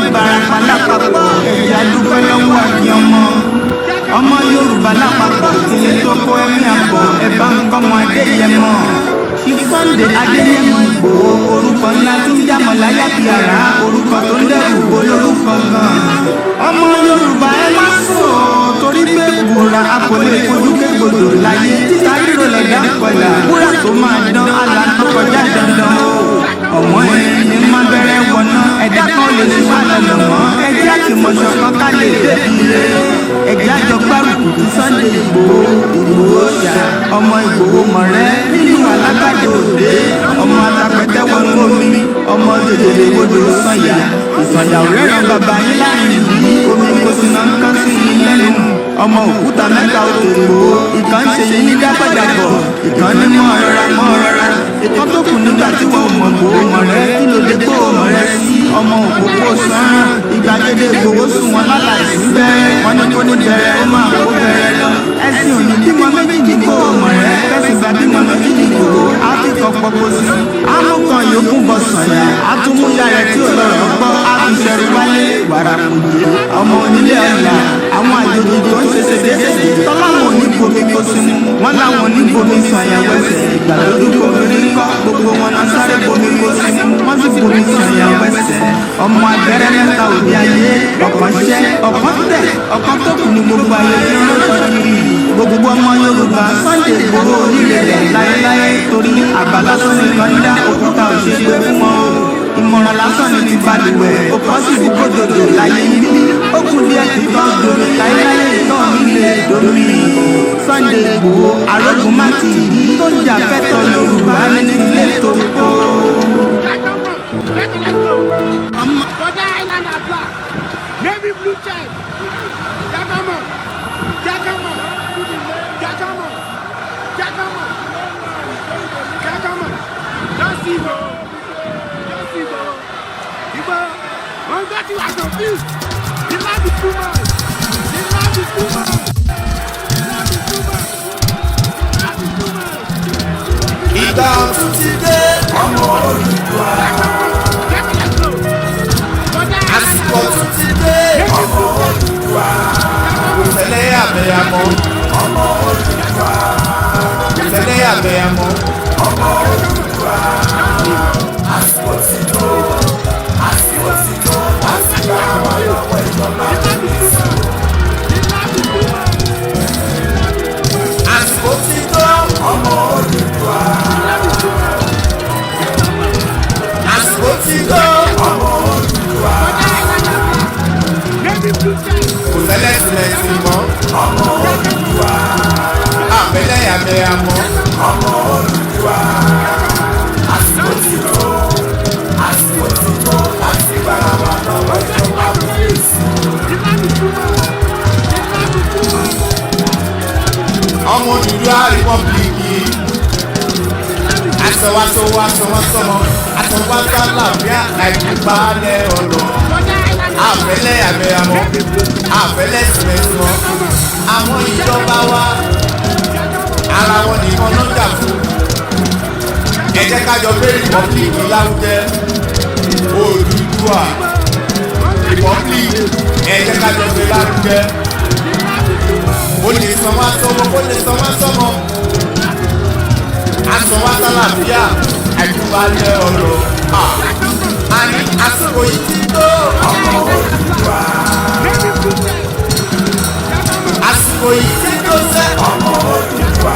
Ìbàràpá lápapọ̀ ẹ̀yà dúpẹ́ lọ́wọ́ àbí ọmọ Yorùbá lápapọ̀ tilé tó kó ẹ̀mí àbọ̀ ẹ̀bá nǹkan mọ Adéyẹmọ. Sunday Adéyẹmọ Ìgbòho orúkọ ńlá tí ń jámọ̀ láyà bí ara orúkọ tó ń dẹ́rù olórúkọ gan. Ọmọ Yorùbá ẹ má sọ torí pé wúrà akọ̀lé fojú kégbodò láyé títa ríro lẹ̀dá kọlà wúrà tó máa dán àlà tó kọjá dandan o. Ọ̀wọ́n ẹni má bẹ̀rẹ̀ wọ̀nà ẹ̀dá kan lè ní wà lọ́lọ́mọ́ ẹjẹ́ àtìmọ̀ṣọ́ kan ká lè débi rẹ̀ ẹjẹ́ àjọgbárùkù tí Sunday Ìgbòho ṣá ọmọ Ìgbòho mọ̀rẹ́ nínú alágbàdo òde ọmọ atapẹ̀tẹ̀ wọnú omi ọmọ dèdèrè wodò sànyà ìsànyà òrẹ́rẹ́ bàbá yín láàrin ìlú omi kò sí náà ń kán sí i lẹ́nu ọmọ òkúta mẹ́ta òkè Ìgbòho ìkan ṣe yín ní dápẹ́dàpọ̀ ìkan ní mọ́ rọra ìkan tó kù nígbà tí wọ́n mọ̀ Ìgbòho mọ̀rẹ́ kí ló dé Ìgbòho mọ̀rẹ́ sí ọmọ òkòkò sọ́ràn ìgbàgede Ìgbòho sùn wọn lálàìsí bẹ́ẹ̀ wọ́n ní kó ní bẹ̀rẹ̀ ó máa kó bẹ̀rẹ̀ lọ ẹ̀sìn òní bímọ méjì ní Ìgbòho mọ̀rẹ́ kẹ́sì gbà bímọ méjì ní Ìgbòho á ti kọ́ pọ́pọ́ sí amúkan yòókù bọ̀ sọ̀yà àtúmúyà rẹ̀ tí ò lọ́rọ̀ gbọ́ á fi ṣẹ̀rù wálé wàrà kùdì ọmọ onílé ọ̀la àwọn àjòjì tó ń ṣe ṣèṣe tọ́láwọn oníbomi kó sínú wọn láwọn oníbomi sọ̀yà wẹ̀sẹ̀ ìgbàlódé obìnrin kọ́ gbogbo wọn náà sáré bomi kó sínú wọ́n sì bomi sọ̀yà wẹ̀sẹ̀ ọmọ abẹ́rẹ́ mẹ́ta òbí ayé ọ̀kan ṣẹ́ ọ̀kan tẹ̀ ọ̀kan tó kù ní gbogbo ayé tí wọ́n sọ kiri gbogbo ọmọ Yorùbá Sunday Ìgbòho onílé rẹ̀ láéláé torí àbálá tó nìkan dá òkúta òṣèlú fún wọn ìmọ̀ràn lásán ni ti balùwẹ̀ òkọ́ sì fi kódòdò láyé níbí ó kù díẹ̀ tí tọ́ domi láéláé ìtọ́ mi lè domi Sunday Ìgbòho arógun má ti yí tó ń jà fẹ́tọ̀ Yorùbá ní ilé tó kọ́. Navy blue check. Jakama. That's evil. Igbo, one got you as confused. The land is too much. Ìgbà ọ̀tun ti dé ọmọ Olùduwà. Àsìkò ọ̀tun ti dé ọmọ Olùduwà. Kò tẹ̀lé àbẹ̀yàmọ́ ọmọ Olùduwà. Kò tẹ̀lé àbẹ̀yàmọ́ ọmọ Olùduwà. Àsìkò ti tó láti gba àwọn lọ́wọ́ ìjọba ìbísí. Àsìkò ti tó ọmọ Olùduwà. Àsìkò ti tó ọmọ Olùduwà. Kò tẹ́lẹ̀ sílẹ̀ sí mọ́ ọmọ Olùduwà. Àbẹ̀lẹ̀ àbẹ̀yàmọ́ ọmọ Olùduwà. Àsìkò ti tó láti gba àwọn lọ́wọ́ ìjọba ìbísí. Ọmọ Odùduwà rìpọ́bìlìkì àsọwásọwọ́ àsọwọ́sọmọ àsọwọ́sọ àlàáfíà àìkúbalẹ̀ ọ̀nà àfẹ́lẹ́ àbẹ̀yàmọ́ àfẹ́lẹ́ tìmẹ̀tìmọ́ àwọn ìjọba wa ara wọn nìkan ló jà fún. Ẹ jẹ́ ká jọ gbé rìpọ́bìlìkì lárugẹ Odùduwà rìpọ́bìlìkì ẹ jẹ́ ká jọ gbé lárugẹ. Ó lè san wá sọ́mọ, ó lè san wá sọ́mọ. Asan wá sálàáfíà, àìkúbalẹ̀ ọ̀rọ̀. Àní àsìkò yìí ti tó ọmọ Olùduwà. Àsìkò yìí ti tó sẹ́ ọmọ Olùduwà.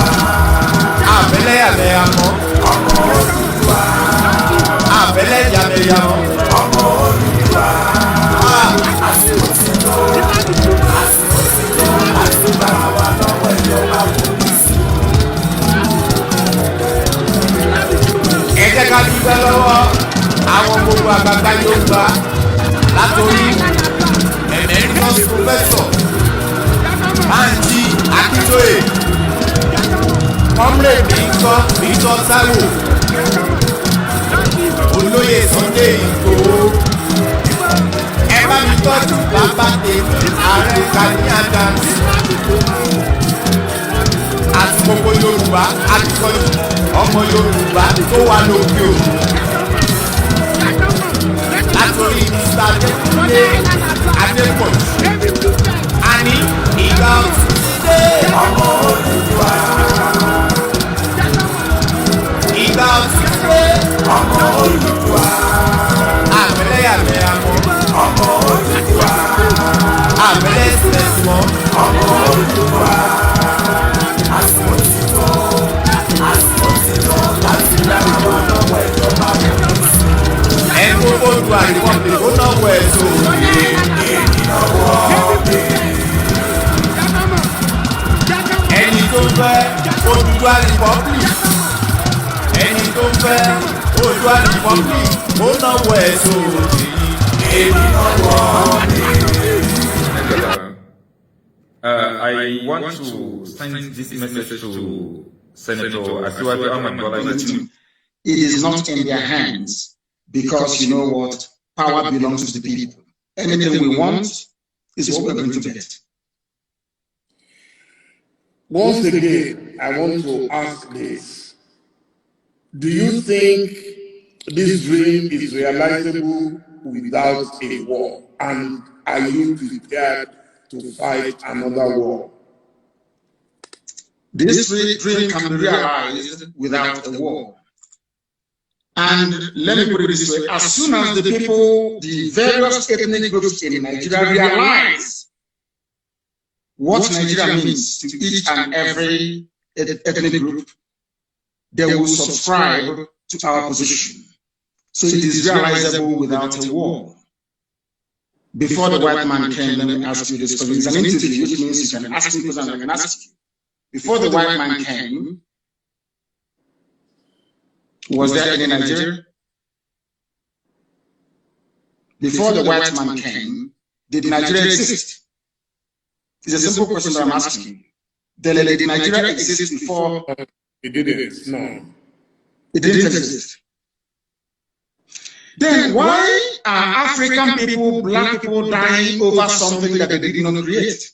Àbẹ̀lẹ̀ àbẹ̀yàmọ́ ọmọ Olùduwà. Àbẹ̀lẹ̀ àbẹ̀yàmọ́ ọmọ Olùduwà. Àsìkò ti tó láti bá wa lọ́wọ́ ìjọba polisi. Ẹ jẹ́ ká dúpẹ́ lọ́wọ́ àwọn gbogbo àgbàgbà Yorùbá látòrí emeritus professor Banji Akintoye comrade nìkan Victor Taiwo olóyè Sunday Ìgbòho ẹ bá mi tọ́jú bàbá tèmi ààrẹ Gani Adams àti gbogbo Yorùbá akíkanjú ọmọ Yorùbá tó wà lókè òkun látòrí Mr. Adékúnlé Adépọ̀jù. Àní ìgbà ọ̀tún ti dé. Ọmọ Odùduwà. Ìgbà ọ̀tún ti dé. Ọmọ Odùduwà. Àmẹ́lẹ́yàmẹ̀yà mọ́. Ọmọ Odùduwà. Àmẹ́lẹ́sìlẹ̀sì mọ́. Ọmọ Odùduwà. Àsìkò ti tó. Àsìkò ti tó láti dáná wọn lọ́wọ́ ìjọba rẹ̀. Ẹnu Odùduwà Republic ó náwó ẹ̀ tó. Ẹni tó fẹ́ Odùduwà Republic. Ẹni tó fẹ́ Odùduwà Republic ó náwó ẹ̀ tó. I want to send this message to Senator Asiwaju Ahmad Bola. It is not in their hands because you know what? Power belongs to the people. Anything we want is what we're going to get. Once again, I want to ask this. Do you think this dream is realizable without a war? And are you prepared to fight another war? This dream can be realized without a war. And let me put it this way, as soon as the people, the various ethnic groups in Nigeria realize what Nigeria means to each and every ethnic group, they will subscribe to our position. So it is realizable without a war. Before the white man came, let me ask you this, because it's an interview, which means you can ask me questions and I can ask you. Before the white man came, was there any Nigeria? Before the white man came, did Nigeria exist? It's a simple question that I'm asking. Did Nigeria exist before? It didn't, no. It didn't exist. Then why are African people, black people dying over something that they did not create?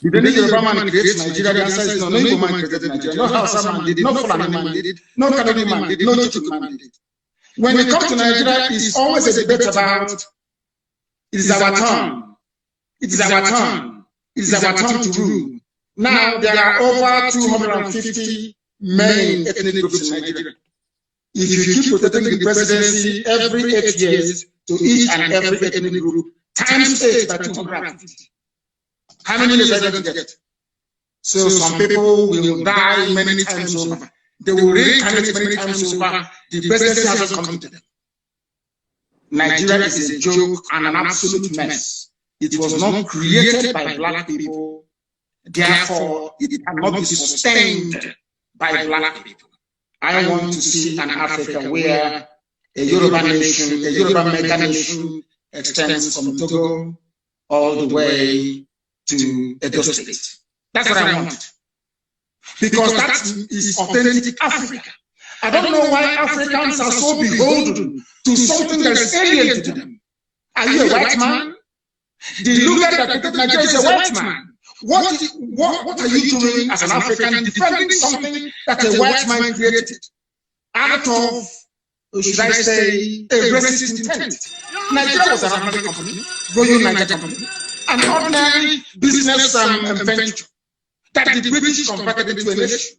Did any Yoruba man create Nigeria? The answer is no. No Yoruba man created Nigeria. No Hausa man did it. No Fulani man did it. No Kanuri man did it. No Chuchu man did it. When we come to Nigeria, it's always a debate about it is our turn. It is our turn. It is our turn to rule. Now there are over 250 main ethnic groups in Nigeria. If you keep rotating the presidency every 8 years to each and every ethnic group, times 8 by 250. How many years are you going to get? So some people will die many times over. They will reincarnate many times over. The presidency hasn't come to them. Nigeria is a joke and an absolute mess. It was not created by black people. Therefore, it cannot be sustained by black people. I want to see an Africa where a Yoruba nation, a Yoruba mega nation extends from Togo all the way to Edo State. That's what I want. Because that is authentic Africa. I don't know why Africans are so beholden to something that is alien to them. Are you a white man? The leader that created Nigeria is a white man. What are you doing as an African defending something that a white man created out of, should I say, a racist intent? Nigeria was an African company, Royal Nigeria company, an ordinary business venture that the British converted into a nation.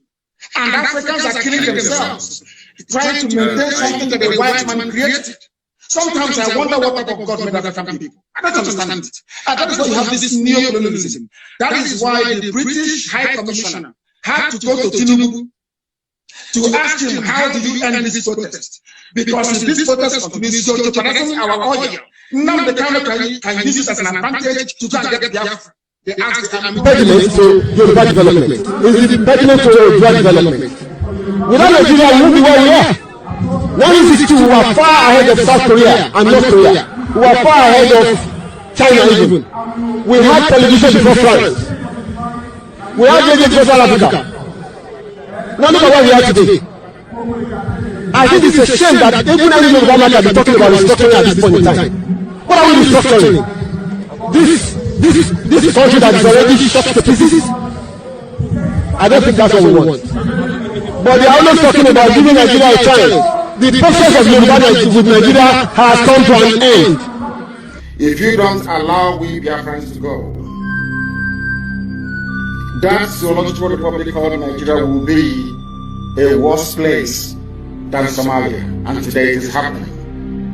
And Africans are killing themselves, trying to maintain something that a white man created. Sometimes I wonder what type of God made African people. I don't understand it. And that is why you have this neo-colonialism. That is why the British High Commissioner had to go to Tinubu to ask him, how do you end this protest? Because if this protest continues, you're jeopardizing our oil. Now the Kano can use it as an advantage to go and get Biafra. They asked the impediment to Yoruba development. Is the impediment to Yoruba development. Without Nigeria, we won't be where we are. 1962, we were far ahead of South Korea and North Korea. We were far ahead of China even. We had television before France. We had radio before South Africa. Now look at what we are today. I think it's a shame that even any Yoruba man can be talking about restructuring at this point in time. What are we restructuring? This country that is already shot to pieces? I don't think that's what we want. But they are always talking about giving Nigeria a chance. the process of Yoruba with Nigeria has come to an end. If you don't allow we Biafrans to go, that zoological republic called Nigeria will be a worse place than Somalia, and today it is happening.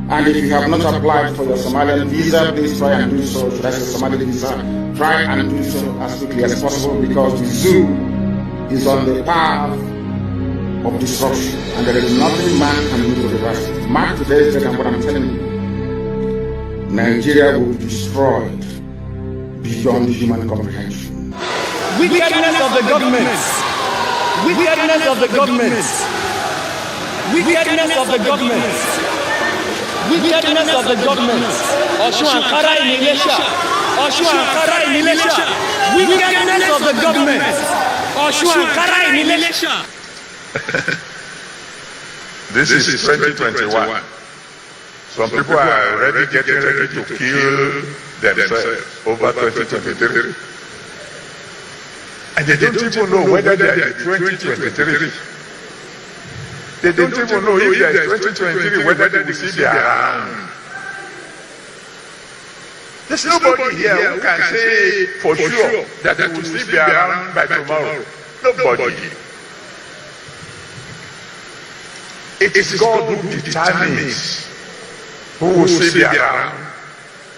And if you have not applied for your Somalian visa, please try and do so. That's a Somali visa. Try and do so as quickly as possible, because the zoo is on the path of disruption, and there is nothing man can do to reverse it. Mark today's date and what I'm telling you. Nigeria will be destroyed beyond human comprehension. Wickedness of the government. Wickedness of the government. Wickedness of the government. Wickedness of the government. Ọ̀ṣun Ankara in Ilesha. Ọ̀ṣun Ankara in Ilesha. Wickedness of the government. Ọ̀ṣun Ankara in Ilesha. This is 2021. Some people are already getting ready to kill themselves over 2023. And they don't even know whether they are in 2023. They don't even know if they are in 2023, whether they will see their around. There's nobody here who can say for sure that they will still be around by tomorrow. Nobody. It is God who determines who will still be around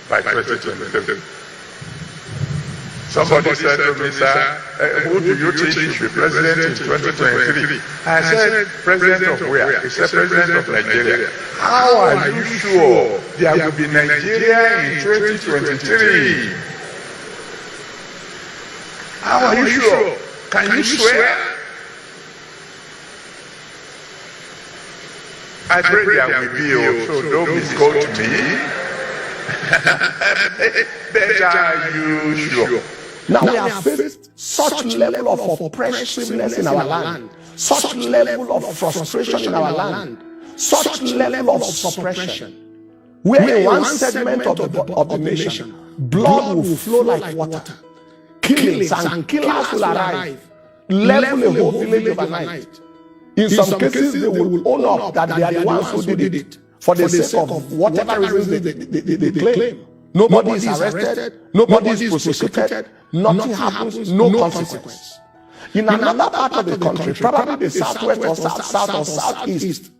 by 2023. Somebody said to me, sir, who do you think should be president in 2023? I said, president of where? He said, president of Nigeria. How are you sure there will be Nigeria in 2023? How are you sure? Can you swear? I pray there will be, so don't misquote me. Better you sure. Now we have faced such level of oppressiveness in our land, such level of frustration in our land, such level of suppression, where in one segment of the nation, blood will flow like water, killings and killers will arrive, level a whole village overnight. In some cases, they will own up that they are the ones who did it for the sake of whatever reasons they claim. Nobody is arrested, nobody is prosecuted, nothing happens, no consequence. In another part of the country, probably the southwest or south or southeast,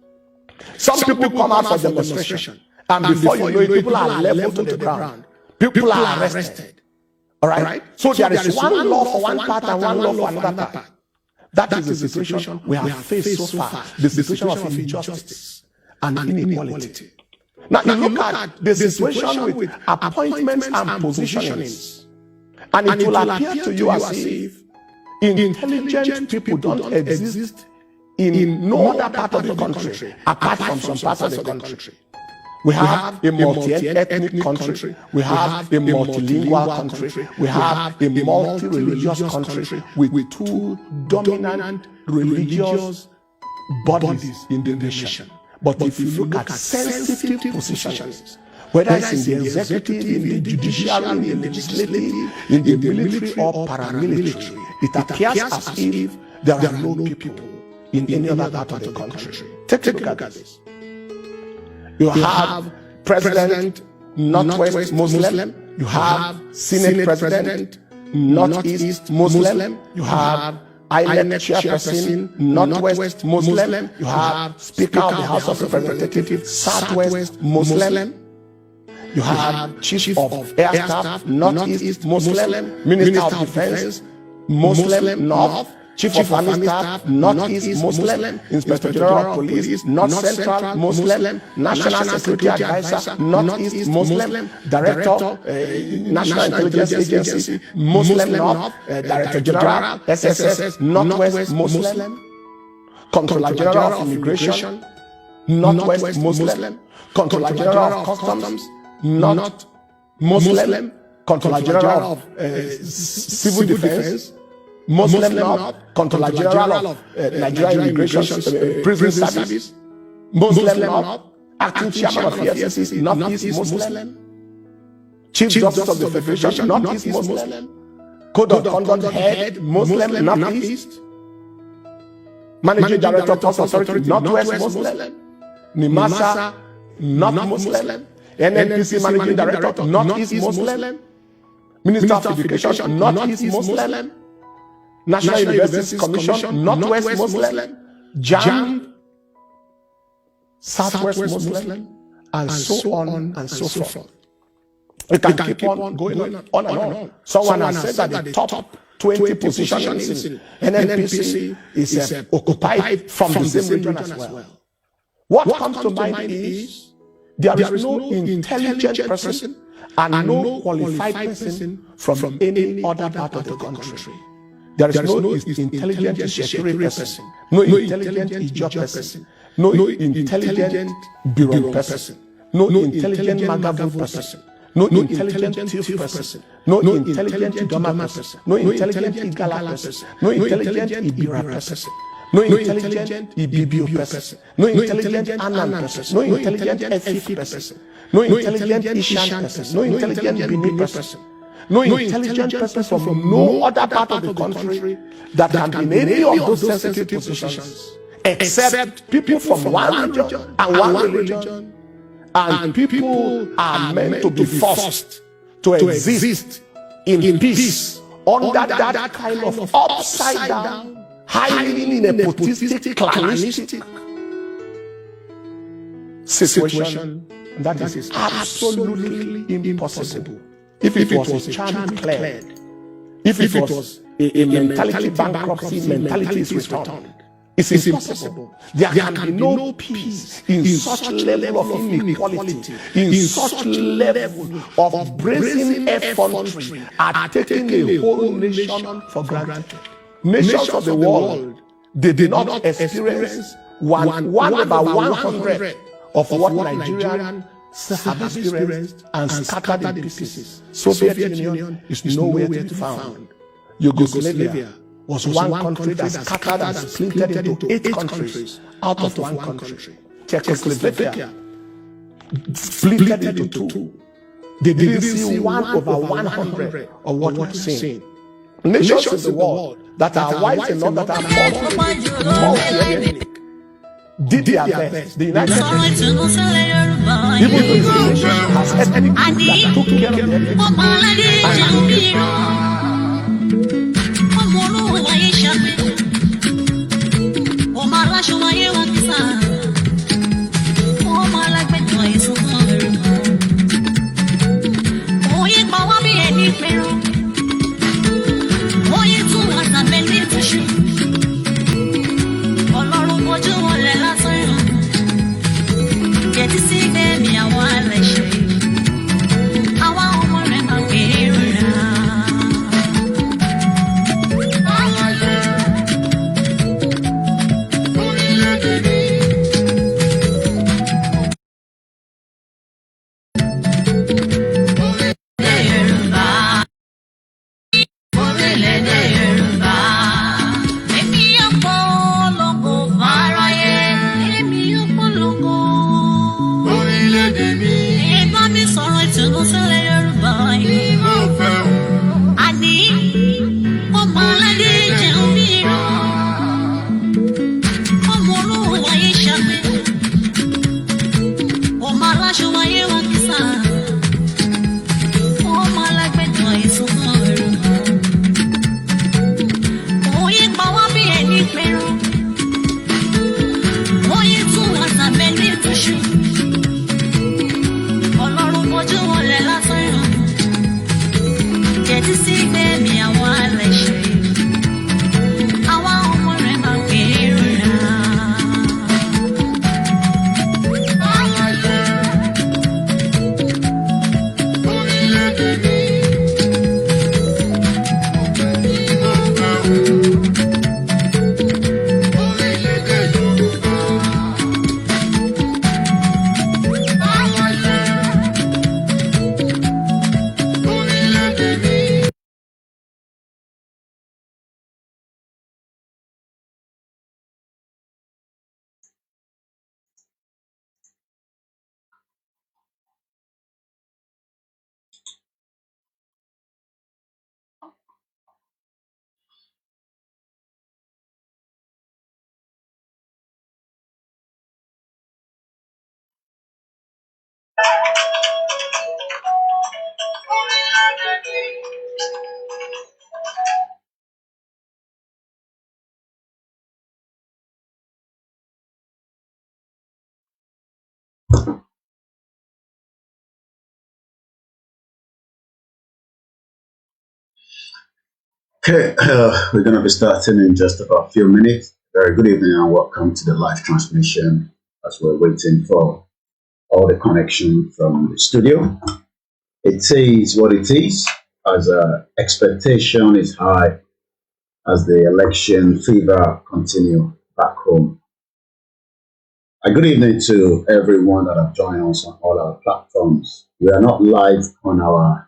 some people come out for demonstration, and before you know it, people are leveled to the ground. People are arrested. All right? So there is one law for one part and one law for another part. That is the situation we have faced so far, the situation of injustice and inequality. Now you look at the situation with appointments and positionings, and it will appear to you as if intelligent people don't exist in no other part of the country apart from some parts of the country. We have a multi-ethnic country, we have a multilingual country, we have a multi-religious country with two dominant religious bodies in the nation. But if you look at sensitive positions, whether it's in the executive, in the judiciary, in the legislative, in the military or paramilitary, it appears as if there are no people in any other part of the country. Take a look at this. You have President Northwest Muslim, you have Senate President Northeast Muslim, you have INEC Chairperson Northwest Muslim, you have Speaker of the House of Representatives Southwest Muslim, you have Chief of Air Staff Northeast Muslim, Minister of Defense Muslim North, Chief of Army Staff Northeast Muslim, Inspector General of Police North Central Muslim, National Security Advisor Northeast Muslim, Director National Intelligence Agency Muslim North, Director General SSS Northwest Muslim, Controller General of Immigration Northwest Muslim, Controller General of Customs North Muslim, Controller General of Civil Defense Muslim North, Controller General of Nigeria Immigration Prison Service Muslim North, Acting Chairman of the FCC Northeast Muslim, Chief Justice of the Federation Northeast Muslim, Code of Conduct Head Muslim Northeast, Managing Director of Post Authority Northwest Muslim, Nimasa, not Muslim. NNPC Managing Director, not East Muslim. Minister of Education, not East Muslim. National Universities Commission, not West Muslim. JAM, Southwest Muslim, and so on and so forth. It can keep on going on and on. Someone has said that the top 20 positions in NNPC is occupied from the same region as well. What comes to mind is there is no intelligent person and no qualified person from any other part of the country. There is no intelligent security person, no intelligent Ijaw person, no intelligent Biron person, no intelligent Magavu person, no intelligent Thief person, no intelligent Idoma person, no intelligent Igala person, no intelligent Ibira person, no intelligent Ibibio person, no intelligent Anan person, no intelligent Efik person, no intelligent Ishan person, no intelligent Bini person, no intelligent person from no other part of the country that can be in any of those sensitive positions, except people from one region and one religion. And people are meant to be forced to exist in peace under that kind of upside down, highly nepotistic, clanistic situation. That is absolutely impossible. If it was a child declared, if it was a mentality bankruptcy, mentality is returned, it's impossible. There can be no peace in such level of inequality, in such level of brazen effrontery at taking a whole nation for granted. Nations of the world, they did not experience one over 100 of what Nigerians have experienced and scattered in pieces. Soviet Union is nowhere to be found. Yugoslavia was one country that scattered and splintered into 8 countries out of one country. Czechoslovakia splintered into 2. They didn't see 1 over 100 of what we're seeing. Nations in the world that are white enough, that are multi-ethnic, did their best. The United States, even though its nation has ethnic groups that took care of Okay, we're going to be starting in just about a few minutes. Very good evening and welcome to the live transmission as we're waiting for all the connection from the studio. It is what it is, as expectation is high as the election fever continue back home. A good evening to everyone that have joined us on all our platforms. We are not live on our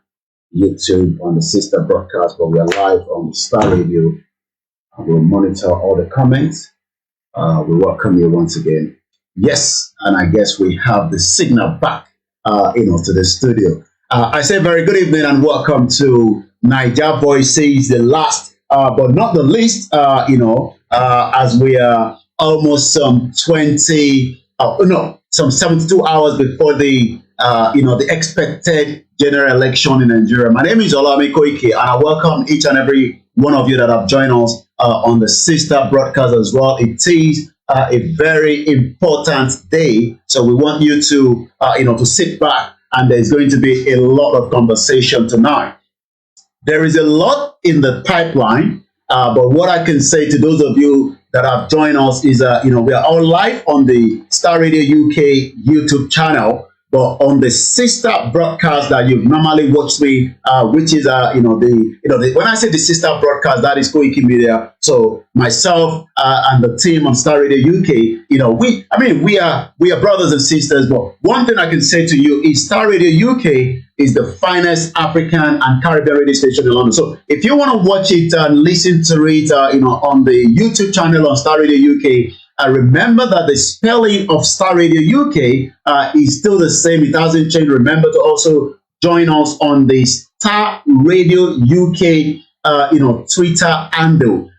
YouTube on the sister broadcast, but we are live on Star Radio. We'll monitor all the comments. We welcome you once again. Yes, and I guess we have the signal back, to the studio. I say very good evening and welcome to Niger Voices, the last, but not the least, as we are almost some 72 hours before the expected general election in Nigeria. My name is Olame Koike, and I welcome each and every one of you that have joined us on the sister broadcast as well. It is a very important day, so we want you to sit back, and there's going to be a lot of conversation tonight. There is a lot in the pipeline, but what I can say to those of you that have joined us is, we are all live on the Star Radio UK YouTube channel, but on the sister broadcast that you've normally watched me, which is, when I say the sister broadcast, that is Koiki Media. So myself and the team on Star Radio UK, we are brothers and sisters. But one thing I can say to you is Star Radio UK is the finest African and Caribbean radio station in London. So if you want to watch it and listen to it, on the YouTube channel on Star Radio UK, remember that the spelling of Star Radio UK is still the same. It hasn't changed. Remember to also join us on the Star Radio UK, Twitter handle.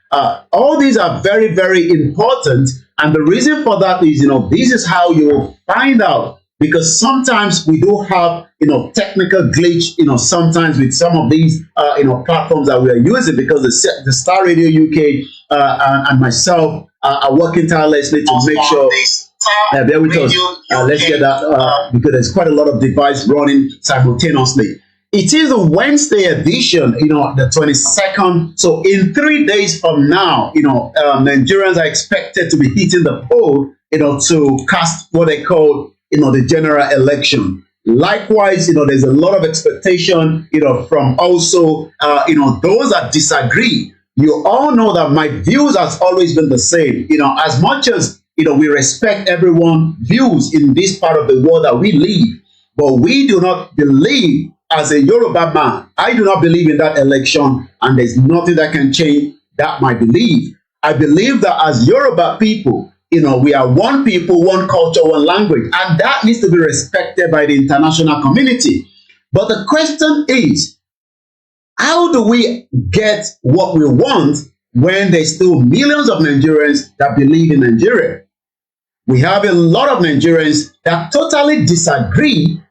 All these are very, very important. And the reason for that is, this is how you will find out. Because sometimes we do have, technical glitch, sometimes with some of these, platforms that we are using, because the Star Radio UK and myself are working tirelessly to make sure. Bear with us. Let's get that because there's quite a lot of devices running simultaneously. It is a Wednesday edition, the 22nd. So in 3 days from now, Nigerians are expected to be hitting the poll, to cast what they call, the general election. Likewise, there's a lot of expectation, from also, those that disagree. You all know that my views has always been the same. As much as, we respect everyone's views in this part of the world that we live, but we do not believe, as a Yoruba man, I do not believe in that election, and there's nothing that can change that my belief. I believe that as Yoruba people, we are one people, one culture, one language, and that needs to be respected by the international community. But the question is, how do we get what we want when there's still millions of Nigerians that believe in Nigeria? We have a lot of Nigerians that totally disagree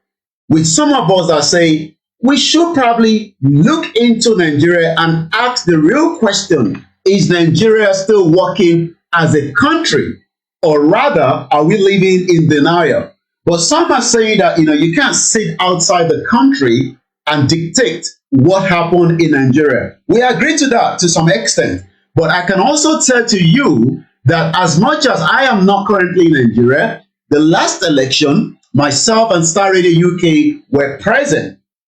with some of us that say we should probably look into Nigeria and ask the real question: is Nigeria still working as a country? Or rather, are we living in denial? But some are saying that, you can't sit outside the country and dictate what happened in Nigeria. We agree to that to some extent. But I can also tell to you that as much as I am not currently in Nigeria, the last election, myself and Star Radio UK were present.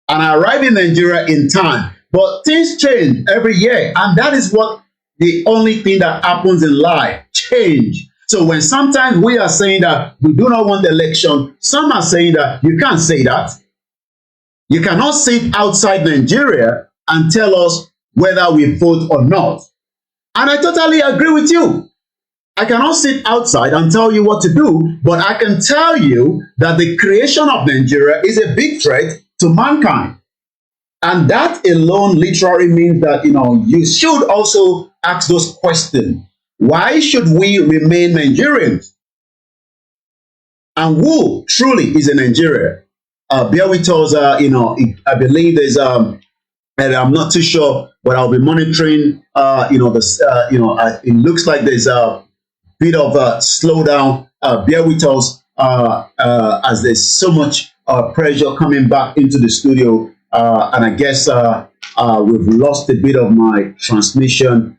And I arrived in Nigeria in time. But things change every year. And that is what the only thing that happens in life, change. So when sometimes we are saying that we do not want the election, some are saying that you can't say that. You cannot sit outside Nigeria and tell us whether we vote or not. And I totally agree with you. I cannot sit outside and tell you what to do, but I can tell you that the creation of Nigeria is a big threat to mankind. And that alone literally means that, you should also ask those questions. Why should we remain Nigerians? And who truly is a Nigerian? Bear with us, I believe there's, and I'm not too sure, but I'll be monitoring, it looks like there's a bit of a slowdown. Bear with us as there's so much pressure coming back into the studio. And I guess We've lost a bit of my transmission.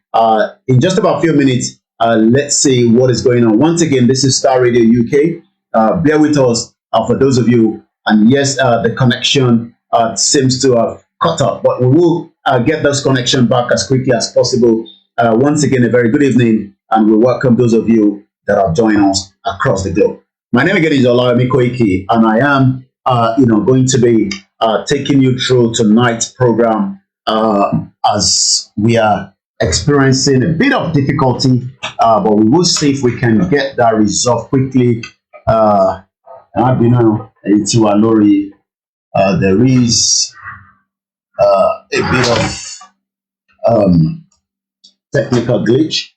In just about a few minutes, let's see what is going on. Once again, this is Star Radio UK. Bear with us for those of you. And yes, the connection seems to have cut off, but we will get this connection back as quickly as possible. Once again, a very good evening, and we welcome those of you that have joined us across the globe. My name again is Olawumi Koiki, and I am, going to be taking you through tonight's program as we are experiencing a bit of difficulty, but we will see if we can get that resolved quickly. I've been into a lorry. There is a bit of technical glitch.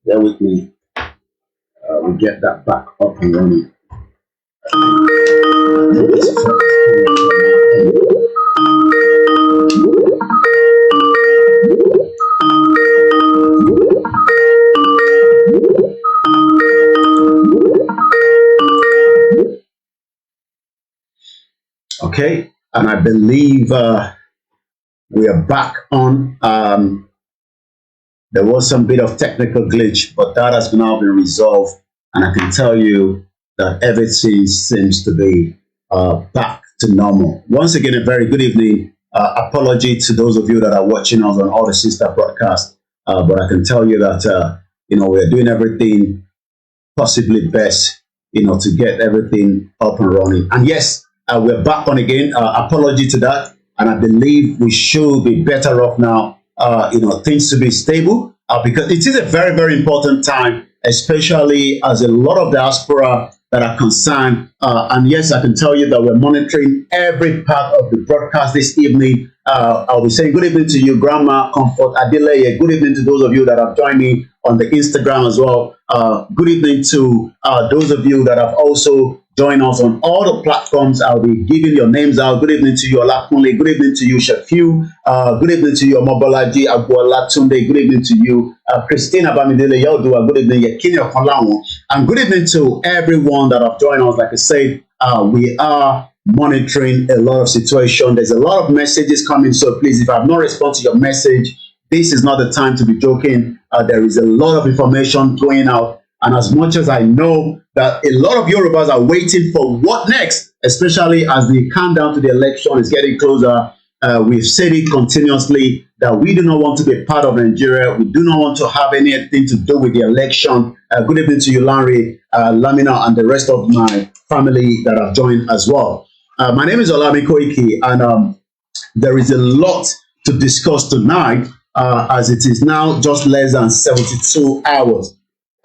Bear with me. We get that back up and running. Okay, and I believe we are back on. There was some bit of technical glitch, but that has now been resolved, and I can tell you that everything seems to be back to normal. Once again, a very good evening. Apology to those of you that are watching us on all the sister broadcasts, but I can tell you that we're doing everything possibly best, to get everything up and running. And yes, we're back on again. Apology to that, and I believe we should be better off now. Things to be stable because it is a very, very important time, especially as a lot of diaspora that are concerned. And yes, I can tell you that we're monitoring every part of the broadcast this evening. I'll be saying good evening to you, Grandma Comfort Adeleye. Good evening to those of you that have joined me on the Instagram as well. Good evening to those of you that have also joined us on all the platforms. I'll be giving your names out. Good evening to you, Olakunle. Good evening to you, Shafiu. Good evening to you, Omobolaji Agbola Tunde. Good evening to you, Christina Bamidele Yodua. Good evening, Yekini Okonlawo. And good evening to everyone that have joined us. Like I said, we are monitoring a lot of situations. There's a lot of messages coming. So please, if I have not responded to your message, this is not the time to be joking. There is a lot of information going out. And as much as I know that a lot of Yorubas are waiting for what next, especially as the countdown to the election is getting closer, we've said it continuously that we do not want to be a part of Nigeria. We do not want to have anything to do with the election. Good evening to you, Larry, Lamina, and the rest of my family that have joined as well. My name is Olawumi Koiki, and there is a lot to discuss tonight, as it is now just less than 72 hours.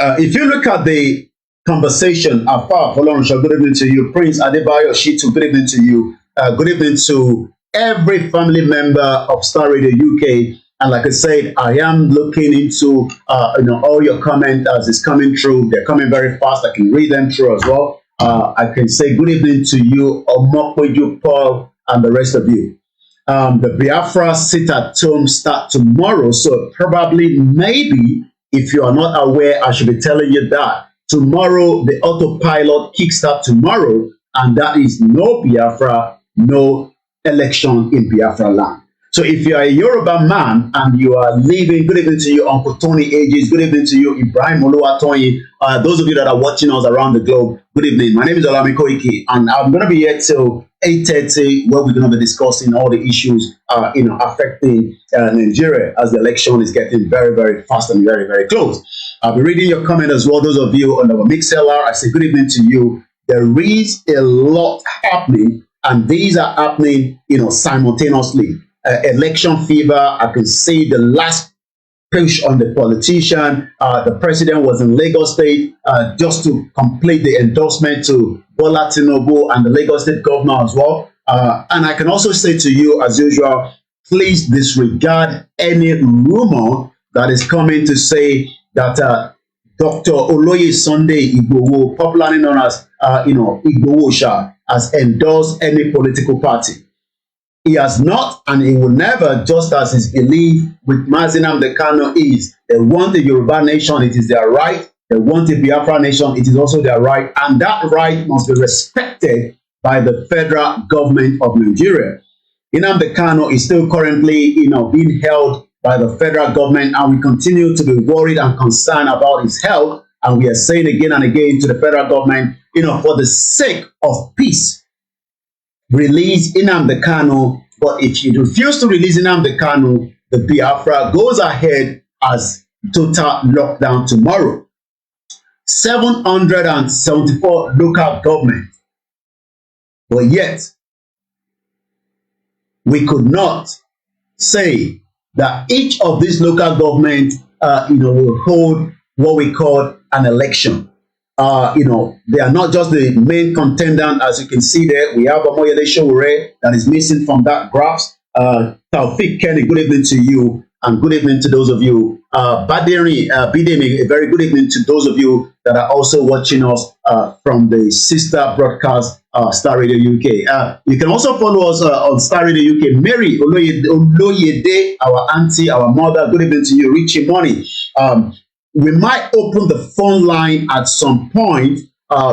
If you look at the conversation, Afar Folorunso, good evening to you. Prince Adebayo Shitu, good evening to you. Good evening to every family member of Star Radio UK. And like I said, I am looking into all your comments as it's coming through. They're coming very fast. I can read them through as well. I can say good evening to you, Omokweju Paul, and the rest of you. The Biafra sit-at-home start tomorrow, so probably, maybe, if you are not aware, I should be telling you that tomorrow the autopilot kickstart tomorrow, and that is no Biafra, no election in Biafra land. So if you are a Yoruba man and you are living, good evening to you, Uncle Tony Ages, good evening to you, Ibrahim Oluwatoyin, those of you that are watching us around the globe, good evening. My name is Olawumi Koiki, and I'm going to be here till 8:30, where we're going to be discussing all the issues, affecting Nigeria as the election is getting very, very fast and very, very close. I'll be reading your comment as well. Those of you on our MixLR, I say good evening to you. There is a lot happening, and these are happening, simultaneously. Election fever. I can see the last push on the politician. The president was in Lagos State just to complete the endorsement to Bola Tinubu and the Lagos State governor as well. And I can also say to you, as usual, please disregard any rumor that is coming to say that Dr. Oloye Sunday Igboho, popularly known as Igboho Sha, has endorsed any political party. He has not, and he will never, just as his belief with Mazi Nnamdi Kanu is. They want a Yoruba nation, it is their right. They want a Biafra nation, it is also their right. And that right must be respected by the federal government of Nigeria. Nnamdi Kanu is still currently, being held by the federal government, and we continue to be worried and concerned about his health. And we are saying again and again to the federal government, for the sake of peace, release Nnamdi Kanu. But if you refuse to release Nnamdi Kanu, the Biafra goes ahead as total lockdown tomorrow. 774 local governments, but yet we could not say that each of these local governments, will hold what we call an election. They are not just the main contender, as you can see there. We have Omoyele Sowore that is missing from that graph. Taufik Kenny, good evening to you, and good evening to those of you. Baderi Bidemi, a very good evening to those of you that are also watching us from the sister broadcast, Starr Radio UK. You can also follow us on Starr Radio UK. Mary Oloyede, our auntie, our mother, good evening to you. Richie Money. We might open the phone line at some point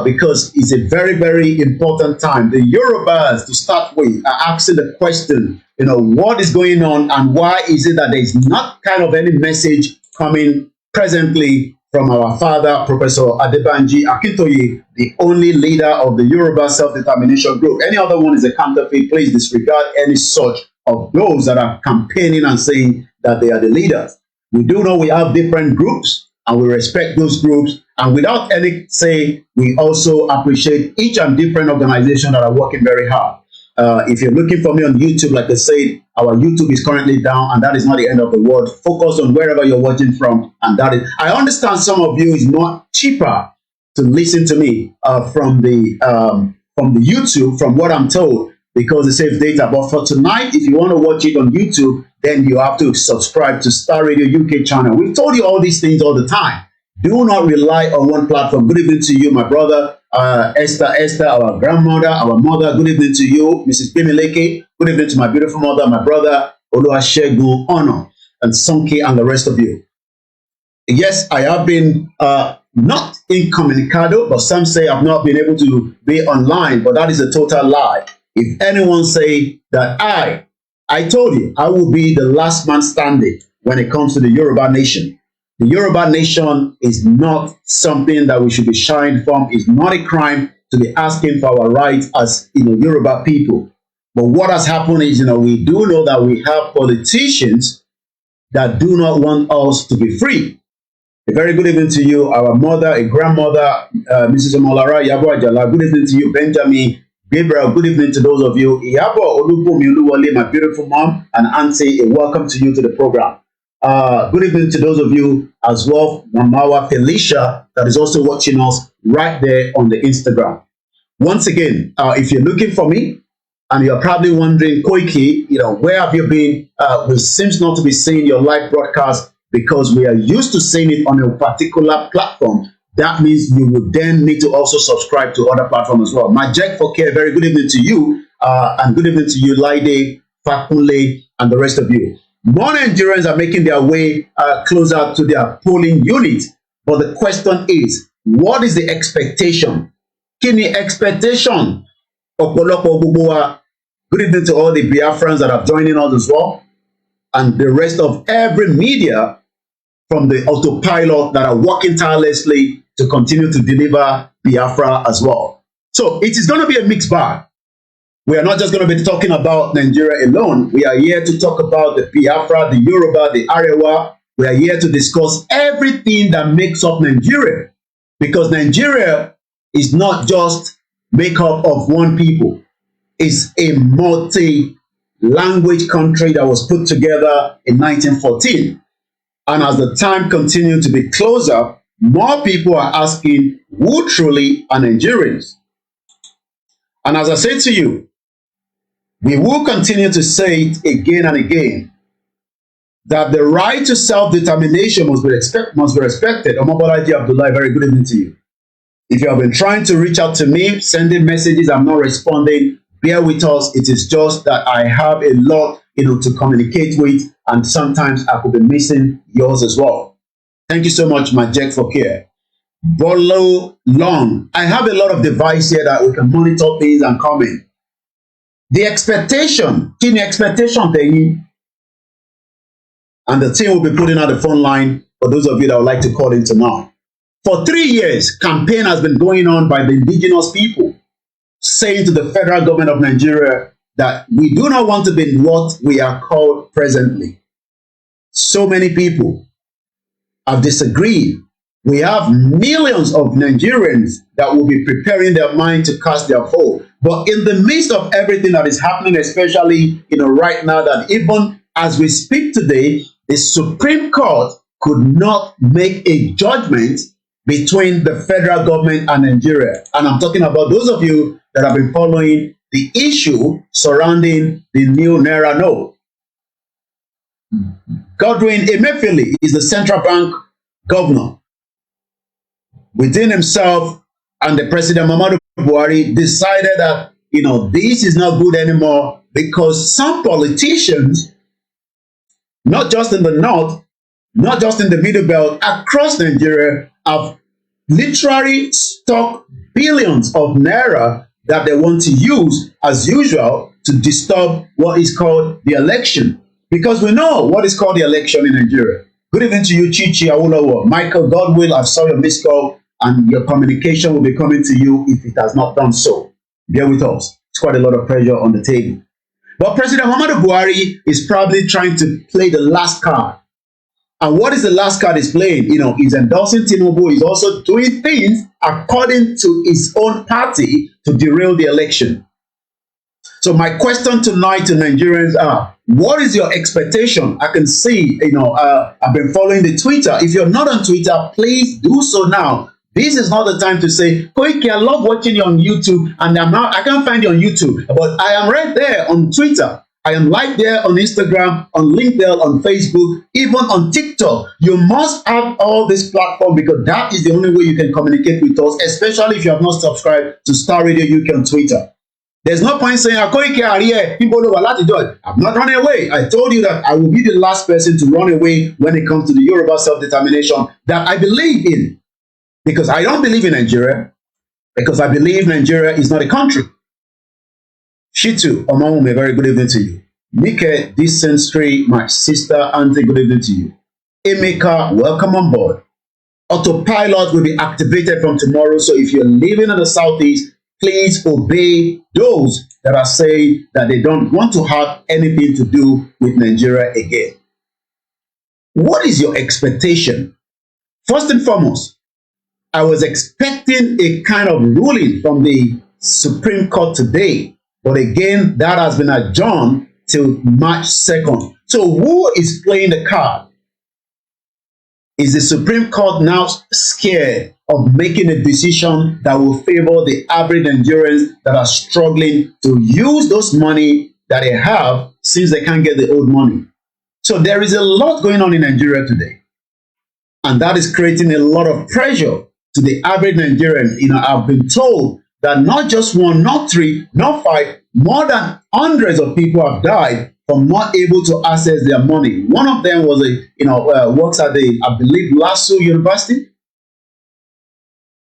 because it's a very, very important time. The Yorubas, to start with, are asking the question, what is going on and why is it that there is not kind of any message coming presently from our father, Professor Adebanji Akintoye, the only leader of the Yoruba Self-Determination Group. Any other one is a counterfeit. Please disregard any such of those that are campaigning and saying that they are the leaders. We do know we have different groups, and we respect those groups. And without any say, we also appreciate each and different organization that are working very hard. If you're looking for me on YouTube, like I said, our YouTube is currently down, and that is not the end of the world. Focus on wherever you're watching from, and that is. I understand some of you is not cheaper to listen to me from the YouTube, from what I'm told, because it saves data. But for tonight, if you want to watch it on YouTube, then you have to subscribe to Starr Radio UK channel. We've told you all these things all the time. Do not rely on one platform. Good evening to you, my brother, Esther, our grandmother, our mother. Good evening to you, Mrs. Bimileke. Good evening to my beautiful mother, my brother, Oluwasegun Ono, and Sonke, and the rest of you. Yes, I have been not incommunicado, but some say I've not been able to be online, but that is a total lie. If anyone say that I told you, I will be the last man standing when it comes to the Yoruba nation. The Yoruba nation is not something that we should be shying from. It's not a crime to be asking for our rights as Yoruba people. But what has happened is, we do know that we have politicians that do not want us to be free. A very good evening to you, our mother, a grandmother, Mrs. Omolara Yabo Ajala. Good evening to you, Benjamin Gabriel. Good evening to those of you. Iyabo Olubomi Oluwole, my beautiful mom, and auntie, a welcome to you to the program. Good evening to those of you as well, Mamawa Felicia, that is also watching us right there on the Instagram. Once again, if you're looking for me and you're probably wondering, Koiki, where have you been? We seems not to be seeing your live broadcast because we are used to seeing it on a particular platform. That means you would then need to also subscribe to other platforms as well. My Jack for Care, very good evening to you, and good evening to you, Laide, Fakunle, and the rest of you. More Nigerians are making their way closer to their polling unit. But the question is, what is the expectation? Kini expectation? Good evening to all the Biafrans that are joining us as well, and the rest of every media from the autopilot that are working tirelessly to continue to deliver Biafra as well. So it is going to be a mixed bag. We are not just going to be talking about Nigeria alone. We are here to talk about the Biafra, the Yoruba, the Arewa. We are here to discuss everything that makes up Nigeria. Because Nigeria is not just made up of one people. It's a multi-language country that was put together in 1914. And as the time continued to be closer, more people are asking who truly are Nigerians. And as I said to you, we will continue to say it again and again, that the right to self-determination must be respected. Omobolaji Abdullah, very good evening to you. If you have been trying to reach out to me, sending messages, I'm not responding, bear with us. It is just that I have a lot, to communicate with, and sometimes I could be missing yours as well. Thank you so much, my Jack for Care. Bolo Long. I have a lot of devices here that we can monitor things and comment. The expectation, key expectation thing, and the team will be putting out the phone line for those of you that would like to call into now. For 3 years, campaign has been going on by the indigenous people, saying to the federal government of Nigeria that we do not want to be in what we are called presently. So many people have disagreed. We have millions of Nigerians that will be preparing their mind to cast their vote. But in the midst of everything that is happening, especially right now, that even as we speak today, the Supreme Court could not make a judgment between the federal government and Nigeria. And I'm talking about those of you that have been following the issue surrounding the new Naira note. Godwin Emefiele is the central bank governor. Within himself and the President Muhammadu Buhari decided that, this is not good anymore because some politicians, not just in the north, not just in the middle belt, across Nigeria, have literally stock billions of naira that they want to use, as usual, to disturb what is called the election. Because we know what is called the election in Nigeria. Good evening to you, Chichi Awolowo. Michael Godwill, I saw your missed call, and your communication will be coming to you if it has not done so. Bear with us. It's quite a lot of pressure on the table. But President Muhammadu Buhari is probably trying to play the last card. And what is the last card he's playing? He's endorsing Tinubu. He's also doing things according to his own party to derail the election. So my question tonight to Nigerians are, what is your expectation? I can see, I've been following the Twitter. If you're not on Twitter, please do so now. This is not the time to say, Koiki, I love watching you on YouTube, and I can't find you on YouTube, but I am right there on Twitter. I am live there on Instagram, on LinkedIn, on Facebook, even on TikTok. You must have all this platform because that is the only way you can communicate with us, especially if you have not subscribed to Starr Radio UK on Twitter. There's no point saying, Koiki are here, people know what to do. I'm not running away. I told you that I will be the last person to run away when it comes to the Yoruba self-determination that I believe in. Because I don't believe in Nigeria, because I believe Nigeria is not a country. Shitu Omawume, very good evening to you. Nike Decentry, my sister Auntie, good evening to you. Emeka, welcome on board. Autopilot will be activated from tomorrow, so if you're living in the southeast, please obey those that are saying that they don't want to have anything to do with Nigeria again. What is your expectation? First and foremost, I was expecting a kind of ruling from the Supreme Court today, but again, that has been adjourned till March 2nd. So who is playing the card? Is the Supreme Court now scared of making a decision that will favor the average Nigerians that are struggling to use those money that they have since they can't get the old money? So there is a lot going on in Nigeria today, and that is creating a lot of pressure to the average Nigerian. I've been told that not just one, not three, not five, more than hundreds of people have died from not able to access their money. One of them was works at the, I believe, Lasso University.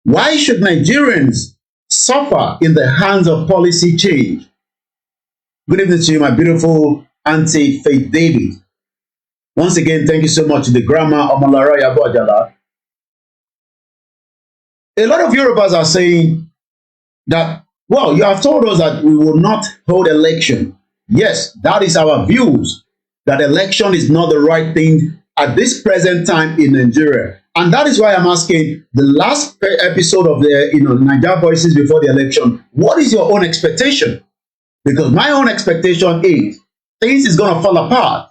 Why should Nigerians suffer in the hands of policy change? Good evening to you, my beautiful Auntie Faith David. Once again, thank you so much to the Grandma Omalara Yabojala. A lot of Yorubas are saying that, well, you have told us that we will not hold election. Yes, that is our views, that election is not the right thing at this present time in Nigeria. And that is why I'm asking the last episode of the Niger Voices before the election, what is your own expectation? Because my own expectation is things is going to fall apart.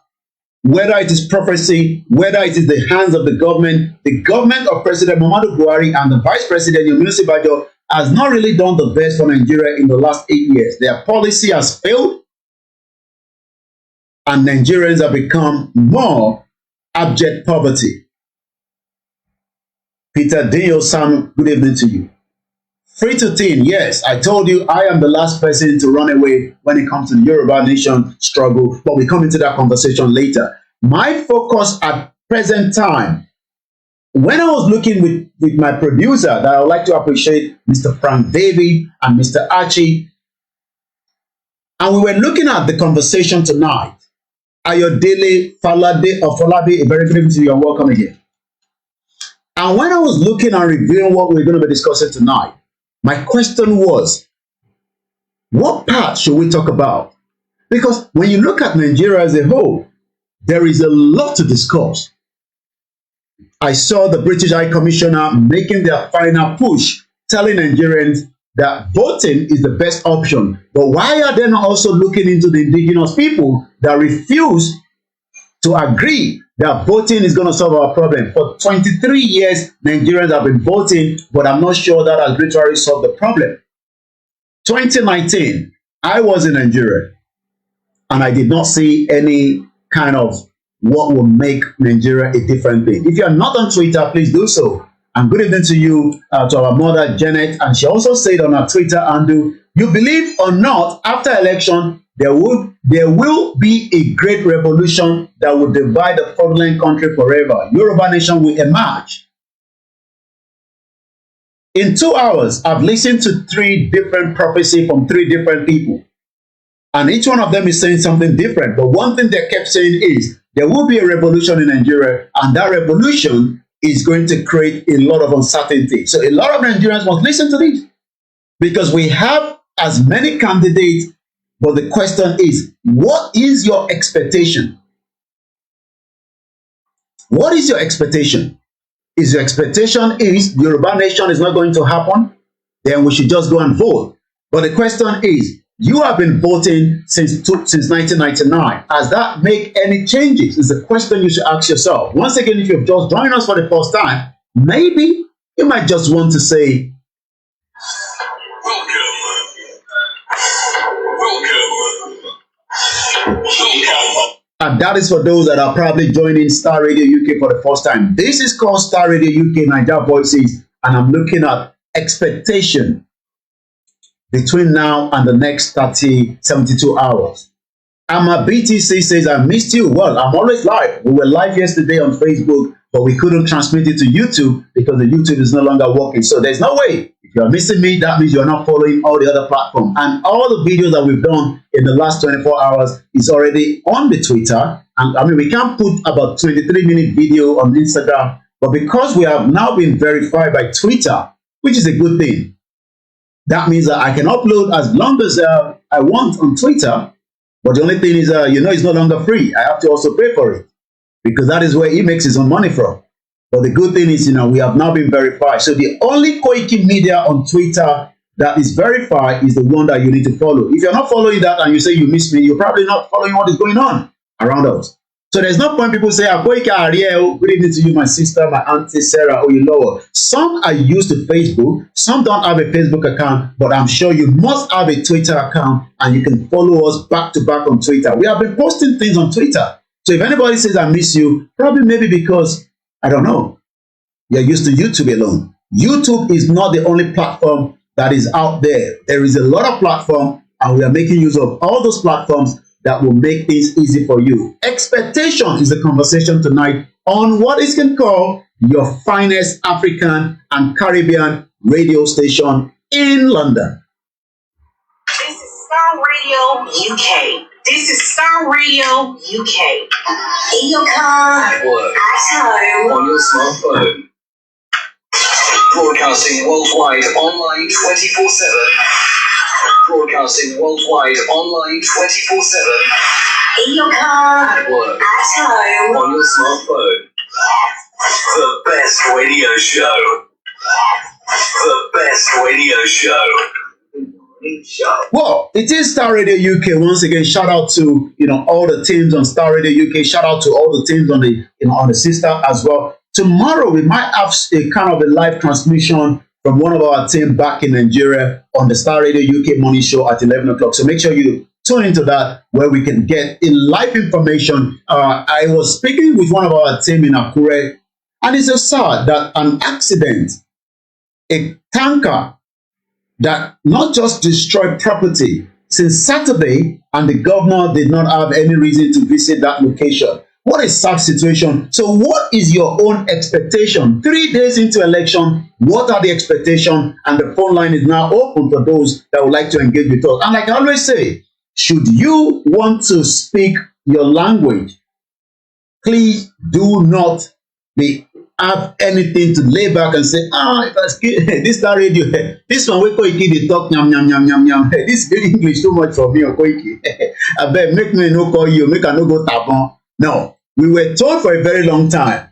Whether it is prophecy, whether it is the hands of the government of President Muhammadu Buhari and the Vice President Yemi Bajo has not really done the best for Nigeria in the last 8 years. Their policy has failed, and Nigerians have become more abject poverty. Peter Daniel Sam, good evening to you. Free to teen, yes, I told you I am the last person to run away when it comes to the Yoruba nation struggle, but we come into that conversation later. My focus at present time, when I was looking with my producer, that I would like to appreciate Mr. Frank Davey and Mr. Archie, And we were looking at the conversation tonight. Ayodele Falade of Falabi, a very good evening to you and welcome again. And when I was looking and reviewing what we're going to be discussing tonight, my question was, what part should we talk about? Because when you look at Nigeria as a whole, there is a lot to discuss. I saw the British High Commissioner making their final push, telling Nigerians that voting is the best option. But why are they not also looking into the indigenous people that refuse to agree that voting is going to solve our problem? For 23 years, Nigerians have been voting, but I'm not sure that has literally solved the problem. 2019, I was in Nigeria, and I did not see any kind of what will make Nigeria a different thing. If you are not on Twitter, please do so. And good evening to you, to our mother, Janet. And she also said on her Twitter handle, you believe or not, after election, there will be a great revolution that will divide the fraudulent country forever. Yoruba nation will emerge. In 2 hours, I've listened to 3 different prophecies from 3 different people. And each one of them is saying something different. But one thing they kept saying is, there will be a revolution in Nigeria, and that revolution is going to create a lot of uncertainty. So a lot of Nigerians must listen to this, because we have as many candidates, but the question is, what is your expectation? What is your expectation? Is your expectation is Yoruba nation is not going to happen? Then we should just go and vote. But the question is, you have been voting since 1999. Has that make any changes? Is a question you should ask yourself. Once again, if you've just joined us for the first time, maybe you might just want to say, welcome. And that is for those that are probably joining Starr Radio UK for the first time. This is called Starr Radio UK Niger Voices, and I'm looking at expectation between now and the next 72 hours. Ama BTC says, I missed you. Well, I'm always live. We were live yesterday on Facebook, but we couldn't transmit it to YouTube because the YouTube is no longer working. So there's no way. If you're missing me, that means you're not following all the other platforms. And all the videos that we've done in the last 24 hours is already on the Twitter. And I mean, we can't put about 23-minute video on Instagram, but because we have now been verified by Twitter, which is a good thing, that means that I can upload as long as I want on Twitter. But the only thing is, it's no longer free. I have to also pay for it, because that is where he makes his own money from. But the good thing is, we have now been verified. So the only Koiki Media on Twitter that is verified is the one that you need to follow. If you're not following that and you say you miss me, you're probably not following what is going on around us. So there's no point people say, Koiki Ariel, good evening to you, my sister, my auntie Sarah Oyelowo. Some are used to Facebook, some don't have a Facebook account, but I'm sure you must have a Twitter account and you can follow us back to back on Twitter. We have been posting things on Twitter. So if anybody says I miss you, probably maybe because, I don't know, you're used to YouTube alone. YouTube is not the only platform that is out there. There is a lot of platforms, and we are making use of all those platforms that will make things easy for you. Expectation is the conversation tonight on what is can call your finest African and Caribbean radio station in London. This is Starr Radio UK. This is Starr Radio UK. In your car, at work, at home, on your smartphone. Broadcasting worldwide online 24/7. Broadcasting worldwide online 24/7. In your car, at work, at home, on your smartphone. The best radio show. The best radio show. Well, it is Starr Radio UK. Once again, shout out to all the teams on Starr Radio UK. Shout out to all the teams on the on the sister as well. Tomorrow we might have a kind of a live transmission from one of our team back in Nigeria on the Starr Radio UK morning show at 11 o'clock. So make sure you tune into that, where we can get in live information. I was speaking with one of our team in Akure, and it's so sad that an accident, a tanker that not just destroyed property since Saturday, and the governor did not have any reason to visit that location. What a sad situation. So what is your own expectation? 3 days into election, what are the expectations? And the phone line is now open for those that would like to engage with us. And like I always say, Should you want to speak your language, please do not have anything to lay back and say, if I speak this that radio, this one wey Koiki dey talk yam yam yam yam yam. This is English too much for me, Koiki. Abeg, make me no call you, make I no go tapon. No, we were told for a very long time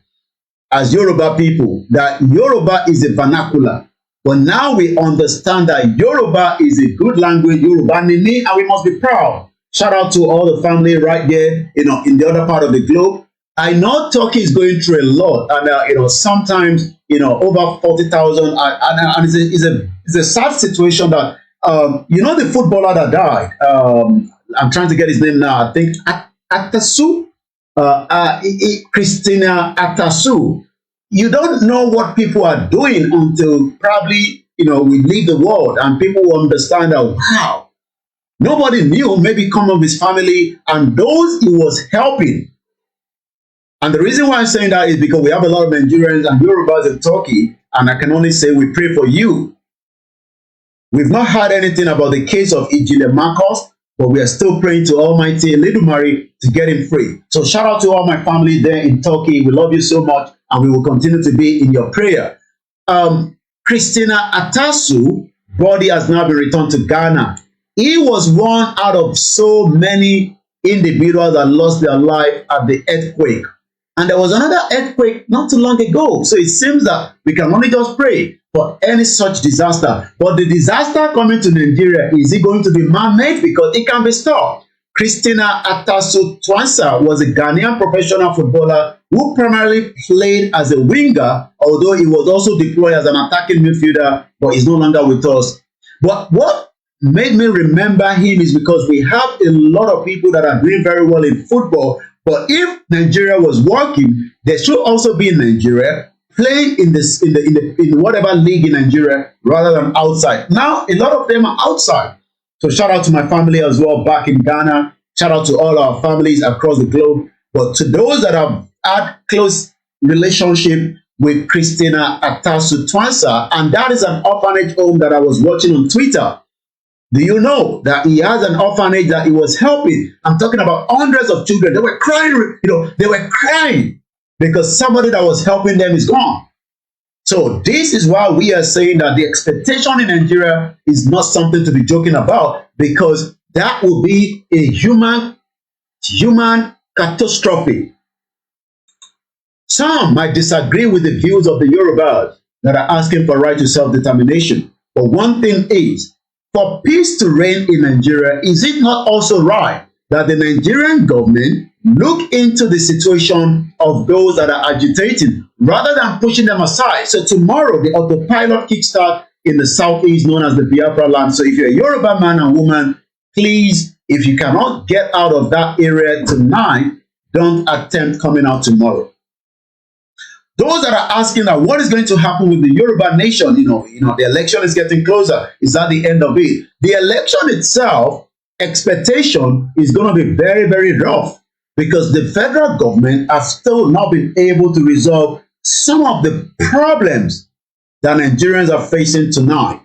as Yoruba people that Yoruba is a vernacular. But now we understand that Yoruba is a good language, Yoruba Nini, and we must be proud. Shout out to all the family right there, in the other part of the globe. I know Turkey is going through a lot, and sometimes over 40,000, and it's a sad situation that the footballer that died. I'm trying to get his name now. I think Atasu, Christina Atasu. You don't know what people are doing until probably we leave the world and people will understand that wow, nobody knew. Maybe come of his family and those he was helping. And the reason why I'm saying that is because we have a lot of Nigerians and Yorubas in Turkey, and I can only say we pray for you. We've not heard anything about the case of Ijile Marcos, but we are still praying to Almighty Eledumare to get him free. So shout out to all my family there in Turkey. We love you so much, and we will continue to be in your prayer. Christina Atasu body has now been returned to Ghana. He was one out of so many individuals that lost their life at the earthquake. And there was another earthquake not too long ago. So it seems that we can only just pray for any such disaster. But the disaster coming to Nigeria, is it going to be man-made? Because it can be stopped. Christina Atasu Twansa was a Ghanaian professional footballer who primarily played as a winger, although he was also deployed as an attacking midfielder, but he's no longer with us. But what made me remember him is because we have a lot of people that are doing very well in football. But if Nigeria was working, there should also be in Nigeria playing in whatever league in Nigeria rather than outside. Now, a lot of them are outside. So shout out to my family as well back in Ghana. Shout out to all our families across the globe. But to those that have had close relationship with Christina Atasu Twansa, and that is an orphanage home that I was watching on Twitter. Do you know that he has an orphanage that he was helping? I'm talking about hundreds of children. They were crying, they were crying because somebody that was helping them is gone. So this is why we are saying that the expectation in Nigeria is not something to be joking about, because that will be a human catastrophe. Some might disagree with the views of the Yorubas that are asking for right to self-determination. But one thing is, for peace to reign in Nigeria, is it not also right that the Nigerian government look into the situation of those that are agitating rather than pushing them aside? So tomorrow, the autopilot kickstart in the southeast known as the Biafra land. So if you're a Yoruba man and woman, please, if you cannot get out of that area tonight, don't attempt coming out tomorrow. Those that are asking that what is going to happen with the Yoruba nation, the election is getting closer. Is that the end of it? The election itself, expectation is going to be very, very rough because the federal government has still not been able to resolve some of the problems that Nigerians are facing tonight.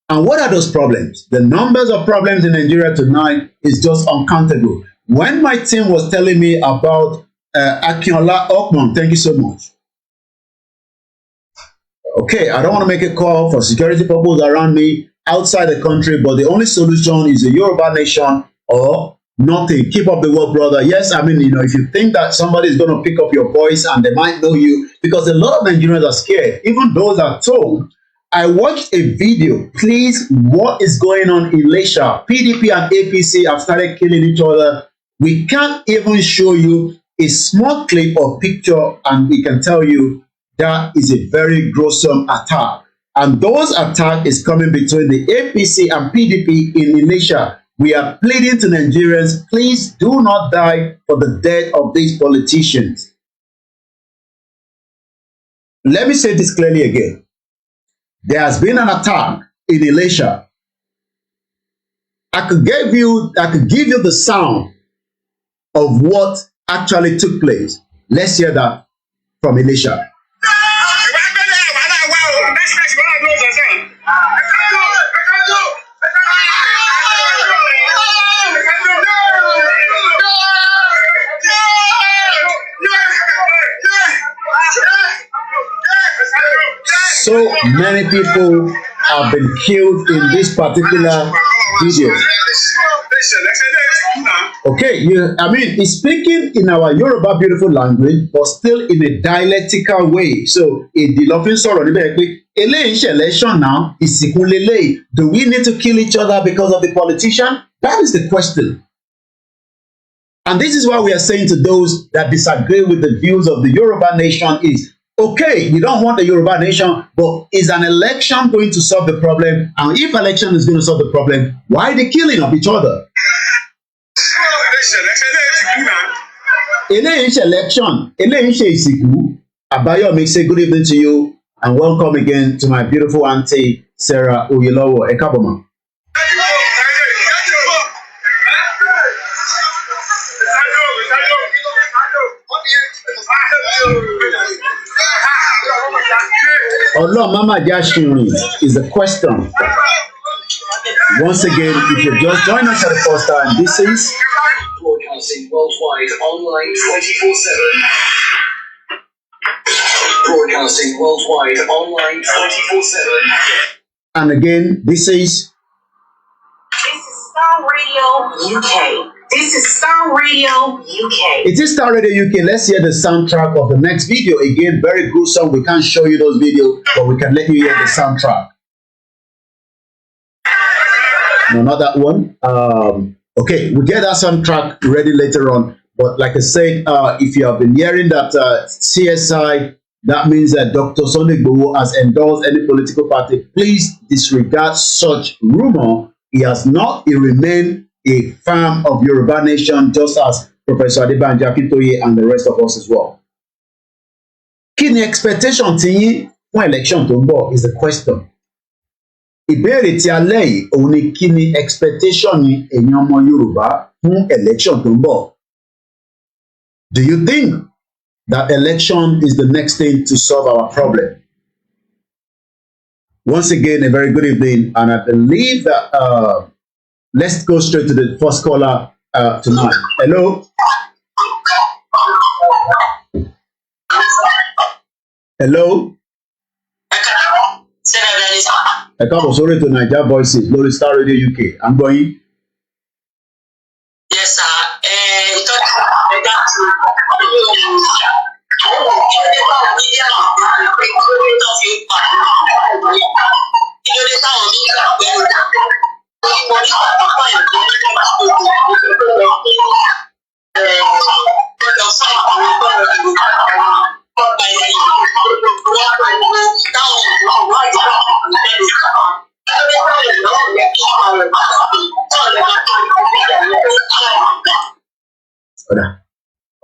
And what are those problems? The numbers of problems in Nigeria tonight is just uncountable. When my team was telling me about Akinola Okmon, thank you so much. Okay, I don't want to make a call for security purposes around me outside the country, but the only solution is a Yoruba nation or nothing. Keep up the work, brother. Yes, I mean, if you think that somebody is going to pick up your voice and they might know you, because a lot of Nigerians are scared. Even those are told. I watched a video. Please, what is going on in Elisha? PDP and APC have started killing each other. We can't even show you a small clip or picture, and we can tell you that is a very gruesome attack. And those attacks is coming between the APC and PDP in Elisha. We are pleading to Nigerians, please do not die for the death of these politicians. Let me say this clearly again. There has been an attack in Elisha. I could give you the sound of what actually took place. Let's hear that from Elisha. so many people have been killed in this particular video. Okay, I mean, it's speaking in our Yoruba beautiful language, but still in a dialectical way. So, èdè ló fi ń sọ̀rọ̀ níbẹ̀ pé eléyìí ṣe election now, ìsìnkú leléyìí. Do we need to kill each other because of the politician? That is the question. And this is why we are saying to those that disagree with the views of the Yoruba nation is, okay, you don't want the Yoruba nation, but is an election going to solve the problem? And if election is going to solve the problem, why the killing of each other? Eléyìí ṣe election, eléyìí ṣe ìsìnkú. Abayomi say good evening to you and welcome again to my beautiful auntie Sarah Oyelowo. Ẹ káàbọ̀ mà. Ọlọ́run Mama Jashirin is the question. Once again, if you just join us for the first time, this is broadcasting worldwide online 24/7. Broadcasting worldwide online 24/7. And again, this is Starr Radio UK. This is Starr Radio UK. It is Starr Radio UK. Let's hear the soundtrack of the next video. Again, very gruesome. We can't show you those videos, but we can let you hear the soundtrack. No, not that one. Okay, we'll get that soundtrack ready later on. But like I said, if you have been hearing that CSI, that means that Dr. Sunday Igboho has endorsed any political party. Please disregard such rumor. He remained a fan of Yoruba Nation, just as Professor Adebanjo Akintoye and the rest of us as well. Kí ni expectation ti yín fún election tó ń bọ̀ is the question. Ìbéèrè tí alẹ́ yìí òun ni kí ni expectation yín ẹ̀yin ọmọ Yorùbá fún election tó ń bọ̀? Do you think that election is the next thing to solve our problem? Once again, a very good evening, and I believe that let's go straight to the first caller tonight. Hello. Hello. Ẹ káàbọ̀ sórí ètò Naija Voices lórí Starr Radio UK. À ń gbọ́ yín. Yes, sir.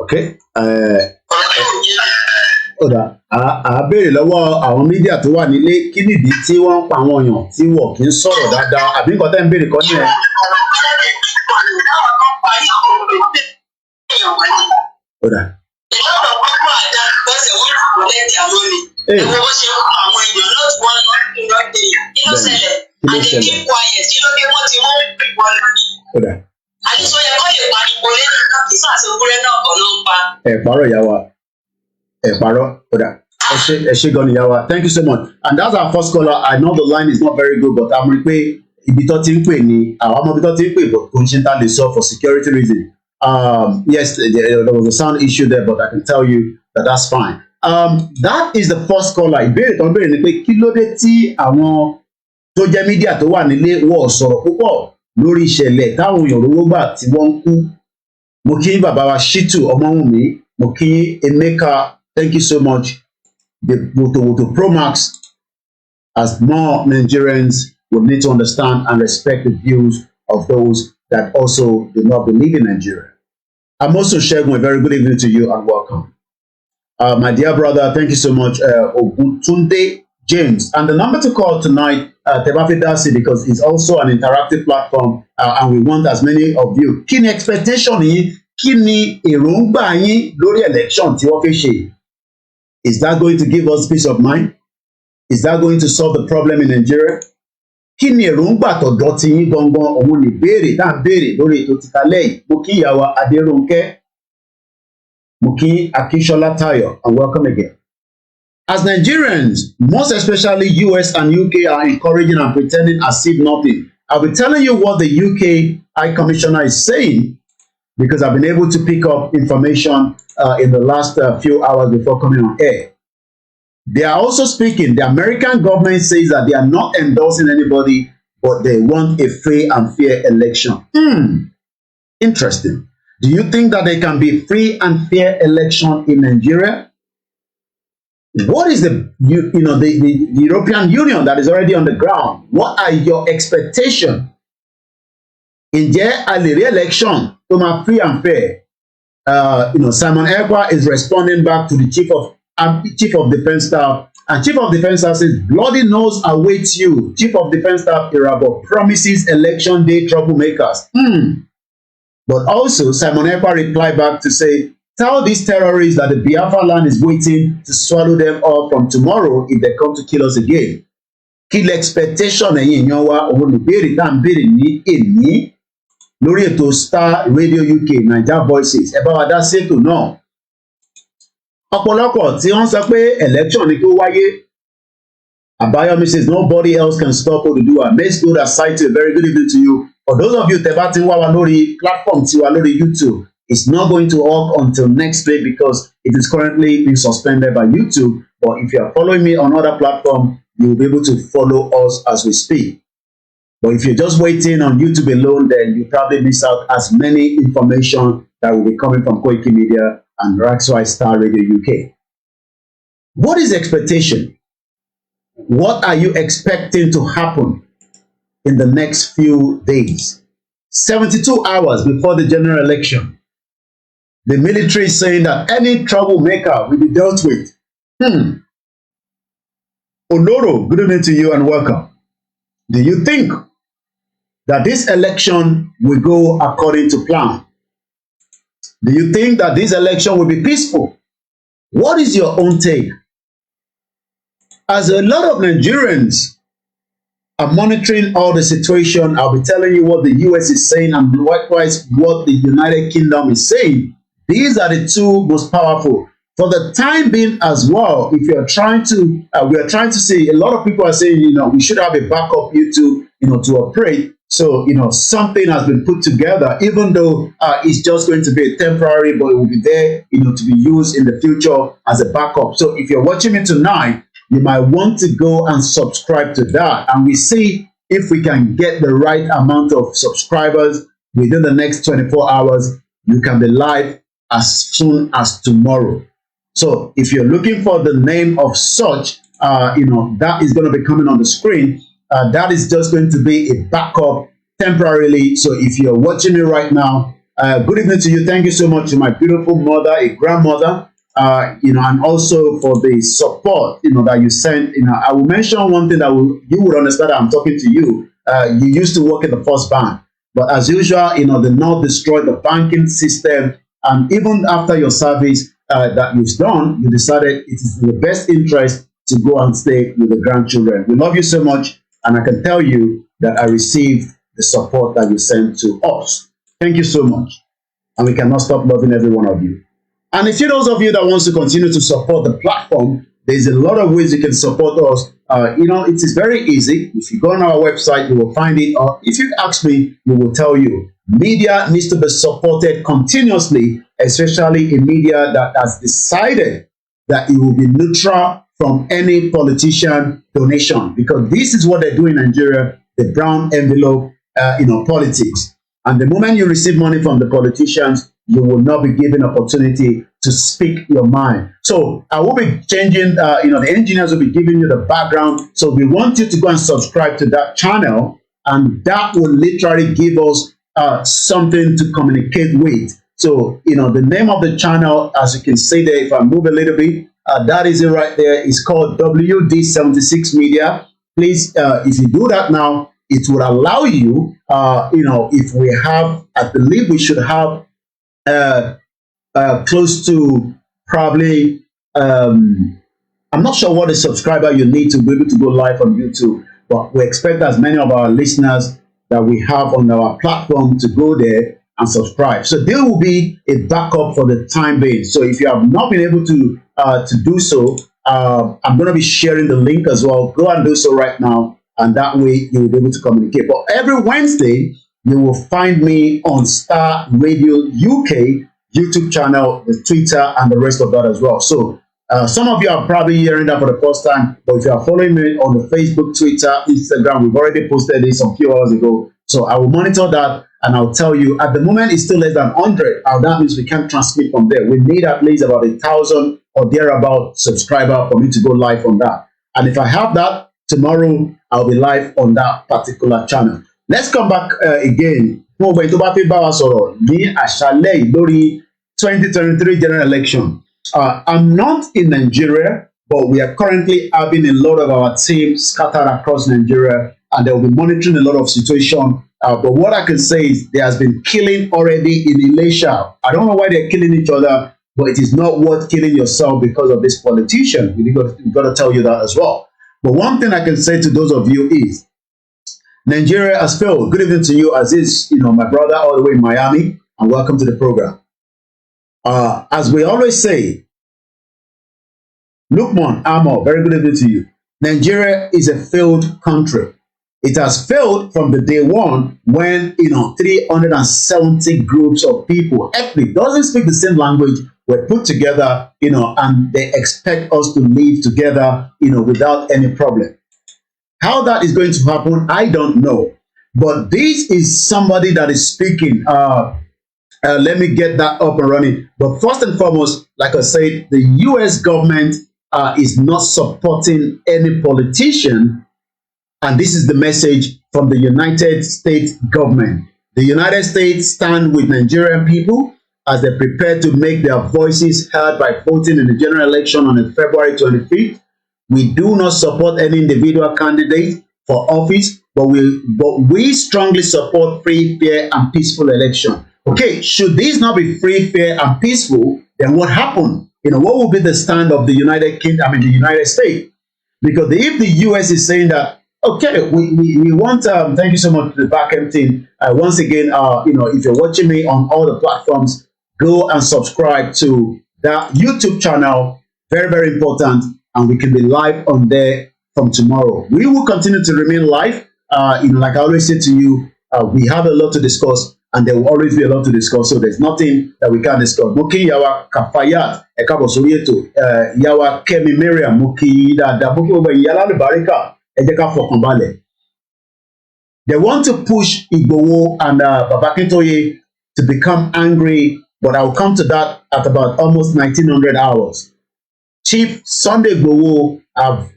Okay. Béèrè lọ́wọ́ àwọn mídíà tó wà nílé kí nìdí tí wọ́n ń pa àwọn èèyàn tí wọ́n kì í sọ̀rọ̀ dáadáa àbí nǹkan tẹ́ ń béèrè kọ́ ní ẹ̀. Ẹ̀pàrọ̀ ìyá wa. Ẹ̀pàrọ̀ ọ̀dà. Ẹ ṣé gan ni ìyá wa. Thank you so much. And that's our first caller. I know the line is not very good, but I'm rí pé ibi tó ti ń pè ní àwọn ọmọ ibi tó ti ń pè but kò ń ṣe tá lè sọ for security reason. Yes, there was a sound issue there, but I can tell you that that's fine. That is the first caller. Ìbéèrè tó ń béèrè ni pé kí ló dé tí àwọn tó jẹ́ mídíà tó wà nílé wọ́n sọ̀rọ̀ púpọ̀ lórí ìṣẹ̀lẹ̀ táwọn èèyàn rówó gbà tí wọ́n ń kú. Mo kí bàbá wa Shitu Ọmọwùnmí, mo kí Emeka, thank you so much. The Woto Pro Max, as more Nigerians will need to understand and respect the views of those that also do not believe in Nigeria. I'm also Shegun, a very good evening to you and welcome. My dear brother, thank you so much, Oguntunde James. And the number to call tonight, Tebafi Dasi, because it's also an interactive platform and we want as many of you. Kí ni expectation yín? Kí ni èròǹgbà yín lórí election tí wọ́n fẹ́ ṣe? Is that going to give us peace of mind? Is that going to solve the problem in Nigeria? Kí ni èròǹgbà tọ̀dọ̀ ti yín gangan òun lè béèrè tá à ń béèrè lórí ètò tìkálẹ̀ yìí? Mo kí ìyá wa Adérónkẹ́, mo kí Akínsọ́lá Táyọ̀, and welcome again. As Nigerians, most especially US and UK, are encouraging and pretending as if nothing, I'll be telling you what the UK High Commissioner is saying, because I've been able to pick up information in the last few hours before coming on air. They are also speaking. The American government says that they are not endorsing anybody, but they want a free and fair election. Interesting. Do you think that there can be free and fair election in Nigeria? What is the European Union that is already on the ground? What are your expectations? Ǹjẹ́ a lè rí election tó máa free and fair? Simon Ekpa is responding back to the chief of defense staff, and chief of defense staff says bloody nose awaits you. Chief of defense staff Irabo promises election day troublemakers. But also Simon Ekpa replied back to say, tell these terrorists that the Biafra land is waiting to swallow them up from tomorrow if they come to kill us again. Kill expectation ẹ̀yin èèyàn wa, òun ní ìbéèrè tá à ń béèrè ní èní lórí ètò Star Radio UK Naija Voices. Ẹ bá wa dá sí ètò náà. Ọ̀pọ̀lọpọ̀ tí wọ́n sọ pé election ni kí ó wáyé. Abayomi says nobody else can stop Oduduwa. Let's go aside to a very good evening to you. For those of you tẹ́ bá ti wá wa lórí platform tiwa lórí YouTube, it's not going to work until next week because it is currently being suspended by YouTube. But if you are following me on other platforms, you will be able to follow us as we speak. But if you're just waiting on YouTube alone, then you probably miss out as many information that will be coming from Koiki Media and Raxwise Star Radio UK. What is the expectation? What are you expecting to happen in the next few days? 72 hours before the general election. The military is saying that any troublemaker will be dealt with. Oloro, good evening to you and welcome. Do you think that this election will go according to plan? Do you think that this election will be peaceful? What is your own take? As a lot of Nigerians are monitoring all the situation, I'll be telling you what the US is saying and likewise what the United Kingdom is saying. These are the two most powerful. For the time being as well, if you're trying to, we are trying to see, a lot of people are saying, we should have a backup YouTube, to operate. So, something has been put together, even though it's just going to be a temporary, but it will be there, to be used in the future as a backup. So if you're watching me tonight, you might want to go and subscribe to that. And we see if we can get the right amount of subscribers within the next 24 hours, you can be live as soon as tomorrow. So if you're looking for the name of such, that is going to be coming on the screen. That is just going to be a backup temporarily. So if you're watching me right now, good evening to you. Thank you so much to my beautiful mother, a grandmother, and also for the support, that you sent. I will mention one thing that you would understand that I'm talking to you. You used to work in the First Bank, but as usual, the North destroyed the banking system. And even after your service that you've done, you decided it is in the best interest to go and stay with the grandchildren. We love you so much, and I can tell you that I received the support that you sent to us. Thank you so much. And we cannot stop loving every one of you. And if you're those of you that wants to continue to support the platform, there's a lot of ways you can support us. It is very easy. If you go on our website, you will find it. Or if you ask me, we will tell you. Media needs to be supported continuously, especially in media that has decided that it will be neutral from any politician donation, because this is what they do in Nigeria, the brown envelope, politics. And the moment you receive money from the politicians, you will not be given opportunity to speak your mind. So I will be changing, the engineers will be giving you the background. So we want you to go and subscribe to that channel, and that will literally give us something to communicate with. So, the name of the channel, as you can see there, if I move a little bit, that is it right there. It's called WD76 Media. Please, if you do that now, it will allow you, if we have, I believe we should have close to probably, I'm not sure what a subscriber you need to be able to go live on YouTube, but we expect as many of our listeners that we have on our platform to go there and subscribe. So there will be a backup for the time being. So if you have not been able to do so, I'm going to be sharing the link as well. Go and do so right now, and that way you will be able to communicate. But every Wednesday, you will find me on Star Radio UK YouTube channel, the Twitter, and the rest of that as well. So some of you are probably hearing that for the first time, but if you are following me on the Facebook, Twitter, Instagram, we've already posted this a few hours ago. So I will monitor that, and I'll tell you, at the moment, it's still less than 100. And that means we can't transmit from there. We need at least about 1,000 or thereabout subscriber for me to go live on that. And if I have that, tomorrow I'll be live on that particular channel. Let's come back again. Mo fẹ́ tó bá fẹ́ bá wa sọ̀rọ̀ ní àṣálẹ́ yìí lórí 2023 general election. I'm not in Nigeria, but we are currently having a lot of our teams scattered across Nigeria, and they will be monitoring a lot of situation. But what I can say is there has been killing already in Elisha. I don't know why they're killing each other, but it is not worth killing yourself because of this politician. We've got to tell you that as well. But one thing I can say to those of you is Nigeria has failed. Good evening to you, Aziz, my brother all the way in Miami, and welcome to the program. As we always say, Lukman Amo, very good evening to you. Nigeria is a failed country. It has failed from the day one when 370 groups of people, ethnic, doesn't speak the same language, were put together, and they expect us to live together, without any problem. How that is going to happen, I don't know. But this is somebody that is speaking. Let me get that up and running. But first and foremost, like I said, the U.S. government is not supporting any politician. And this is the message from the United States government. The United States stand with Nigerian people as they prepare to make their voices heard by voting in the general election on February 25th. We do not support any individual candidate for office, but we strongly support free, fair, and peaceful election. Okay, should these not be free, fair, and peaceful, then what happened? What will be the stand of the the United States? Because if the US is saying that, okay, we want, thank you so much to the backend team. Once again, if you're watching me on all the platforms, go and subscribe to that YouTube channel. Very, very important. And we can be live on there from tomorrow. We will continue to remain live. Like I always say to you, we have a lot to discuss, and there will always be a lot to discuss. So there's nothing that we can't discuss. Moki Yawa Kafayat, Ekabo Soyeto, Yawa Kemi Miriam, Moki Dada, Moki Oba Yala Barika, Ejeka Fokombale. They want to push Igboho and Babakintoye to become angry, but I will come to that at about almost 1900 hours. Chief Sunday Igboho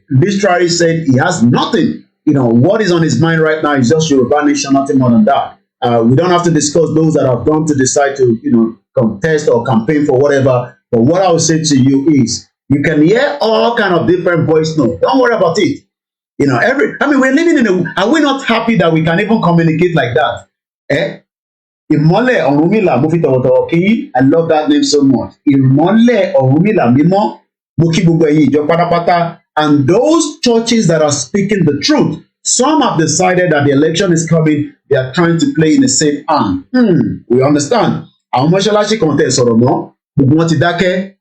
literally said he has nothing. What is on his mind right now is just Yoruba nation, nothing more than that. We don't have to discuss those that have gone to decide to, contest or campaign for whatever. But what I will say to you is, you can hear all kind of different voice notes. Don't worry about it. We're living are we not happy that we can even communicate like that? Ìmọ́lẹ̀ Ọ̀rúnmìlà, mo fi tọ̀wọ̀tọ̀wọ̀ kí, I love that name so much. Ìmọ́lẹ̀ Ọ̀rúnmìlà mímọ́, mo kí gbogbo ẹ̀yin ìjọ pátápátá. And those churches that are speaking the truth, some have decided that the election is coming, they are trying to play in a safe hand. We understand. Àwọn mọ́ṣáláṣí kan tẹ̀ sọ̀rọ̀ mọ́, gbogbo wọn ti dákẹ́,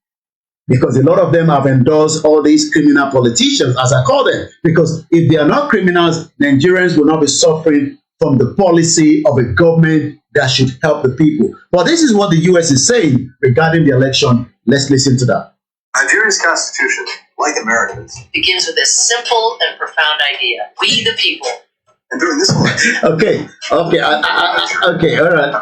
because a lot of them have endorsed all these criminal politicians, as I call them. Because if they are not criminals, Nigerians will not be suffering from the policy of a government that should help the people. But this is what the US is saying regarding the election. Let's listen to that. Nigeria's constitution, like America's, begins with this simple and profound idea: we the people. And during this election, okay, all right.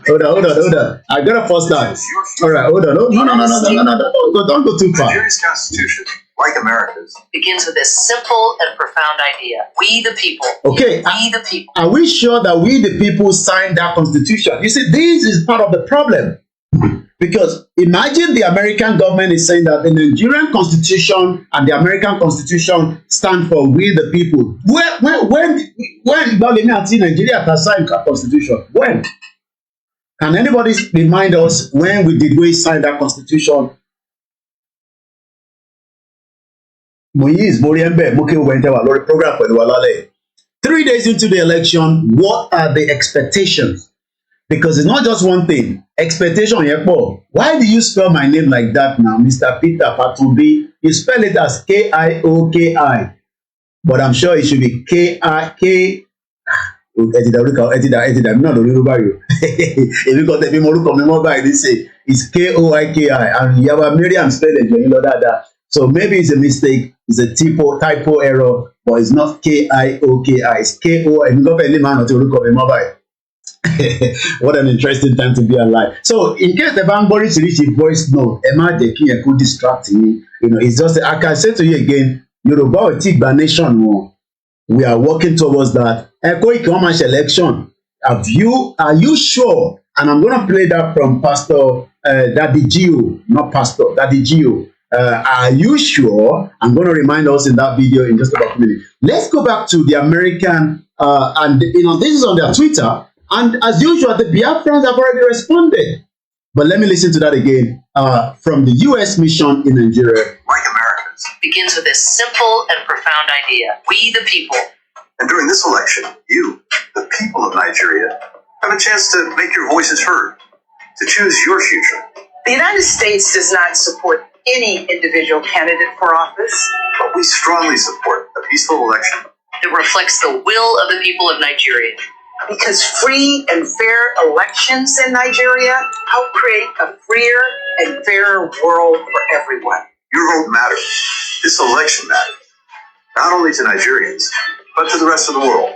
Hold on. I gotta pause that. All right, hold on. No, don't go too far. Nigeria's constitution, like America's, begins with this simple and profound idea: we the people. Okay, we the people. Are we sure that we the people signed that constitution? You see, this is part of the problem. Because imagine the American government is saying that the Nigerian constitution and the American constitution stand for we the people. When Nigeria has signed a constitution? When? Can anybody remind us when we sign that constitution? Moise Moriembe, Muke Wentewa, Lori program for the Walale. 3 days into the election, what are the expectations? Because it's not just one thing. Expectation, Yepo. Why do you spell my name like that now, Mr. Peter Patumbi? you spell it as Kioki, but I'm sure it should be K. Ẹtìdà mi náà lórí Yorùbá yìí èmi kan tẹ̀mí mo orúkọ mi mọ́ báyìí ní sè it's Koiki and ìyàwó Miriam spell ẹ̀jọ̀ yín lọ dáadáa so maybe it's a mistake it's a typo error but it's not Kioki it's Ko ẹ̀mí kan fẹ́ẹ́ lè máa rántí orúkọ mi mọ́ báyìí. What an interesting time to be alive. So in case the bá ń gbọ́ oríṣiríṣi voice note ẹ má jẹ́ kí yẹn kó distract yín it's just I can say to you again Yorùbá ò tí gba nation wọn. We are working towards that. Koiki wọ́n máa ṣe election. Are you sure? And I'm going to play that from Pastor Daddy Gio, not Pastor Daddy Gio. Are you sure? I'm going to remind us in that video in just about a minute. Let's go back to the American, and this is on their Twitter. And as usual, the Biafrans have already responded. But let me listen to that again from the U.S. mission in Nigeria. Like Americans. Begins with this simple and profound idea. We, the people. And during this election, you, the people of Nigeria, have a chance to make your voices heard, to choose your future. The United States does not support any individual candidate for office. But we strongly support a peaceful election That reflects the will of the people of Nigeria. Because free and fair elections in Nigeria help create a freer and fairer world for everyone. Your vote matters. This election matters. Not only to Nigerians, but to the rest of the world.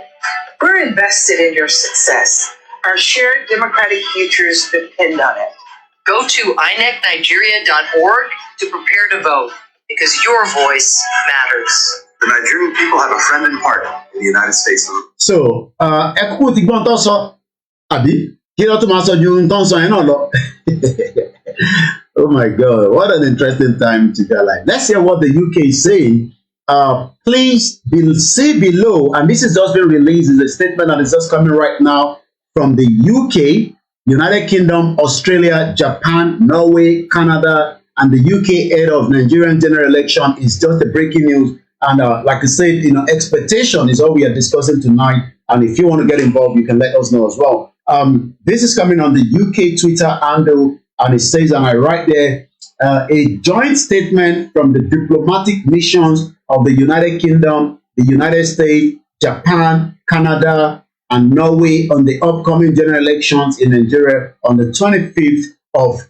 We're invested in your success. Our shared democratic futures depend on it. Go to inecnigeria.org to prepare to vote, because your voice matters. The Nigerian people have a friend and partner in the United States. So, ẹ kúkú ti gbọ́n tó sọ àbí kí ló tún máa sọ ju ohun tó ń sọ yẹn náà lọ. Oh my God, what an interesting time to be alive. Let's hear what the UK is saying. Please see below, and this has just been released, is a statement that is just coming right now from the UK, United Kingdom, Australia, Japan, Norway, Canada, and the UK head of Nigerian general election is just the breaking news. And like I said, expectation is all we are discussing tonight. And if you want to get involved, you can let us know as well. This is coming on the UK Twitter handle, and it says, and I write there, a joint statement from the diplomatic missions of the United Kingdom, the United States, Japan, Canada, and Norway on the upcoming general elections in Nigeria on the 25th of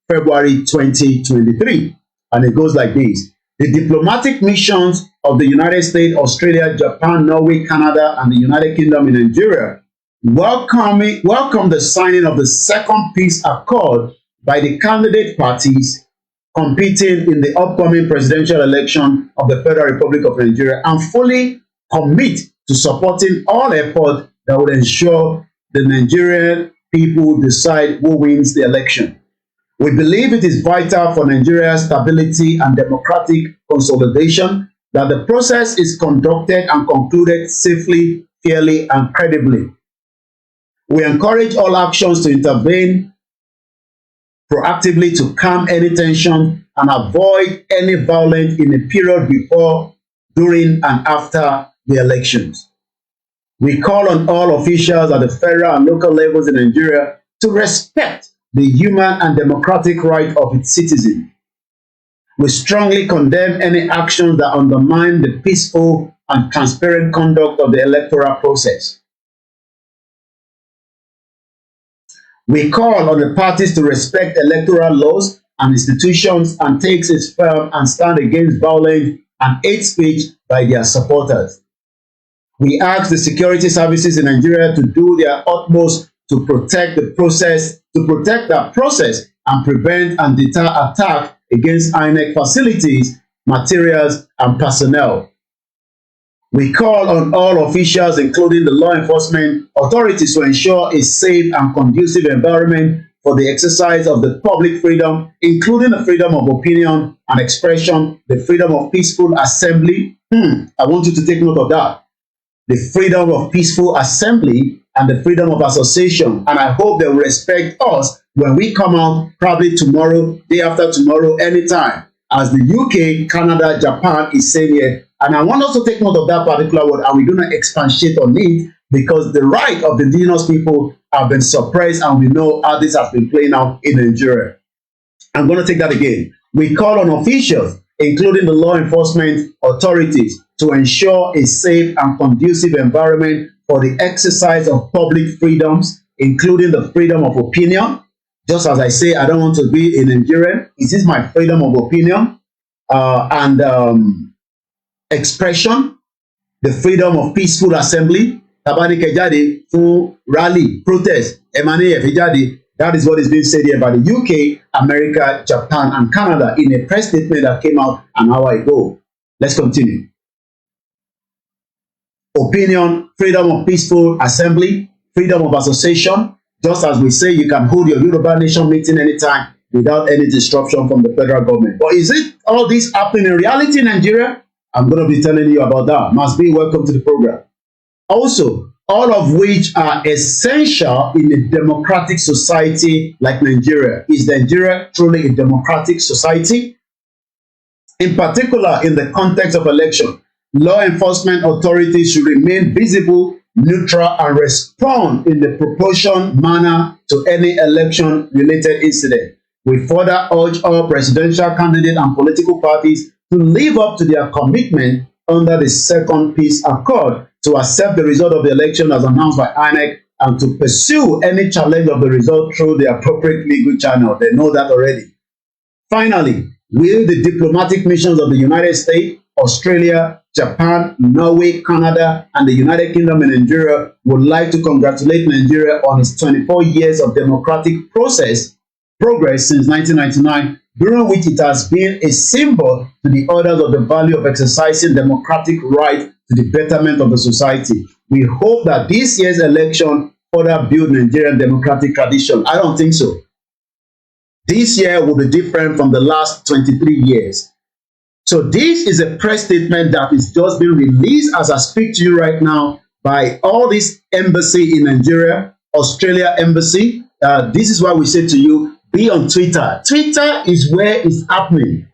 February 2023. And it goes like this. The diplomatic missions of the United States, Australia, Japan, Norway, Canada, and the United Kingdom in Nigeria welcome the signing of the second peace accord by the candidate parties competing in the upcoming presidential election of the Federal Republic of Nigeria and fully commit to supporting all efforts that would ensure the Nigerian people decide who wins the election. We believe it is vital for Nigeria's stability and democratic consolidation that the process is conducted and concluded safely, fairly, and credibly. We encourage all actions to intervene proactively to calm any tension and avoid any violence in the period before, during, and after the elections. We call on all officials at the federal and local levels in Nigeria to respect the human and democratic right of its citizens. We strongly condemn any actions that undermine the peaceful and transparent conduct of the electoral process. We call on the parties to respect electoral laws and institutions and take a firm and stand against violence and hate speech by their supporters. We ask the security services in Nigeria to do their utmost to protect that process and prevent and deter attack against INEC facilities, materials, and personnel. We call on all officials, including the law enforcement authorities, to ensure a safe and conducive environment for the exercise of the public freedom, including the freedom of opinion and expression, the freedom of peaceful assembly. I want you to take note of that. The freedom of peaceful assembly and the freedom of association. And I hope they will respect us when we come out, probably tomorrow, day after tomorrow, anytime, as the UK, Canada, Japan is saying here. And I want us to take note of that particular word, and we're going to expatiate on it because the right of the indigenous people have been suppressed, and we know how this has been playing out in Nigeria. I'm going to take that again. We call on officials, including the law enforcement authorities, to ensure a safe and conducive environment for the exercise of public freedoms, including the freedom of opinion. Just as I say, I don't want to be a Nigerian. It is my freedom of opinion and expression, the freedom of peaceful assembly. Tabanike jáde fún rally, protest, Emmanuel jáde. That is what is being said here by the UK, America, Japan, and Canada in a press statement that came out an hour ago. Let's continue. Opinion, freedom of peaceful assembly, freedom of association. Just as we say, you can hold your Yoruba Nation meeting anytime without any disruption from the federal government. But is it all this happening in reality in Nigeria? I'm going to be telling you about that. Must be welcome to the program. Also, all of which are essential in a democratic society like Nigeria. Is Nigeria truly a democratic society? In particular, in the context of election, law enforcement authorities should remain visible, neutral, and respond in the proportion manner to any election-related incident. We further urge all presidential candidates and political parties to live up to their commitment under the Second Peace Accord to accept the result of the election as announced by INEC and to pursue any challenge of the result through the appropriate legal channel. They know that already. Finally, will the diplomatic missions of the United States, Australia, Japan, Norway, Canada, and the United Kingdom and Nigeria would like to congratulate Nigeria on its 24 years of democratic progress since 1999, during which it has been a symbol to the others of the value of exercising democratic right to the betterment of the society. We hope that this year's election further build Nigerian democratic tradition. I don't think so. This year will be different from the last 23 years. So this is a press statement that is just being released as I speak to you right now by all this embassy in Nigeria, Australia embassy. This is why we say to you, be on Twitter. Twitter is where it's happening.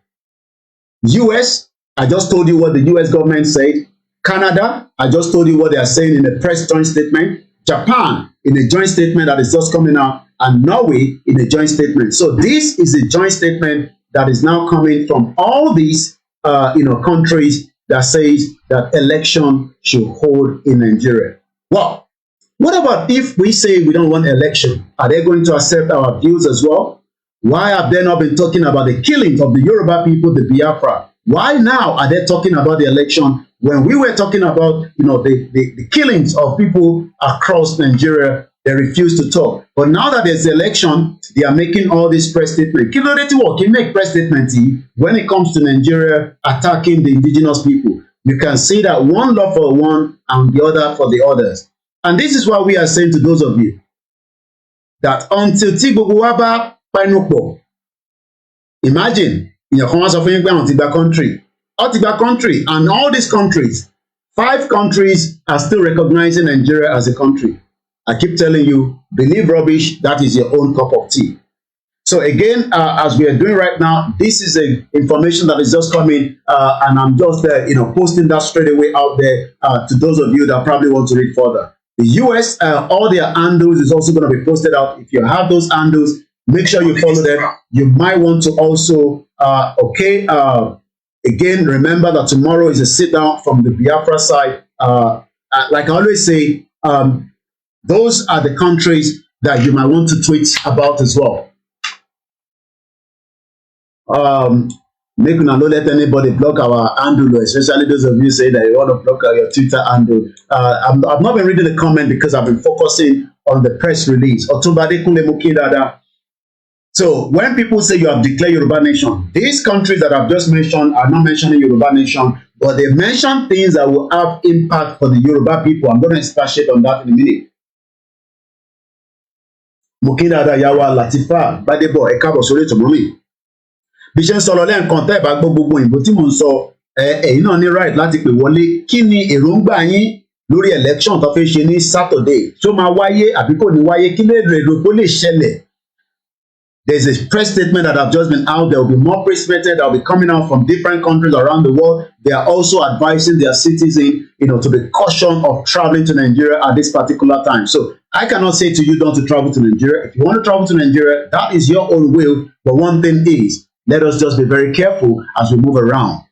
US, I just told you what the US government said. Canada, I just told you what they are saying in a press joint statement. Japan, in a joint statement that is just coming out. And Norway, in a joint statement. So this is a joint statement that is now coming from all these countries that says that election should hold in Nigeria. Well, what about if we say we don't want election? Are they going to accept our views as well? Why have they not been talking about the killings of the Yoruba people, the Biafra? Why now are they talking about the election when we were talking about the killings of people across Nigeria? They refuse to talk. But now that there's the election, they are making all these press statements. Make press statements when it comes to Nigeria attacking the indigenous people. You can see that one love for one and the other for the others. And this is why we are saying to those of you that until Tigboguwaba Painopo, imagine in your country, and all these countries, 5 countries are still recognizing Nigeria as a country. I keep telling you, believe rubbish, that is your own cup of tea. So again, as we are doing right now, this is a information that is just coming, and I'm just posting that straight away out there to those of you that probably want to read further. The US, all their handles is also going to be posted out. If you have those handles, make sure you follow them. You might want to also, again, remember that tomorrow is a sit down from the Biafra side. Like I always say, those are the countries that you might want to tweet about as well. Make una no let anybody block our handle, especially those of you say that you want to block your Twitter handle. I've not been reading the comment because I've been focusing on the press release. So when people say you have declared Yoruba Nation, these countries that I've just mentioned are not mentioning Yoruba Nation, but they mention things that will have impact for the Yoruba people. I'm going to expatiate on that in a minute. Mokindada Yawa Latifa Badebo Ekabo Sori Tomomi. Bí ṣe ń sọ̀rọ̀ lẹ́ẹ̀kan tẹ́ ẹ̀ bá gbọ́ gbogbo òyìnbó tí mò ń sọ ẹ̀yin náà ní right láti pè wọlé. Kí ni èròǹgbà yín lórí election tó fẹ́ ṣe ní Saturday? Ṣó máa wáyé àbí kò ní wáyé? Kí lè rò tó lè ṣẹlẹ̀? There's a press statement that have just been out. There will be more press statements that will be coming out from different countries around the world. They are also advising their citizens, to be cautious of traveling to Nigeria at this particular time. So I cannot say to you not to travel to Nigeria. If you want to travel to Nigeria, that is your own will. But one thing is, let us just be very careful as we move around.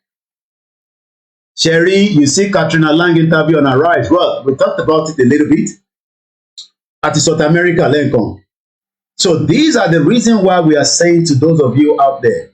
Sherry, you see Katrina Lang interview on Arise. Well, we talked about it a little bit. At South America, Lincoln. So these are the reasons why we are saying to those of you out there,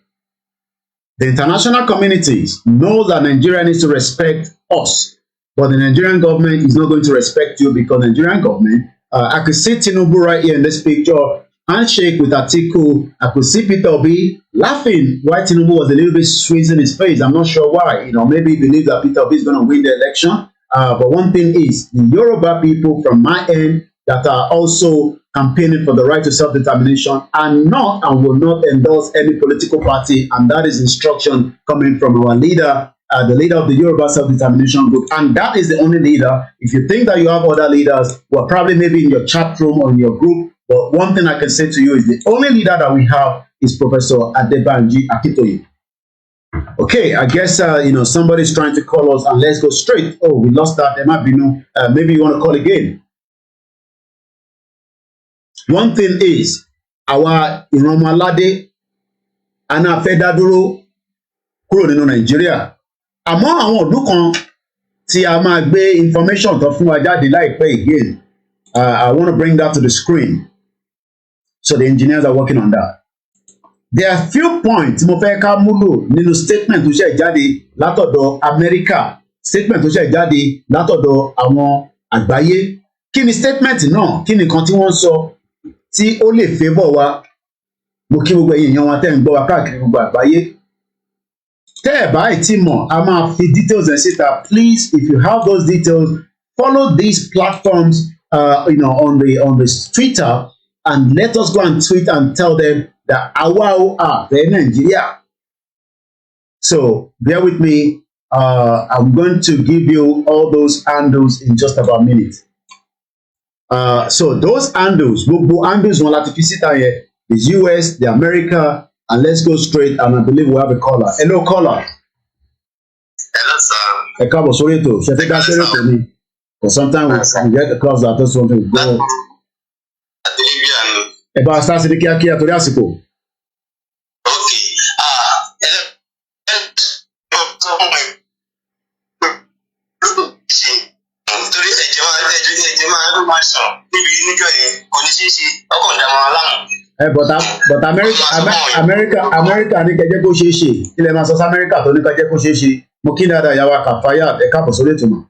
the international communities know that Nigeria needs to respect us, but the Nigerian government is not going to respect you because the Nigerian government, I could see Tinubu right here in this picture, handshake with Atiku. I could see Peter Obi laughing why Tinubu was a little bit squeezing his face. I'm not sure why. Maybe he believes that Peter Obi is going to win the election. But one thing is, the Yoruba people from my end that are also campaigning for the right to self-determination are not and will not endorse any political party, and that is instruction coming from our leader, the leader of the Yoruba self-determination group, and that is the only leader. If you think that you have other leaders, well, probably maybe in your chat room or in your group, but one thing I can say to you is the only leader that we have is Professor Adebanji Akintoye. Okay, I guess somebody's trying to call us, and let's go straight. Oh, we lost that. There might be no. Maybe you want to call again. One thing is, àwa ìran ọmọ aládé àná fẹ́ dá dúró kúrò nínú Nàìjíríà. Àmọ́ àwọn ọdún kan tí a máa gbé information tó fún wa jáde láìpẹ́ again. I want to bring that to the screen. So the engineers are working on that. There are few points mo fẹ́ ká múlò nínú statement tó ṣe jáde látọ̀dọ̀ Amẹ́ríkà, statement tó ṣe jáde látọ̀dọ̀ àwọn àgbáyé. Kí ni statement náà? Kí ni nǹkan tí wọ́n sọ tí ó lè favour wa? Mo kí gbogbo ẹ̀yin èèyàn wa tẹ́ ń gbọ́ wa káàkiri gbogbo àgbáyé. Tẹ́ ẹ̀ bá tí mọ̀, a máa fi details ẹ̀ síta. Please, if you have those details, follow these platforms on the Twitter and let us go and tweet and tell them that àwa ò fẹ́ Nàìjíríà. So bear with me. I'm going to give you all those handles in just about a minute. So those handles, gbogbo handles wọn láti fi síta yẹn, the US, the America, and let's go straight, and I believe we have a caller. Hello, caller. Hello, sir. Ẹ káàbọ̀ sórí ètò. Ṣé fẹ́ ká ṣeré pè mí? But sometimes we get the calls that just want to go. Ẹ bá a sá sí ní kíákíá torí àsìkò. But America ní kẹjẹ kó ṣeé ṣe. Ilẹ̀ máa sọ sí America tó ní kẹjẹ kó ṣeé ṣe. Mo kí dáadáa ìyàwó Kàfáyà ẹ káàbọ̀ sórí ètò mọ̀.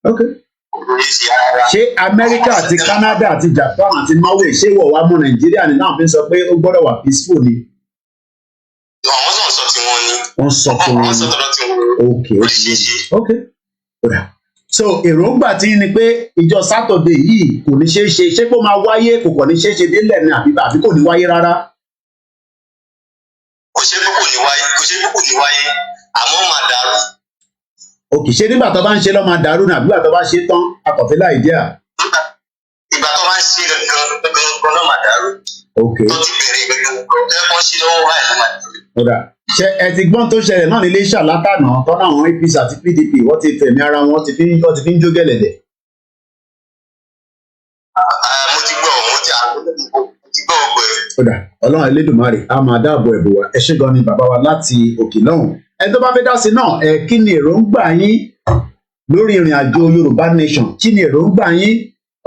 Okay. Ṣé Amẹ́ríkà àti Canada àti Japan àti Norway ṣé wọ̀ wá mọ́ Nàìjíríà ní náà fi sọ pé ó gbọ́dọ̀ wà peaceful ni? Wọ́n sọ fún wọn. Okay. So èròǹgbà tí ní pé ìjọ Saturday yìí kò ní ṣeé ṣe, ṣé kó máa wáyé kò kàn ní ṣeé ṣe délẹ̀ ní àbí kò ní wáyé rárá? Kò ṣe pé kò ní wáyé, àmọ́ máa dàrú. Òkè ṣé nígbà tó bá ń ṣe lọ́ máa dàrú ní àbí ìgbà tó bá ṣe tán akọ̀fẹ́ láì díà? Ìgbà tó bá ń ṣe gangan náà máa dàrú. Okay. Tó ti bẹ̀rẹ̀ gangan wọ́n ṣe lọ́wọ́ wáyé ló máa dàrú. Ṣé ẹ ti gbọ́n tó ṣẹlẹ̀ náà nílé Iléṣà látànà tọ́nà àwọn APC àti PDP wọ́n ti fẹ̀mí ara wọn ti fi ń jó gẹ̀lẹ̀dẹ̀. Mo ti gbọ́ ògbó ẹ̀. Ọlọ́run Elédùmarè á máa dáàbò ẹ̀bùn wa. Ẹ ṣé gan ni bàbá wa láti òkè lọ́hùn. Ẹ tó bá fẹ́ dá sí náà, kí ni èròǹgbà yín lórí ìrìn àjò Yorùbá Nation? Kí ni èròǹgbà yín?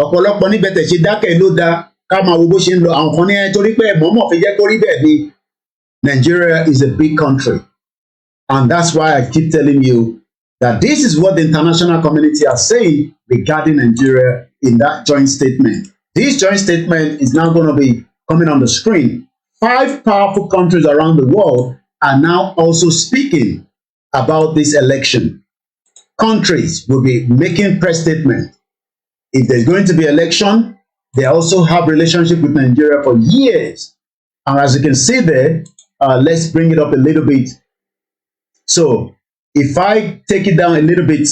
Ọ̀pọ̀lọpọ̀ níbẹ̀ tẹ̀ ṣe dákẹ́ ló dáa ká máa wo bó ṣe ń lọ. Àwọn kan ní torí pé mọ̀ọ́mọ̀ fi jẹ́ kó rí bẹ́ẹ̀ ni. Nigeria is a big country, and that's why I keep telling you that this is what the international community are saying regarding Nigeria in that joint statement. This joint statement is now going to be coming on the screen. 5 powerful countries around the world are now also speaking about this election. Countries will be making press statements. If there's going to be election, they also have relationship with Nigeria for years. And as you can see there, let's bring it up a little bit. So if I take it down a little bit,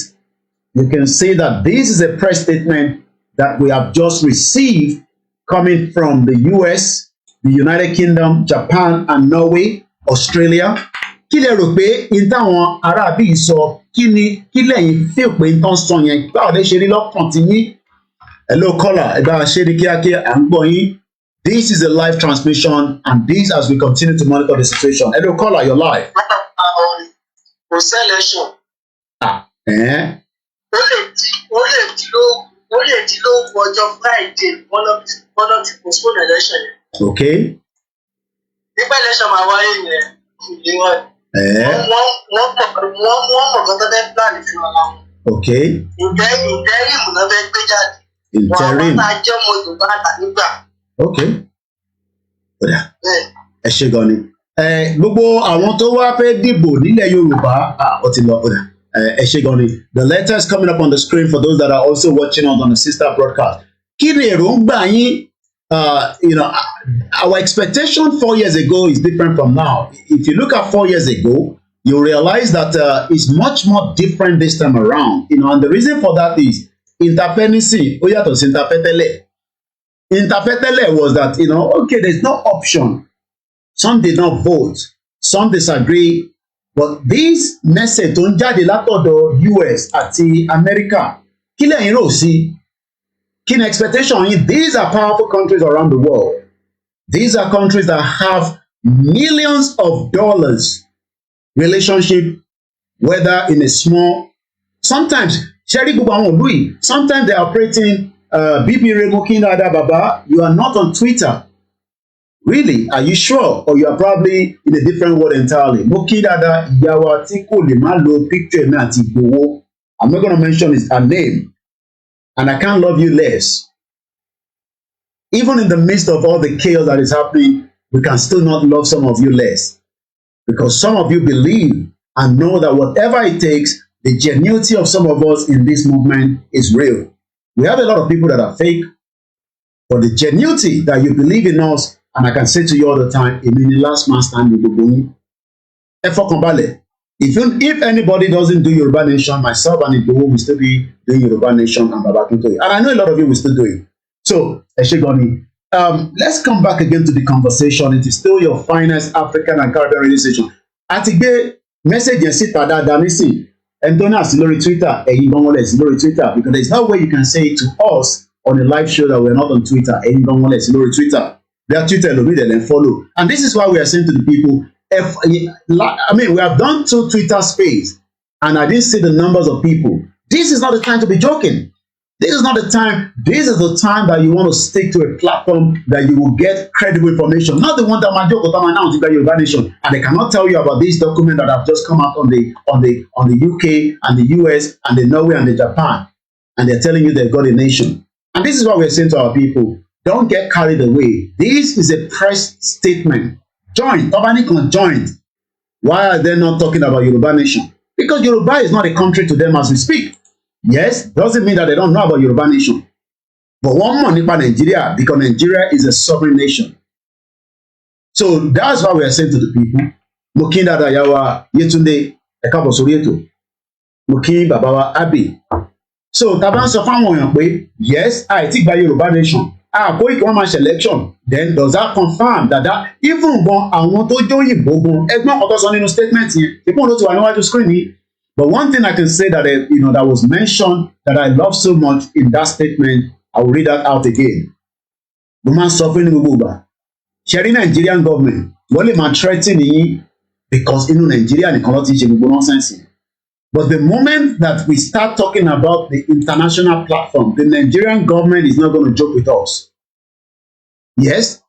you can see that this is a press statement that we have just received coming from the US, the United Kingdom, Japan, and Norway, Australia. kí lẹ rò pé in táwọn aráàbí sọ kí lẹ́yìn feel pé n tán sọ yẹn báwo lè ṣe rí lọ́kàn tí yín. Hello caller, ẹ bá a ṣe ní kíákíá à ń gbọ́ yín. This is a live transmission and this as we continue to monitor the situation. Hello caller, you're live. Kò sí election. Ó lè di ló ọjọ́ Friday wọ́n lọ ti postpone election yẹn. Okay. Nígbà election máa wáyé yẹn ìlú wọn. Wọ́n mọ̀ kan tó fẹ́ plan fún wọn. Okay. Interim náà fẹ́ gbé jáde. Interim. Wọ́n máa jẹ́ ọmọ Yorùbá àtànígbà. Okay. Ẹ ṣe gan ni. Gbogbo àwọn tó wá fẹ́ dìbò nílẹ̀ Yorùbá ó ti lọ. The letter is coming up on the screen for those that are also watching us on the sister broadcast. Kí ni èròǹgbà yín? Our expectation 4 years ago is different from now. If you look at 4 years ago, you realize that it's much more different this time around. And the reason for that is interpendency. Ó yàtọ̀ sí interpetele. Interpetele was that, okay, there's no option. Some did not vote. Some disagree. But this message tó ń jáde látọ̀dọ̀ US àti America, kí lẹ́yìn rò sí? Kí ni expectation yín? These are powerful countries around the world. These are countries that have millions of dollars relationship, whether in a small, sometimes, Sherry gbogbo àwọn ìlú yìí, sometimes they are operating, BB Remo Kinada Baba, you are not on Twitter. Really? Are you sure? Or you are probably in a different world entirely? Mo kí dáadáa ìyàwó tí kò lè má lo picture mi àti Ìgbòho. I'm not going to mention her name. And I can't love you less. Even in the midst of all the chaos that is happening, we can still not love some of you less. Because some of you believe and know that whatever it takes, the genuinity of some of us in this movement is real. We have a lot of people that are fake, but the genuinity that you believe in us, and I can say to you all the time, èmi ni last man standing gbogbo yín. Ẹ fọkàn balẹ̀. If anybody doesn't do Yoruba Nation, myself and Igboho will still be doing Yoruba Nation and Baba Akintoye. And I know a lot of you will still do it. So, ẹ ṣé gan ni. Let's come back again to the conversation. It is still your finest African and Caribbean radio station. A ti gbé message yẹn síta dáadáa nísìn. Ẹni tó náà sí lórí Twitter, ẹ̀yin gan wọlé sí lórí Twitter, because there is no way you can say it to us on a live show that we are not on Twitter. Ẹ̀yin gan wọlé sí lórí Twitter. Their Twitter lórí dem follow. And this is why we are saying to the people, we have done 2 Twitter space and I didn't see the numbers of people. This is not the time to be joking. This is not the time. This is the time that you want to stick to a platform that you will get credible information. Not the one that my joke or now to Yoruba Nation, and they cannot tell you about this document that have just come out on the UK and the US and the Norway and the Japan, and they're telling you they've got a nation. And this is what we're saying to our people. Don't get carried away. This is a press statement. Join. Obanikon joined. Why are they not talking about Yoruba Nation? Because Yoruba is not a country to them as we speak. Yes, doesn't mean that they don't know about Yoruba Nation. But one more nípa Nigeria, because Nigeria is a sovereign nation. So that's why we are saying to the people, mo kí dada yawa Yetunde ẹ káàbọ̀ sórí ètò. Mo kí bàbá wa Abi. So tá bá ń sọ fáwọn èèyàn pé yes, àìtí gba Yoruba Nation. Koiki wọ́n máa ṣe election. Then does that confirm that even gan àwọn tó jóyìnbó gan ẹgbọ́n kan tó sọ nínú statement yẹn ìpọ́n ló ti wà níwájú screen yìí. But one thing I can say that that was mentioned that I love so much in that statement, I will read that out again. The man suffering in Uba. Sharing Nigerian government, wọ́n lè máa threaten yín because inú Nigeria nìkan ló ti ṣe gbogbo nonsense. But the moment that we start talking about the international platform, the Nigerian government is not going to joke with us. Yes,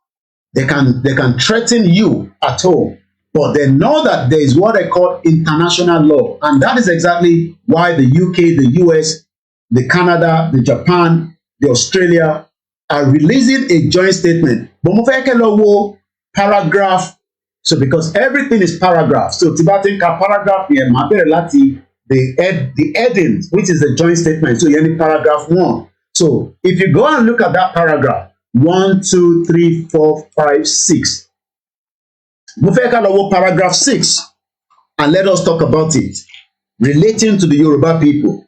they can threaten you at home. But they know that there is what they call international law. And that is exactly why the UK, the US, the Canada, the Japan, the Australia are releasing a joint statement. But mo fẹ́ kẹ́ lọ wo paragraph. So because everything is paragraph. So tí bá ti ń ka paragraph yẹn, màá bẹ̀rẹ̀ láti the heading, which is the joint statement. So yẹn ní paragraph 1. So if you go and look at that paragraph, 1, 2, 3, 4, 5, 6. Mo fẹ́ ká lọ wo paragraph 6 and let us talk about it relating to the Yoruba people.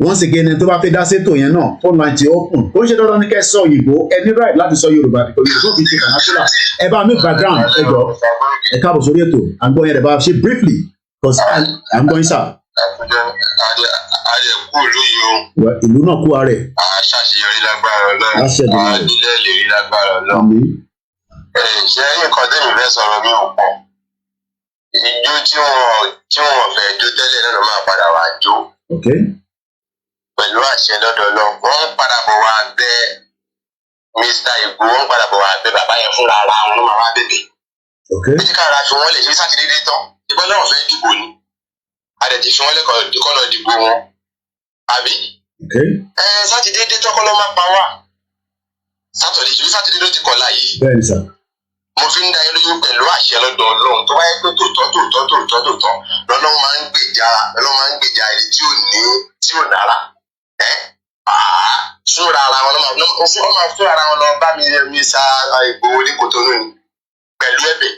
once again ẹni tó bá fẹ́ dá sétò yẹn náà phone line ti open ó ń ṣe dandan ní kẹ́ sọ òyìnbó ẹ ní right láti sọ Yorùbá because Yorùbá kì í ṣe vernacular ẹ bá mi background ẹ jọ ẹ káàbọ̀ sórí ètò à ń gbọ́ yẹn rẹ̀ bá ṣe briefly because à ń gbọ́ yín sà. ayé kú lóyún o. ìlú náà kú ara ẹ̀. aṣàṣeyọrí lágbára Ọlọ́run àdílẹ̀ lè rí lágbára Ọlọ́run. ṣé nǹkan tẹ́mi fẹ́ sọ̀rọ̀ mi ò pọ̀ ìjó tí wọ́n fẹ́ jó tẹ́lẹ̀ náà máa padà wá jó. pẹ̀lú àṣẹ lọ́dọ̀ lọ wọ́n padà bọ̀ wá bẹ́ Mr. Igbo wọ́n padà bọ̀ wá bẹ́ bàbá yẹn fúnra ara wọn ló máa wá bẹ̀bẹ̀. bí kára fi wọ́n lè ṣe sátidé dé tán ìbọn náà fẹ́ dìbò ni àdẹ̀tí fi wọ́n lẹ́kọ̀ọ́ lọ dìbò wọn àbí. sátidé dé tán kọ́ ló máa pa wá sátọ̀dé ṣe sátidé ló ti kọ̀ láyé. bẹ́ẹ̀ni sà. mo fi ń dá yín lójú pẹ̀lú àṣẹ lọ́dọ̀ Ọlọ́run tó bá yẹ pé tòótọ́ lọ́lọ́run máa ń gbèjà ẹni tí ò nára fúnra ara wọn fúnra ara wọn lọ bá mi sa Ìgbòho ní Kòtónú ni pẹ̀lú ẹ̀bẹ̀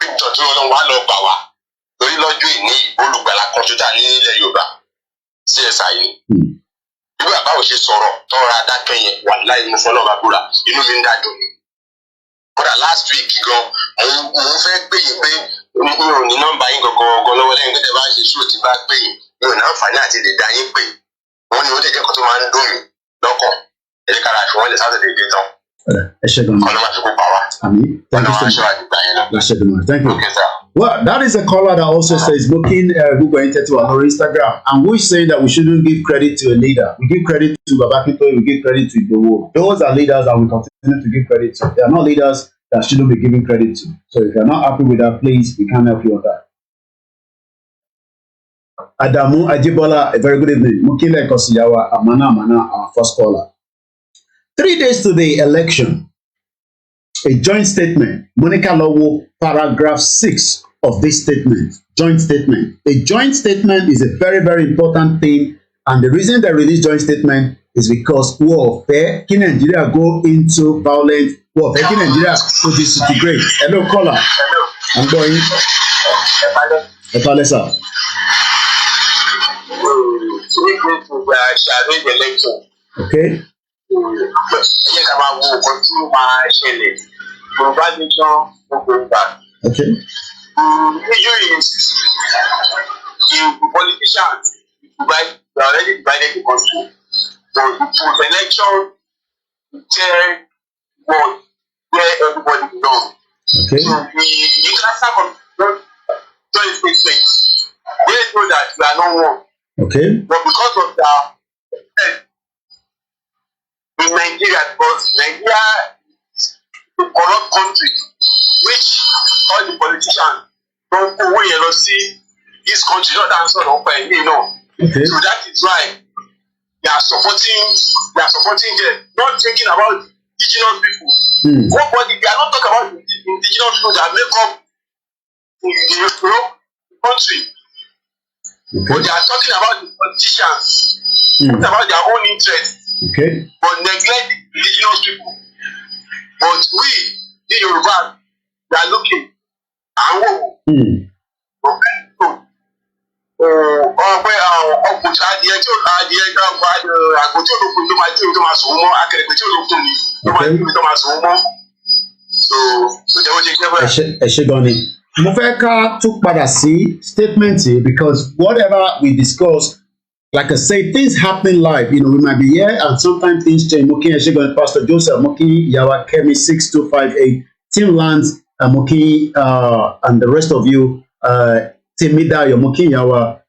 píktọ̀ tí Ọlọ́run wà lọ gbà wá lórí lọ́jọ́ ìní olùgbàlà kan tó dà ní ilẹ̀ Yorùbá CSI ni bí bàbá ò ṣe sọ̀rọ̀ tọ́ra adákẹ́ yẹn wà láì mú fọlọ́ bá búra inú mi ń dájọ́ ni kódà last week gan mo ń fẹ́ pè yín pé mi ò ní nọ́mbà yín gangan lọ́wọ́ lẹ́yìn pé tẹ́ bá ṣe ṣó ti bá pè yín mi ò ní àǹfààní àti lè dá yín pè wọ́n ní ó lè jẹ́ kó tó máa ń dùn mí lọ́kàn èdè kára fi wọ́n lè sátidé dé tán. ẹ ṣe gan-an. ọlọ́mọ àti kó pa wá. àmín. thank you so much. Thank you. Okay, sir. Well, that is a caller that also says looking Google Internet on our Instagram, and we say that we shouldn't give credit to a leader. We give credit to Babakito, we give credit to Igboho. Those are leaders that we continue to give credit to. They are not leaders that shouldn't be giving credit to. So if you're not happy with that, please, we can't help you on that. Adamu Ajibola, a very good evening. Mukile Kosiyawa, Amana, our first caller. 3 days to the election, a joint statement, Monica Lowo, paragraph 6 of this statement, joint statement. A joint statement is a very, very important thing, and the reason they release joint statement is because warfare, can Nigeria go into violent warfare, can Nigeria go disintegrate. Hello, caller. I'm going. Epalesa. Okay. Okay. The politicians they already divided the country. So the election chair board where everybody belongs. Okay. So the international joint statement, they know that we are not one. Okay. But because of the in Nigeria, because Nigeria is a corrupt country, which all the politicians don't go away and see this country not answer up by me, no. Okay. So that is why they are supporting them, not thinking about indigenous people. Nobody, they are not talking about the indigenous people that make up the country. Okay. But they are talking about the politicians, about their own interests. Okay. But neglect the indigenous people. But we, the Yoruba, we are looking. Okay. So, mo fẹ́ ká tún padà sí statement yìí because whatever we discuss, like I say, things happening live. You know, we might be here and sometimes things change. Mokin Eshegon, Pastor Joseph, Mokin Yawa Kemi 6258, Tim Lance, Mokin, and the rest of you, Timida, Mokin Yawa,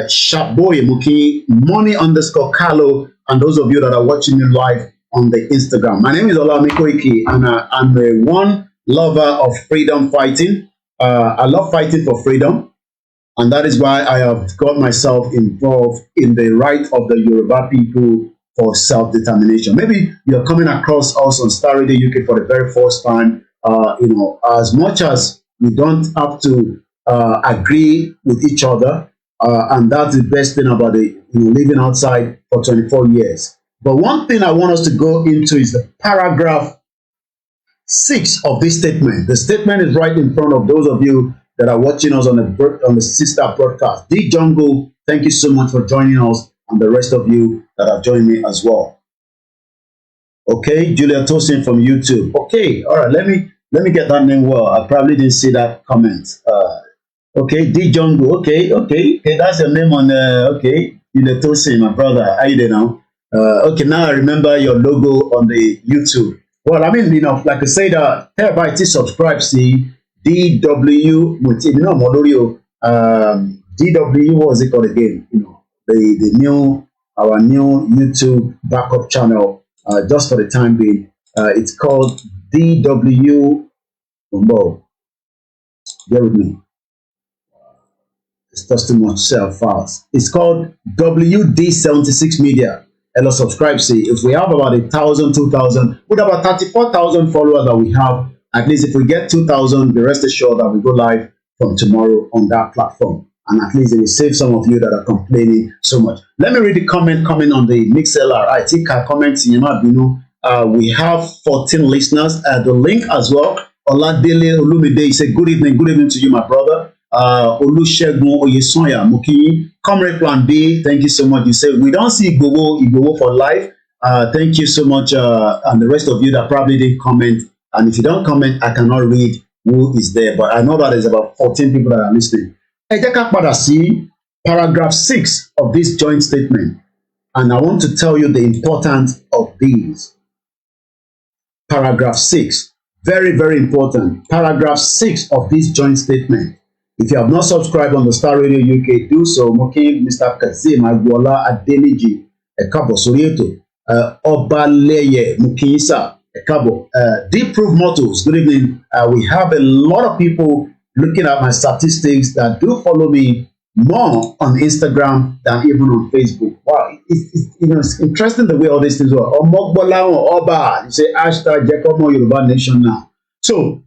Sharpboy, Mokin, Money_Carlo, and those of you that are watching me live on the Instagram. My name is Olamide Koiki, and I'm a one lover of freedom fighting. I love fighting for freedom, and that is why I have got myself involved in the right of the Yoruba people for self-determination. Maybe you're coming across us on Starr Radio UK for the very first time. You know, as much as we don't have to agree with each other, and that's the best thing about living outside for 24 years. But one thing I want us to go into is the paragraph 6 of this statement. The statement is right in front of those of you that are watching us on the sister broadcast. D Jungle, thank you so much for joining us and the rest of you that have joined me as well. Okay, Julia Tosin from YouTube. Okay, all right, let me get that name well. I probably didn't see that comment. Okay, D Jungle. Okay, that's your name on okay, Julia Tosin, my brother. How you doing now? Okay, now I remember your logo on the YouTube. Well, I mean, like I said, everybody subscribe, see DW with DW, what was it called again? The new, our new YouTube backup channel, just for the time being. It's called DW. Bear with me. It's just too much files. It's called WD76 Media. Hello, subscribe. See, if we have about 1,000, 2,000, with about 34,000 followers that we have, at least if we get 2,000, be rest assured that we go live from tomorrow on that platform. And at least it will save some of you that are complaining so much. Let me read the comment coming on the MixLR. I think I comment in we have 14 listeners. The link as well. Oladele Olumide said, good evening to you, my brother. Olusegun Oyesonya Muki, Comrade Plan B, thank you so much. You said we don't see Igbowo for life. Thank you so much, and the rest of you that probably didn't comment. And if you don't comment, I cannot read who is there. But I know that there's about 14 people that are listening. Ẹ jẹ́ ká padà sí paragraph 6 of this joint statement, and I want to tell you the importance of these. Paragraph 6, very, very important. Paragraph 6 of this joint statement. If you have not subscribed on the Star Radio UK, do so. Mokin, Mr. Kazim, Agbola Adeniji, Ekabo Sorieto, Obaleye Mukisa, Ekabo, Deep Proof Motors. Good evening. We have a lot of people looking at my statistics that do follow me more on Instagram than even on Facebook. Wow, it's interesting the way all these things work. Omogbola Oba, you say hashtag Jekomo Yoruba Nation now. So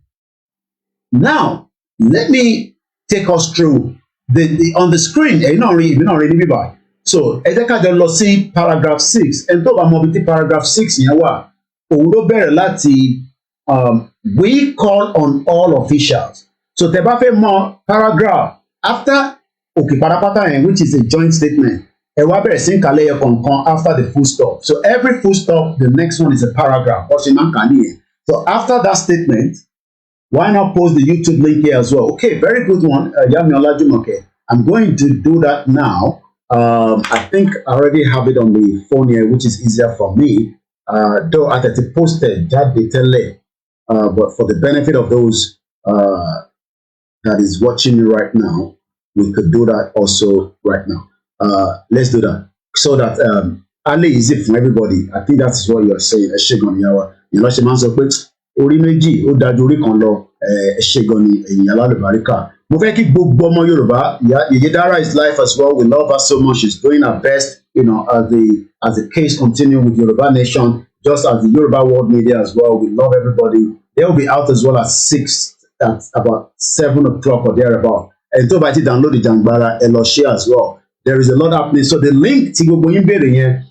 now let me take us through the on the screen. You not really by. So ẹ jẹ́ ká jọ lọ sí paragraph 6. And tó bá mọ bí tí paragraph 6 yẹn wà, òun ló bẹ̀rẹ̀ láti we call on all officials. So tẹ́ bá fẹ́ mọ paragraph after òkè pátápátá yẹn, which is a joint statement, ẹ wá bẹ̀rẹ̀ sí ń kà lẹ́yọ kọ̀ọ̀kan after the full stop. So every full stop, the next one is a paragraph. Bó ṣe máa ń kà nìyẹn. So after that statement, why not post the YouTube link here as well? Okay, very good one, Yami Olajumoke. I'm going to do that now. I think I already have it on the phone here, which is easier for me. Though I had to post it, but for the benefit of those that is watching me right now, we could do that also right now. Let's do that so that Ali is it for everybody. I think that's what you are saying. Orí méjì ó dájú orí kan lọ, ṣe gan ni ẹ̀yin alálùbáríkà. Mo fẹ́ kí gbogbo ọmọ Yorùbá, Yèyé Dara is life as well. We love her so much. She's doing her best, as the case continue with Yoruba Nation, just as the Yoruba World Media as well. We love everybody. They'll be out as well at about 7 o'clock or thereabout. And tó bá ti download the Jangbara, ẹ lọ share as well. There is a lot happening. So the link tí gbogbo yín béèrè yẹn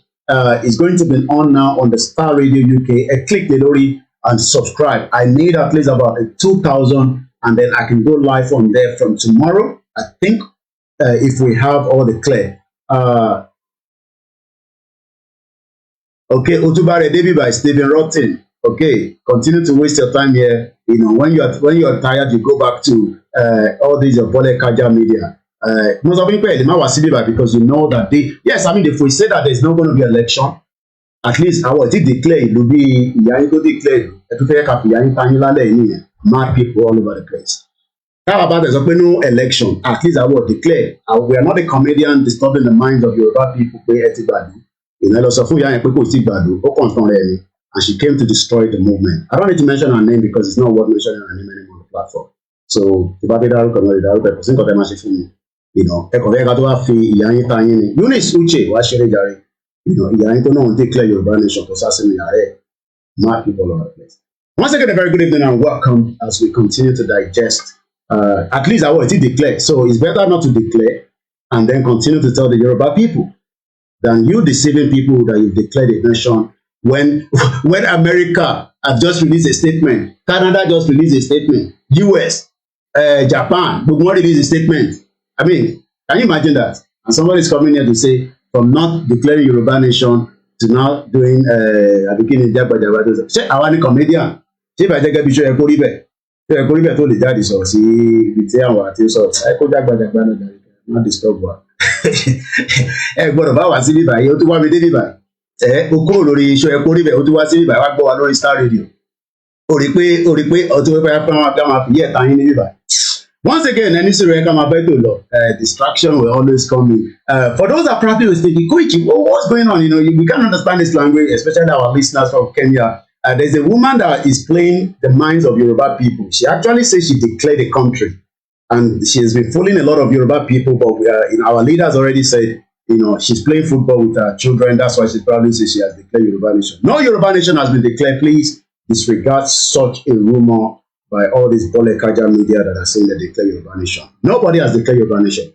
is going to be on now on the Star Radio UK. Click the lórí and subscribe. I need at least about 2,000, and then I can go live on there from tomorrow. I think if we have all the clear. Okay, Otubare Debbie by Stephen Rotten. Okay, continue to waste your time here. When you are tired, you go back to all these Bole Kaja media. Most of people because you know that if we say that there's not going to be election, at least I was declare it will be declare mad people all over the place. How about there's no election? At least I will declare. We are not a comedian disturbing the minds of Yoruba people. And she came to destroy the movement. I don't need to mention her name because it's not worth mentioning her name anymore on the platform. So Eunice Uche, ìyá yín tó náà ń declare Yoruba Nation tó sásìmì ààrẹ, mad people all over the place. Once again, a very good evening and welcome as we continue to digest. At least I already declared, so it's better not to declare and then continue to tell the Yoruba people than you deceiving people that you've declared a nation when America have just released a statement, Canada just released a statement, US, Japan, but won't release a statement. I mean, can you imagine that? And somebody is coming here to say, from not declaring Yoruba nation to now doing a beginning Jabba. Ṣé àwa ni comedian? Ṣé ìbàjẹ́ gẹ́gẹ́ bí iṣẹ́ ẹ̀kọ́ rí bẹ̀? Ṣé ẹ̀kọ́ rí bẹ̀ tó lè jáde sọ̀rọ̀ sí ibi tí àwọn àti sọ̀rọ̀? Ẹ̀kọ́ Jàgbàjàgbà náà jáde, má disturb wa. Ẹ gbọ́dọ̀ bá wá sí bíbá yìí, ó tún wá mi dé bíbá. O kúrò lórí iṣẹ́ ẹ̀kọ́ rí bẹ̀, ó tún wá sí bíbá, wá gbọ́ wa lórí Starr Radio. O rí pé ọtún wípé ká máa fi yẹ̀ tán yín ní bíbá. Once again, any distraction will always come in. For those that probably was thinking, Koiki, what's going on? You know, we can't understand this language, especially our listeners from Kenya. There's a woman that is playing the minds of Yoruba people. She actually says she declared a country, and she has been fooling a lot of Yoruba people. But our leaders already said, she's playing football with her children. That's why she probably says she has declared Yoruba nation. No Yoruba nation has been declared. Please disregard such a rumor by all these Bolekaja media that are saying that they declare Yoruba nation. Nobody has declared Yoruba nation.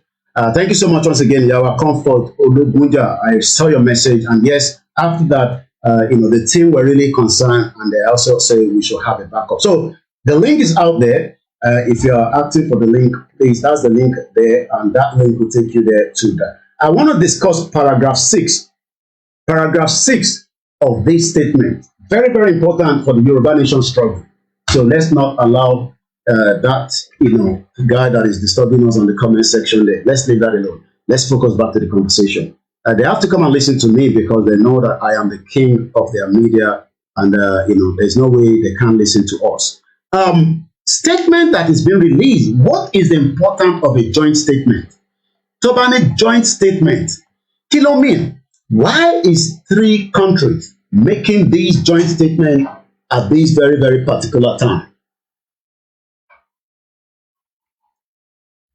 Thank you so much once again, Yawa Comfort Olugunja. I saw your message, and yes, after that, the team were really concerned, and they also say we should have a backup. So the link is out there. If you are active for the link, please, that's the link there, and that link will take you there to that. I want to discuss paragraph 6. Paragraph 6 of this statement. Very, very important for the Yoruba nation struggle. So let's not allow that, guy that is disturbing us on the comment section there. Let's leave that alone. Let's focus back to the conversation. They have to come and listen to me because they know that I am the king of their media, and there's no way they can't listen to us. Statement that is being released. What is the importance of a joint statement? Tobanic joint statement. Kilo mean. Why is 3 countries making these joint statements at this very, very particular time?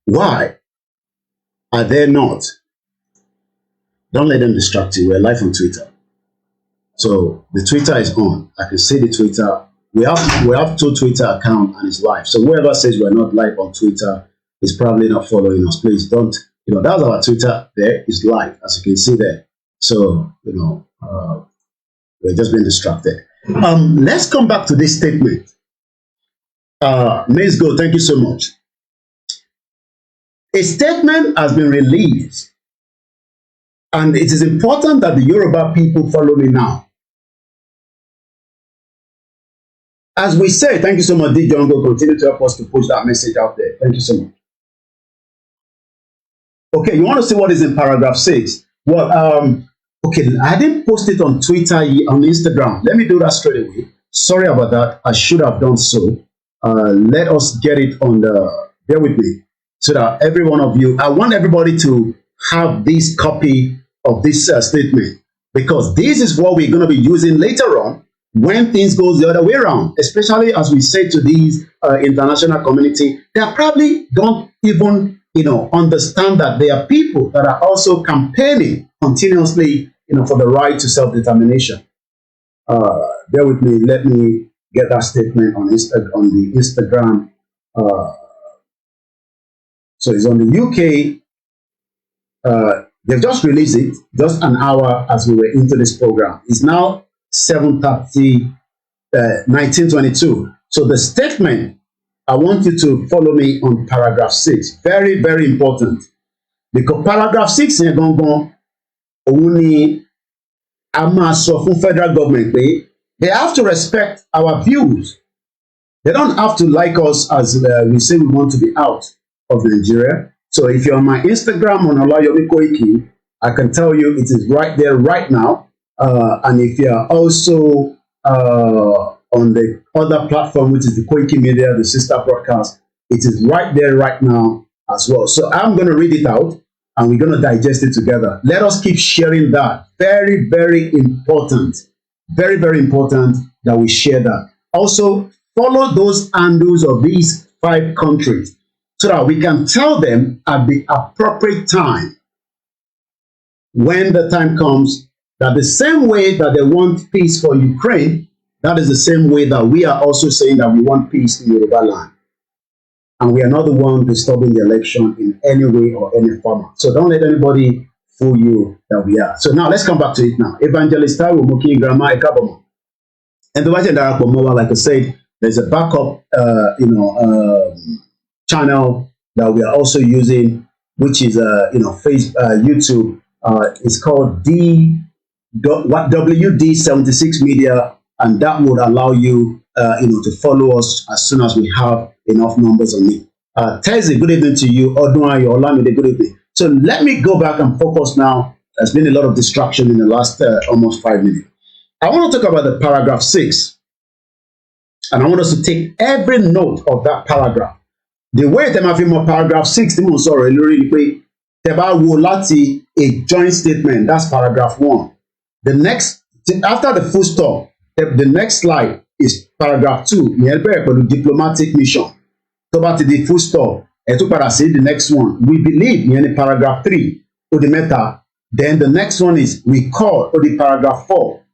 Why are they not? Don't let them distract you. We're live on Twitter. So the Twitter is on. I can see the Twitter. We have 2 Twitter accounts and it's live. So whoever says we're not live on Twitter is probably not following us. Please don't. That's our Twitter there. It's live, as you can see there. So, we're just being distracted. Let's come back to this statement. Ms. Go, thank you so much. A statement has been released, and it is important that the Yoruba people follow me now. As we say, thank you so much, D. Jongo, continue to help us to push that message out there. Thank you so much. Okay, you want to see what is in paragraph 6? Well, okay, I didn't post it on Twitter, on Instagram. Let me do that straight away. Sorry about that. I should have done so. Let us get it on bear with me, so that every one of you, I want everybody to have this copy of this statement, because this is what we're going to be using later on when things goes the other way around, especially as we say to these international community. They probably don't even understand that there are people that are also campaigning continuously, for the right to self-determination. Bear with me. Let me get that statement on the Instagram. So it's on the UK. They've just released it just an hour as we were into this program. It's now 7:30, 1922. So the statement, I want you to follow me on paragraph 6. Very, very important. Because paragraph 6 is going only a federal government pé they have to respect our views. They don't have to like us as we say we want to be out of Nigeria. So if you're on my Instagram on Olayomi Koiki, I can tell you it is right there right now. And if you're also on the other platform, which is the Koiki Media, the sister broadcast, it is right there right now as well. So I'm going to read it out and we're going to digest it together. Let us keep sharing that. Very, very important. Very, very important that we share that. Also, follow those handles of these 5 countries so that we can tell them at the appropriate time, when the time comes, that the same way that they want peace for Ukraine, that is the same way that we are also saying that we want peace in Yoruba land. And we are not the one disturbing the election in any way or any format. So don't let anybody fool you that we are. So now let's come back to it now. Evangelist Starr Muki Grandma Ekaboma. And like I said, there's a backup channel that we are also using, which is Facebook, YouTube. It's called WD76 Media, and that would allow you, to follow us as soon as we have enough numbers on it. Tezi, good evening to you. Odunwayo, Olamide, good evening. So let me go back and focus now. There's been a lot of distraction in the last almost 5 minutes. I want to talk about the paragraph 6, and I want us to take every note of that paragraph. The way them have more paragraph 6, the most sorry, a joint statement, that's paragraph 1. The next, after the full stop, the next slide is paragraph 2. The diplomatic mission. About the full stop, the next one. We believe in paragraph 3, or the meta. Then the next one is we call, or the paragraph 4.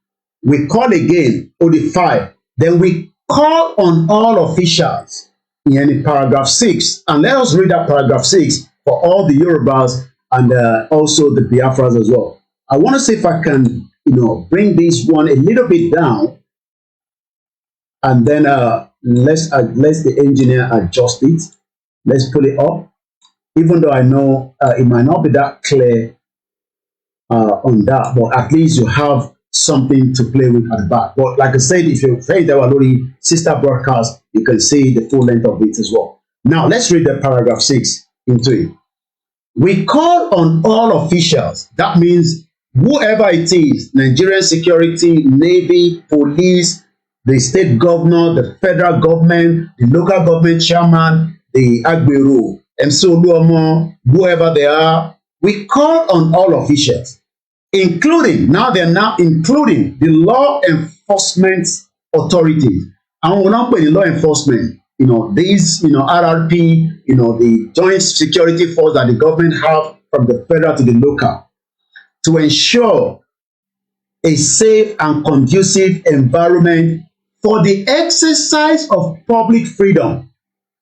We call again, or the 5. Then we call on all officials in paragraph 6. And let us read that paragraph 6 for all the Yorubas and also the Biafras as well. I want to see if I can, bring this one a little bit down, and then let's the engineer adjust it. Let's pull it up, even though I know it might not be that clear on that, but at least you have something to play with at the back. But like I said, if you play the Walori sister broadcast, you can see the full length of it as well. Now let's read the paragraph 6 into it. We call on all officials. That means whoever it is, Nigerian security, Navy, police, the state governor, the federal government, the local government chairman, the Agbero, Msoluomo, whoever they are, we call on all officials, including the law enforcement authorities. And we're not putting the law enforcement, these, RRP, the joint security force that the government have from the federal to the local, to ensure a safe and conducive environment for the exercise of public freedom.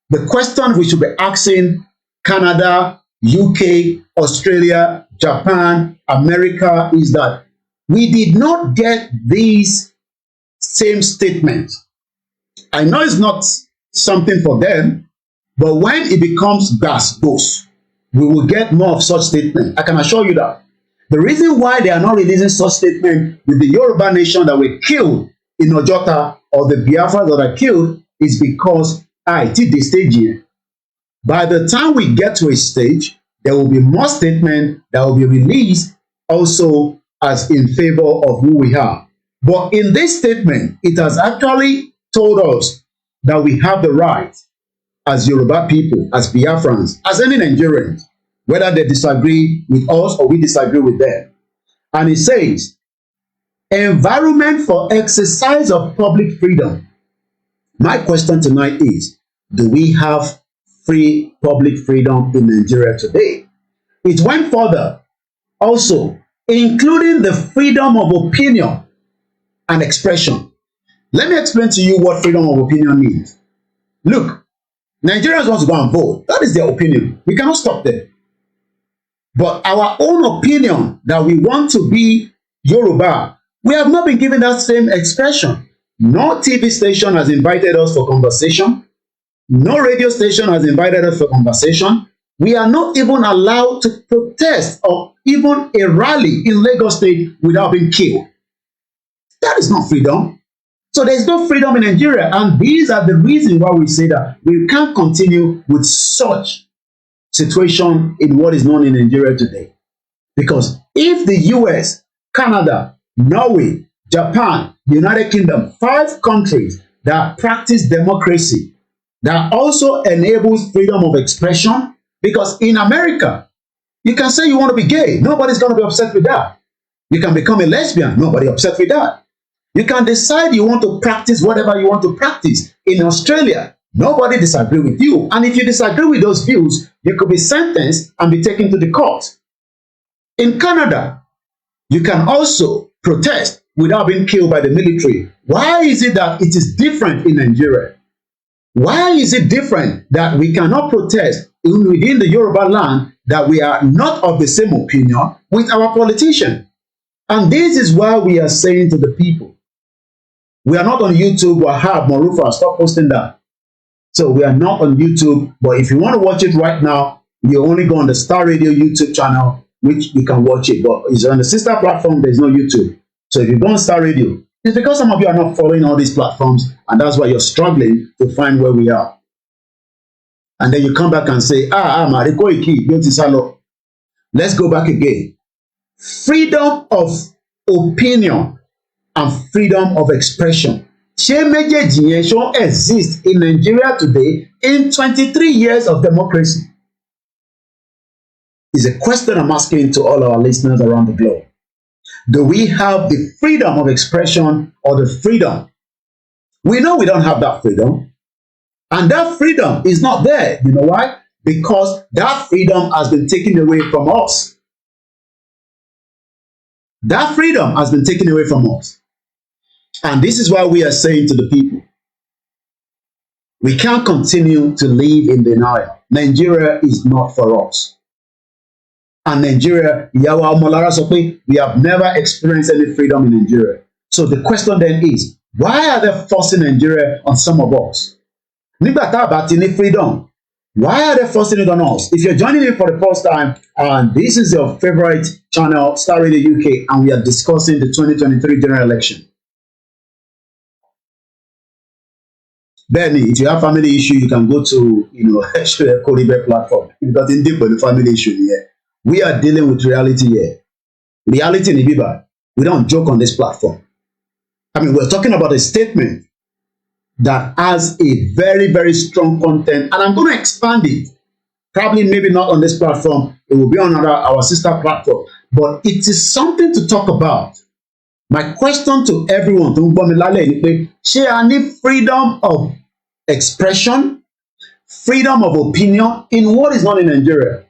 The question we should be asking Canada, UK, Australia, Japan, America is that we did not get these same statements. I know it's not something for them, but when it becomes gas goes, we will get more of such statements. I can assure you that. The reason why they are not releasing such statements with the Yoruba nation that were killed in Ojota or the Biafras that are killed is because the stage here. By the time we get to a stage, there will be more statements that will be released also as in favor of who we are. But in this statement, it has actually told us that we have the right as Yoruba people, as Biafrans, as any Nigerians, whether they disagree with us or we disagree with them. And it says, environment for exercise of public freedom. My question tonight is, do we have free public freedom in Nigeria today? It went further, also, including the freedom of opinion and expression. Let me explain to you what freedom of opinion means. Look, Nigerians want to go and vote. That is their opinion. We cannot stop them. But our own opinion that we want to be Yoruba, we have not been given that same expression. No TV station has invited us for conversation. No radio station has invited us for conversation. We are not even allowed to protest or even a rally in Lagos State without being killed. That is not freedom. So there is no freedom in Nigeria. And these are the reasons why we say that we can't continue with such situation in what is known in Nigeria today. Because if the US, Canada, Norway, Japan, United Kingdom, 5 countries that practice democracy, that also enables freedom of expression, because in America, you can say you want to be gay. Nobody's going to be upset with that. You can become a lesbian. Nobody upset with that. You can decide you want to practice whatever you want to practice. In Australia, nobody disagree with you. And if you disagree with those views, you could be sentenced and be taken to the court. In Canada, you can also protest without being killed by the military. Why is it that it is different in Nigeria? Why is it different that we cannot protest within the Yoruba land, that we are not of the same opinion with our politician? And this is why we are saying to the people, we are not on YouTube. Wahab, Morufa, stop posting that. So we are not on YouTube, but if you want to watch it right now, you only go on the Starr Radio YouTube channel which you can watch it, but it's on the sister platform. There's no YouTube. So if you go on Starr Radio, it's because some of you are not following all these platforms, and that's why you're struggling to find where we are. And then you come back and say, Mariko Iki, Salo. Let's go back again. Freedom of opinion and freedom of expression. Ṣé méjèèjì yẹn ṣó exist in Nigeria today in 23 years of democracy? Is a question I'm asking to all our listeners around the globe. Do we have the freedom of expression or the freedom? We know we don't have that freedom. And that freedom is not there. You know why? Because that freedom has been taken away from us. That freedom has been taken away from us. And this is why we are saying to the people, we can't continue to live in denial. Nigeria is not for us. And Nigeria, Yawa Omolara sọ pé we have never experienced any freedom in Nigeria. So the question then is, why are they forcing Nigeria on some of us? Nígbà tá a bá ti ní freedom, why are they forcing it on us? If you're joining me for the first time, and this is your favorite channel, Starr Radio UK, and we are discussing the 2023 general election. Benny, if you have family issue, you can go to, Koribe platform. Because in deep with the family issue here. We are dealing with reality here. Reality in Ibiba. We don't joke on this platform. I mean, we're talking about a statement that has a very, very strong content, and I'm going to expand it. Probably, maybe not on this platform. It will be on our sister platform. But it is something to talk about. My question to everyone, ṣé a ní freedom of expression, freedom of opinion in what is not in Nigeria?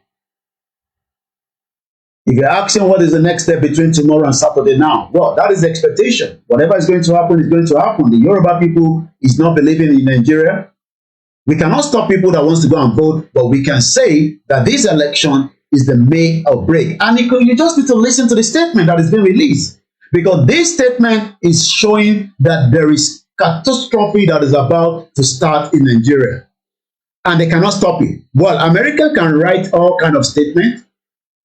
If you're asking what is the next step between tomorrow and Saturday now, well, that is the expectation. Whatever is going to happen is going to happen. The Yoruba people is not believing in Nigeria. We cannot stop people that wants to go and vote, but we can say that this election is the make or break. And you just need to listen to the statement that is being released. Because this statement is showing that there is catastrophe that is about to start in Nigeria. And they cannot stop it. Well, America can write all kind of statements.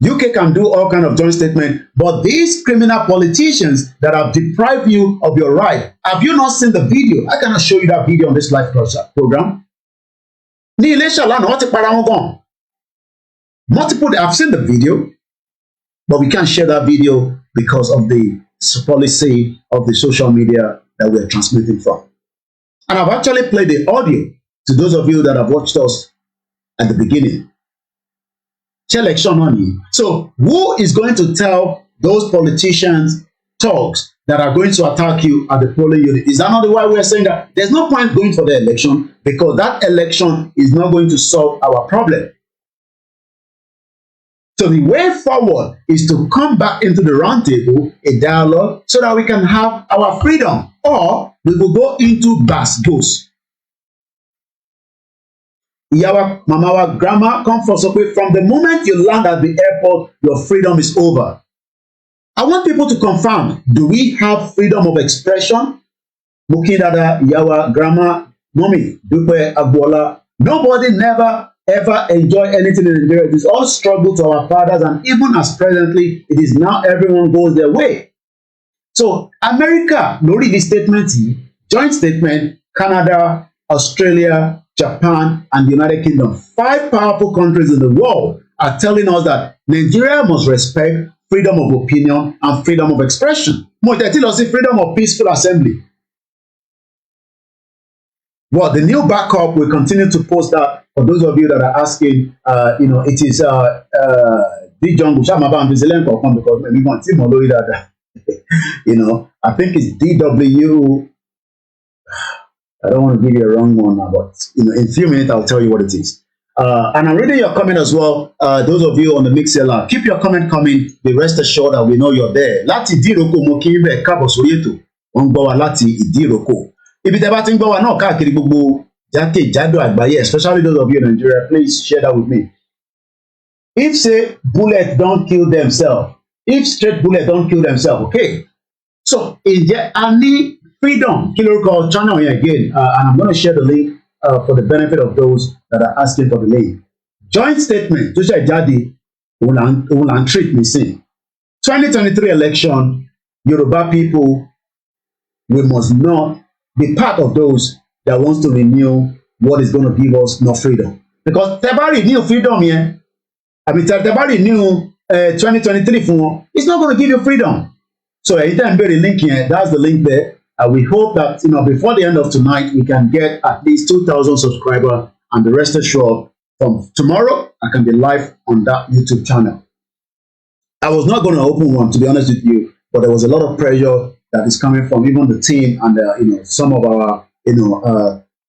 UK can do all kind of joint statement, but these criminal politicians that have deprived you of your right, have you not seen the video? I cannot show you that video on this live program. Multiple, I've seen the video, but we can't share that video because of the policy of the social media that we're transmitting from. And I've actually played the audio to those of you that have watched us at the beginning. So who is going to tell those politicians, thugs that are going to attack you at the polling unit? Is that not the why we're saying that there's no point going for the election, because that election is not going to solve our problem? So the way forward is to come back into the round table, a dialogue, so that we can have our freedom, or we will go into Basgos. Yawa, Mamawa, Grandma, come from somewhere. From the moment you land at the airport, your freedom is over. I want people to confirm, do we have freedom of expression? Mukindada, Yawa, Grandma, Mommy, Dupe, Agbola. Nobody never ever enjoy anything in Nigeria. It is all struggle to our fathers, and even as presently, it is now everyone goes their way. So America, lórí the statement, joint statement, Canada, Australia, Japan, and the United Kingdom, 5 powerful countries in the world, are telling us that Nigeria must respect freedom of opinion and freedom of expression. Mo tẹ̀ tí lọ sí freedom of peaceful assembly. Well, the new backup will continue to post that for those of you that are asking. It is the jungle Shamaba and Brazilian because we want to know that. I think it's DW. I don't want to give you a wrong one now, but in a few minutes I'll tell you what it is. And I'm reading your comment as well. Those of you on the Mixlr, keep your comment coming. Be rest assured that we know you're there. Láti Ìdíròkò mo kí n bẹ̀ káàbọ̀ sórí ètò. Wọ́n ń gbọ́ wa láti Ìdíròkò. Ibi tẹ́ bá ti ń gbọ́ wa náà káàkiri gbogbo jákèjádò àgbáyé, especially those of you in Nigeria, please share that with me. If say bullet don't kill themselves, if straight bullet don't kill themselves, okay. So ǹjẹ́ a ní freedom? Kí lórúkọ channel yẹn again, and I'm going to share the link for the benefit of those that are asking for the link. Joint statement tó ṣe jáde will treat me sin. 2023 election, Yoruba people, we must not be part of those that wants to renew what is going to give us no freedom. Because Tebari renew freedom here. I mean, Tebari renew 2023 for it's not going to give you freedom. So anytime the link here, that's the link there. We hope that before the end of tonight, we can get at least 2,000 subscribers, and the rest assured from tomorrow, I can be live on that YouTube channel. I was not going to open one, to be honest with you, but there was a lot of pressure that is coming from even the team and some of our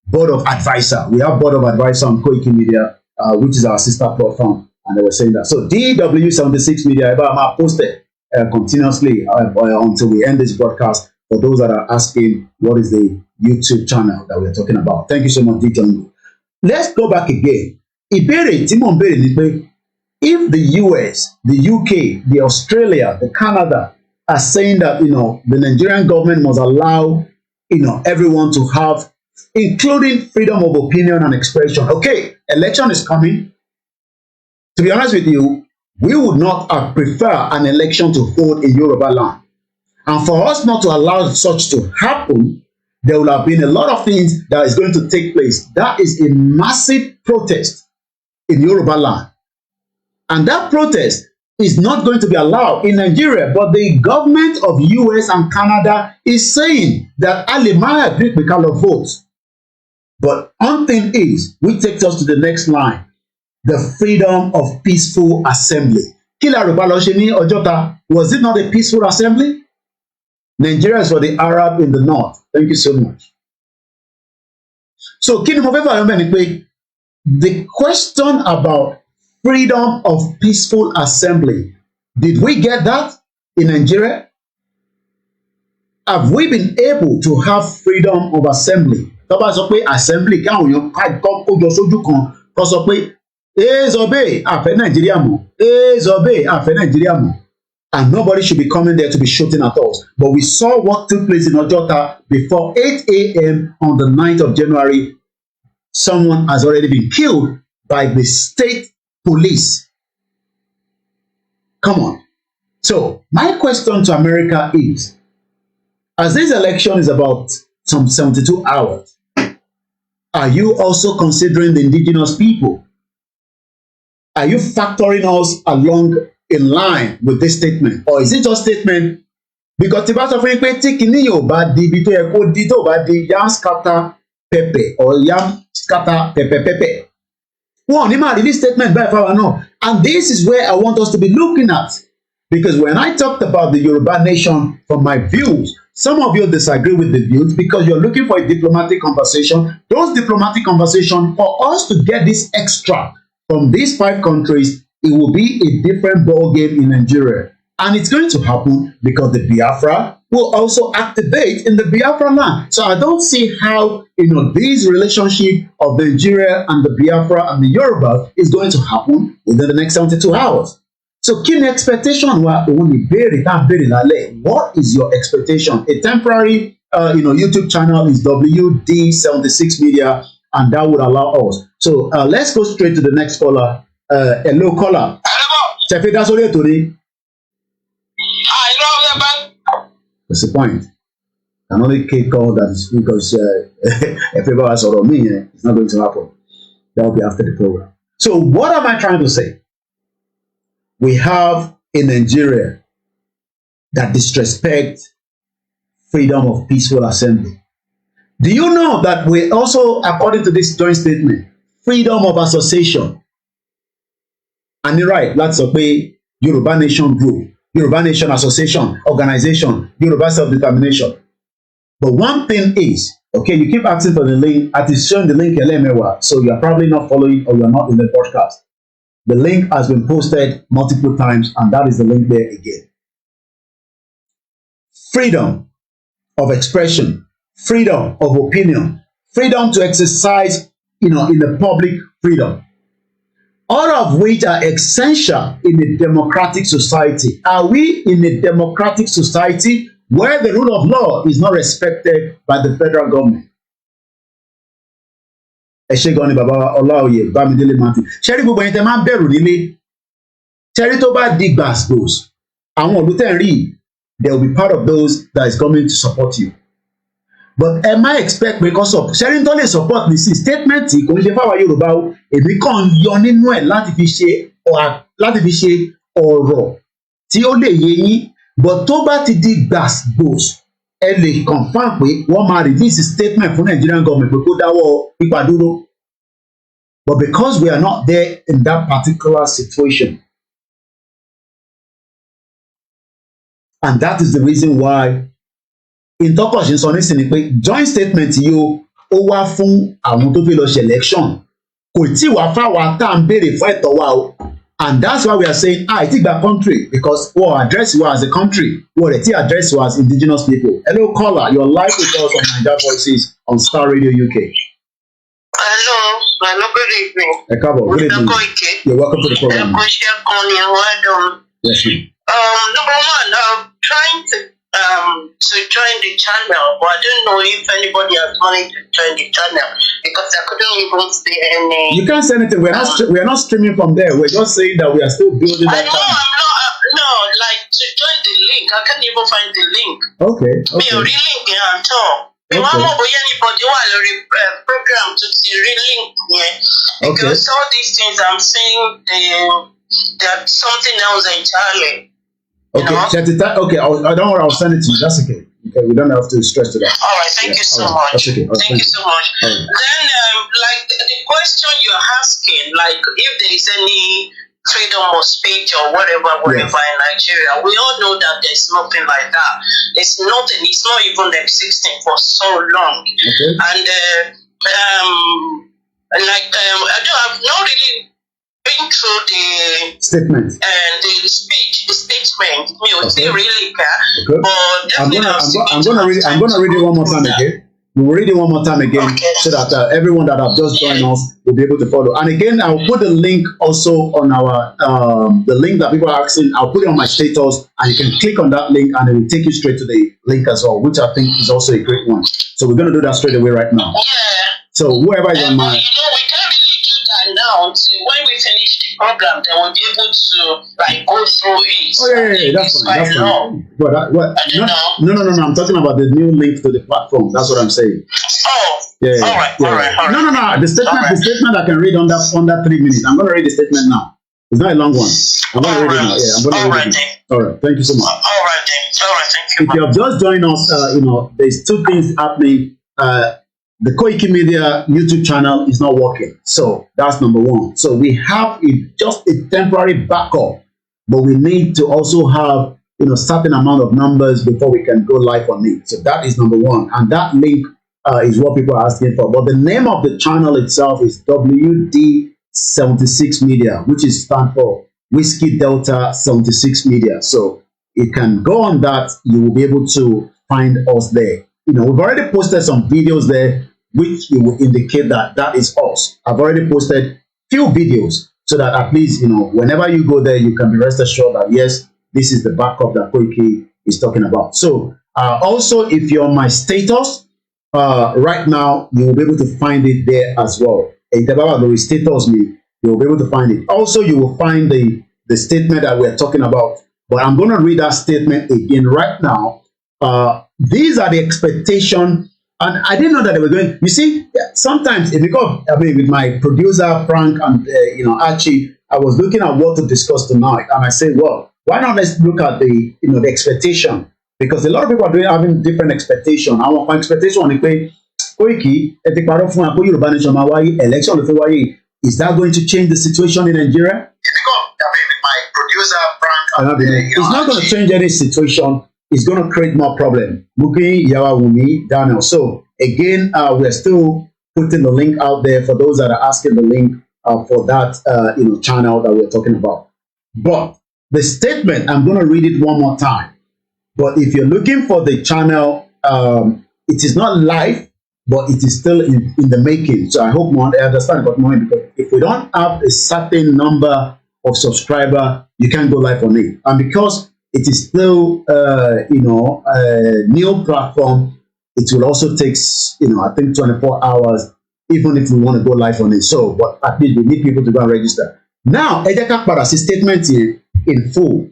board of advisor. We have board of advisor on Koiki Media, which is our sister platform, and they were saying that. So DW76 Media, I posted continuously until we end this broadcast. For those that are asking, what is the YouTube channel that we're talking about? Thank you so much, DJ. Let's go back again. Ìbéèrè tí mò ń béèrè ni pé, if the US, the UK, the Australia, the Canada are saying that the Nigerian government must allow everyone to have, including freedom of opinion and expression. Okay, election is coming. To be honest with you, we would not prefer an election to hold in Yoruba land. And for us not to allow such to happen, there will have been a lot of things that is going to take place. That is a massive protest in Yoruba land. And that protest is not going to be allowed in Nigeria. But the government of US and Canada is saying that Alimaya agreed with color votes. But one thing is, which takes us to the next line, the freedom of peaceful assembly. Was it not a peaceful assembly? Nigeria is for the Arab in the north. Thank you so much. So, the question about freedom of peaceful assembly, did we get that in Nigeria? Have we been able to have freedom of assembly? Assembly, and nobody should be coming there to be shooting at us. But we saw what took place in Ojota before 8 a.m. on the 9th of January. Someone has already been killed by the state police. Come on. So my question to America is, as this election is about some 72 hours, are you also considering the indigenous people? Are you factoring us along in line with this statement, or is it just statement? Because the of yam scatter pepe or yam scatter pepe. One, release statement by power no. And this is where I want us to be looking at, because when I talked about the Yoruba nation from my views, some of you disagree with the views because you're looking for a diplomatic conversation. Those diplomatic conversations, for us to get this extra from these 5 countries, it will be a different ball game in Nigeria. And it's going to happen because the Biafra will also activate in the Biafra land. So I don't see how, this relationship of Nigeria and the Biafra and the Yoruba is going to happen within the next 72 hours. So key expectation, what is your expectation? A temporary, YouTube channel is WD76 Media, and that would allow us. So let's go straight to the next caller. Hello, caller. What's the point? I only call that is because if everybody has sort of me, it's not going to happen. That will be after the program. So what am I trying to say? We have in Nigeria that disrespect freedom of peaceful assembly. Do you know that we also, according to this joint statement, freedom of association? And you're right, that's a way Yoruba Nation Group, Yoruba Nation Association, Organization, Yoruba Self-Determination. But one thing is, okay, you keep asking for the link, I is showing the link LMEWA, so you're probably not following or you're not in the podcast. The link has been posted multiple times, and that is the link there again. Freedom of expression, freedom of opinion, freedom to exercise, in the public freedom. All of which are essential in a democratic society. Are we in a democratic society where the rule of law is not respected by the federal government? Ẹ ṣé gan ni bàbá Ọláoyè Bámidélé Martin. Ṣé rí gbogbo ẹ̀yin tẹ́ máa ń bẹ̀rù nílé? Cherry tó bá di gbàgbós, àwọn ìlú tẹ̀ ń rí, they will be part of those that is coming to support you. But am I expect because of sharing tó lè support mi sí statement kò ń ṣe fáwọn Yorùbá o, èmi kàn ń yọ nínú ẹ̀ láti fi ṣe ọ̀rọ̀ tí ó lè yé yín, but tó bá ti di gbàgbós ẹ lè confirm pé wọ́n máa release statement fún Nigerian government pé kó dáwọ́ pípa dúró. But because we are not there in that particular situation, and that is the reason why ìtọ́kọ̀ṣe sọ nísìnyí pé joint statement yìí ó wá fún àwọn tó fẹ́ lọ ṣe election, kò tí wàá fáwa tá à ń béèrè fún ẹ̀tọ́ wa o, and that's why we are saying ti gba country because wọ́n address wa as a country, wọ́n rẹ̀ tí address wa as indigenous people. Hello caller, you're live with us on Naija Voices on Starr Radio UK. Hello, good evening. Good evening. You're welcome to the program. Yes, ma'am. Number one, I'm trying to join the channel, but I don't know if anybody has managed to join the channel because I couldn't even see any. You can't say anything. We are not streaming from there. We're just saying that we are still building that. No, like to join the link. I can't even find the link. Okay. Me really link at all. Anybody want program to see link because all these things I'm saying they're something else entirely. Okay, I don't worry, I'll send it to you. That's okay. Okay, we don't have to stress to that. All right, thank you so much. That's okay. Thank you so much. Right. Then, like the question you're asking, like if there is any freedom of speech or whatever in Nigeria, we all know that there's nothing like that. There's nothing. It's not even existing for so long. Okay. And I've not really been through the statement and the statement. Really care. Okay. But I'm gonna read it one more time again. We'll read it one more time again so that everyone that have just joined us will be able to follow. And again, I'll put the link also on our the link that people are asking. I'll put it on my status, and you can click on that link, and it will take you straight to the link as well, which I think is also a great one. So we're gonna do that straight away right now. Yeah. So whoever is on my we can't really do that now. When we finish the program, then we'll be able to go through it. Oh yeah, that's fine. That's fine. No. I'm talking about the new link to the platform. That's what I'm saying. Oh. Yeah. All right. No. The statement I can read under 3 minutes. I'm gonna read the statement now. It's not a long one. I'm gonna read it now. Yeah, I'm gonna read it. All right. Thank you so much. All right. Thank you. If you have just joined us, there's two things happening. The Koiki Media YouTube channel is not working. So that's number one. So we have just a temporary backup, but we need to also have certain amount of numbers before we can go live on it. So that is number one. And that link is what people are asking for. But the name of the channel itself is WD76 Media, which is stand for Whiskey Delta 76 Media. So you can go on that. You will be able to find us there. We've already posted some videos there, which it will indicate that is us. I've already posted few videos so that at least, whenever you go there, you can be rest assured that, yes, this is the backup that Koiki is talking about. So also, if you're on my status, right now, you will be able to find it there as well. Status me, you will be able to find it. Also, you will find the statement that we're talking about. But I'm going to read that statement again right now. These are the expectations. And I didn't know that they were going. You see, sometimes with my producer Frank and Archie, I was looking at what to discuss tonight, and I said, well, why not let's look at the the expectation, because a lot of people are having different expectation. Our expectation on the Koiki, election is that going to change the situation in Nigeria? With my producer Frank, it's not going to change any situation. It's going to create more problem. Muki, Yawa, Wumi, Daniel. So again, we're still putting the link out there for those that are asking the link for that channel that we're talking about. But the statement, I'm going to read it one more time. But if you're looking for the channel, it is not live, but it is still in the making. So I hope you understand what more, because if we don't have a certain number of subscribers, you can't go live on it. And because it is still, a new platform, it will also take, I think 24 hours, even if we want to go live on it. So, but at least we need people to go and register. Now, Ejeka Parasi statement here, in full.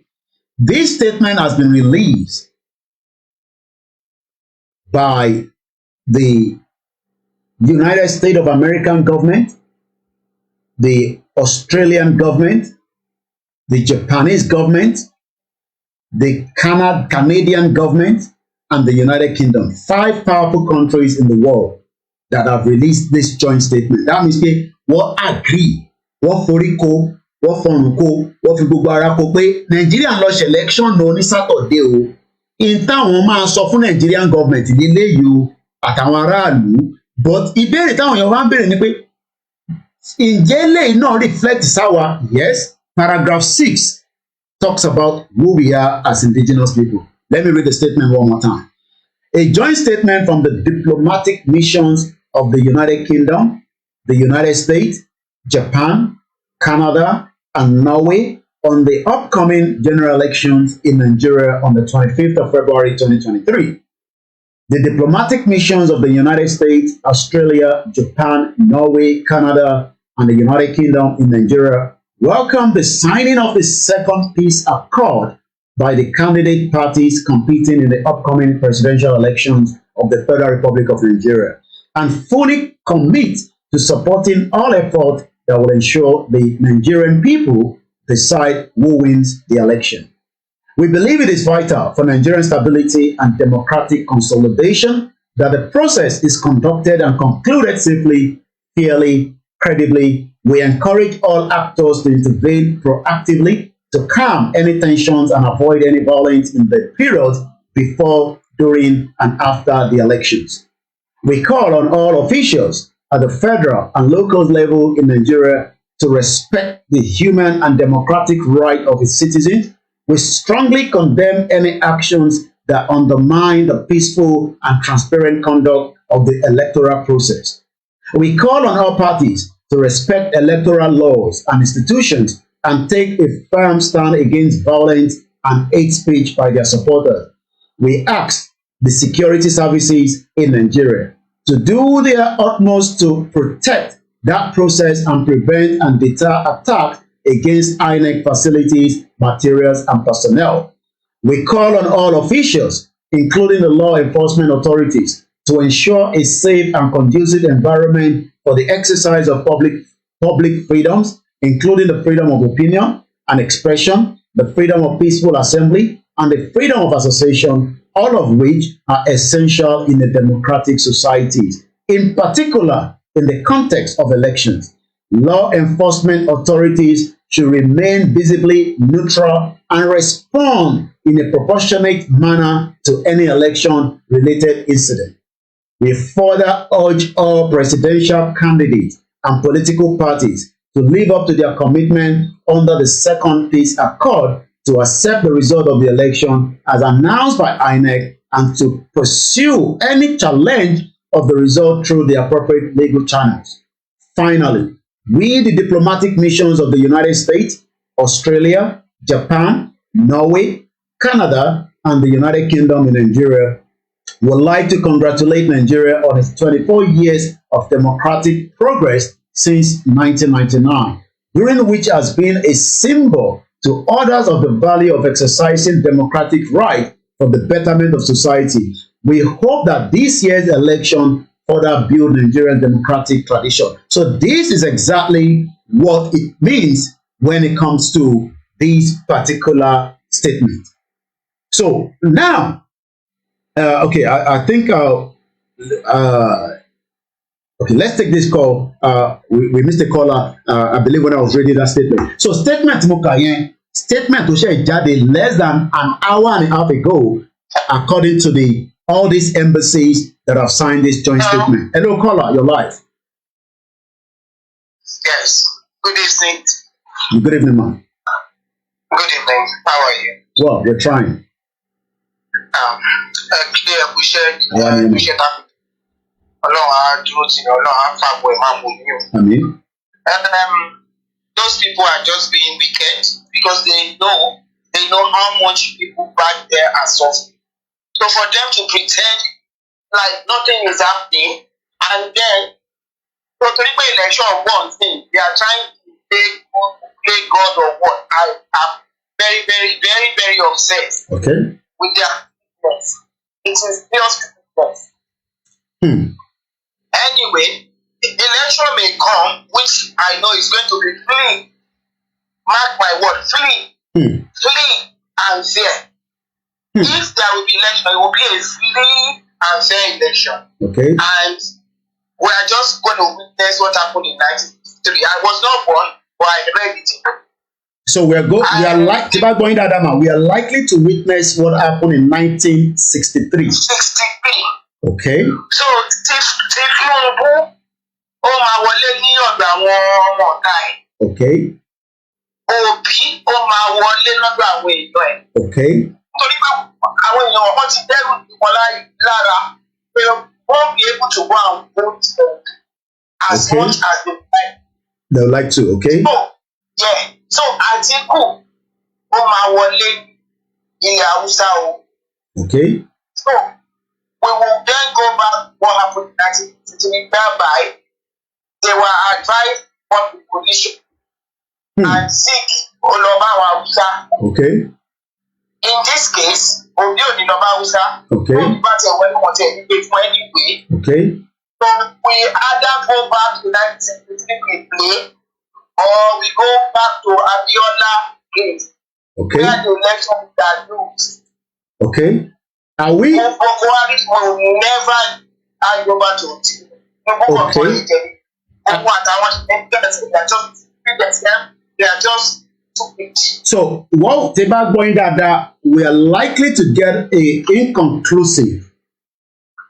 This statement has been released by the United States of American government, the Australian government, the Japanese government, the Canadian government, and the United Kingdom. 5 powerful countries in the world that have released this joint statement. That means what agree, what foriko, what fonuko, what fi gbogbo ara kó pé Nigeria lọ ṣe election no ní Saturday o. In táwọn máa sọ fún Nigerian government nílé yìí o àtàwọn aráàlú. But ìbéèrè táwọn èèyàn wá ń béèrè ni pé ǹjẹ́ eléyìí náà reflect sáwa? Yes. Paragraph 6 talks about who we are as indigenous people. Let me read the statement one more time. A joint statement from the diplomatic missions of the United Kingdom, the United States, Japan, Canada, and Norway on the upcoming general elections in Nigeria on the 25th of February 2023. The diplomatic missions of the United States, Australia, Japan, Norway, Canada, and the United Kingdom in Nigeria welcome the signing of the second peace accord by the candidate parties competing in the upcoming presidential elections of the Federal Republic of Nigeria and fully commit to supporting all efforts that will ensure the Nigerian people decide who wins the election. We believe it is vital for Nigerian stability and democratic consolidation that the process is conducted and concluded safely, fairly, credibly. We encourage all actors to intervene proactively to calm any tensions and avoid any violence in the period before, during, and after the elections. We call on all officials at the federal and local level in Nigeria to respect the human and democratic right of its citizens. We strongly condemn any actions that undermine the peaceful and transparent conduct of the electoral process. We call on all parties to respect electoral laws and institutions and take a firm stand against violence and hate speech by their supporters. We ask the security services in Nigeria to do their utmost to protect that process and prevent and deter attacks against INEC facilities, materials, and personnel. We call on all officials, including the law enforcement authorities, to ensure a safe and conducive environment for the exercise of public freedoms, including the freedom of opinion and expression, the freedom of peaceful assembly, and the freedom of association, all of which are essential in a democratic society, in particular in the context of elections. Law enforcement authorities should remain visibly neutral and respond in a proportionate manner to any election-related incident. We further urge all presidential candidates and political parties to live up to their commitment under the second peace accord to accept the result of the election as announced by INEC and to pursue any challenge of the result through the appropriate legal channels. Finally, we, the diplomatic missions of the United States, Australia, Japan, Norway, Canada, and the United Kingdom in Nigeria, would like to congratulate Nigeria on its 24 years of democratic progress since 1999, during which has been a symbol to others of the value of exercising democratic right for the betterment of society. We hope that this year's election further build Nigerian democratic tradition. So this is exactly what it means when it comes to this particular statement. So now, okay, I think, okay, let's take this call. We missed a caller, I believe, when I was reading that statement. So statement Mukayen, statement to share jáde less than an hour and a half ago, according to all these embassies that have signed this joint statement. Hello, caller, you're live. Yes. Good evening. Good evening, man. Good evening. How are you? Well, you're trying. Clear, appreciate that. Ọlọ́run á dúró tì ní, Ọlọ́run á fàbọ̀ ẹ̀ máa mú mi o. Àmín. Those people are just being wicked because they know how much people back there are suffering. So for them to pretend like nothing is happening and then so to pay election of one thing, they are trying to play God or what? I am very, very, very, very upset with their business. It is just business. Anyway, the election may come, which I know is going to be free. Mark my word, free. Free and fair. If there will be election, it will be a free and fair election. And we are just going to witness what happened in 1963. I was not born, but I read it. So we are likely to witness what happened in 1963. 63. Okay. So Tinubu, ó máa wọlé ní ọ̀dọ̀ àwọn ọmọ ọ̀tá ẹ̀. Okay. Obi, ó máa wọlé lọ́dọ̀ àwọn èèyàn ẹ̀. Okay. Nítorí pé àwọn èèyàn wọn ti dẹ́rù wọn lára pé wọ́n be able to go and vote as much as they like. They would like to, okay? So Atiku, ó máa wọlé ilẹ̀ Haúsá o. Okay. So we will then go back what happened in 1963, whereby they were advised what the position and seek Oloba Hausa. Okay. In this case, Obi Oloba Hausa. Okay. Okay. So we either go back to 1963 we play, or we go back to Abiola case. Okay. Where the election that lose. Okay. Are we? Will never hand over to okay. They are just stupid. So what about going that we are likely to get a inconclusive?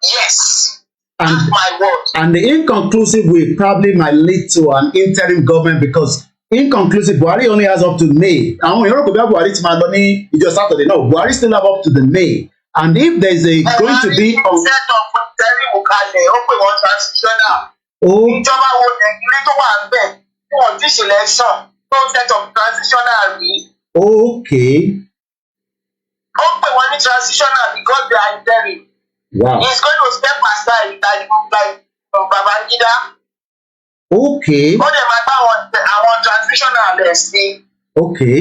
Yes. And, that's my word. And the inconclusive will probably might lead to an interim government because inconclusive Buhari only has up to May. And when Yoruba Buhari to Madoni, it just Saturday. No, Buhari still have up to the May. And if there's a going to be okay. Transitional because they are interim. Wow. He's going to step aside like Babangida. Okay. Our transitional okay.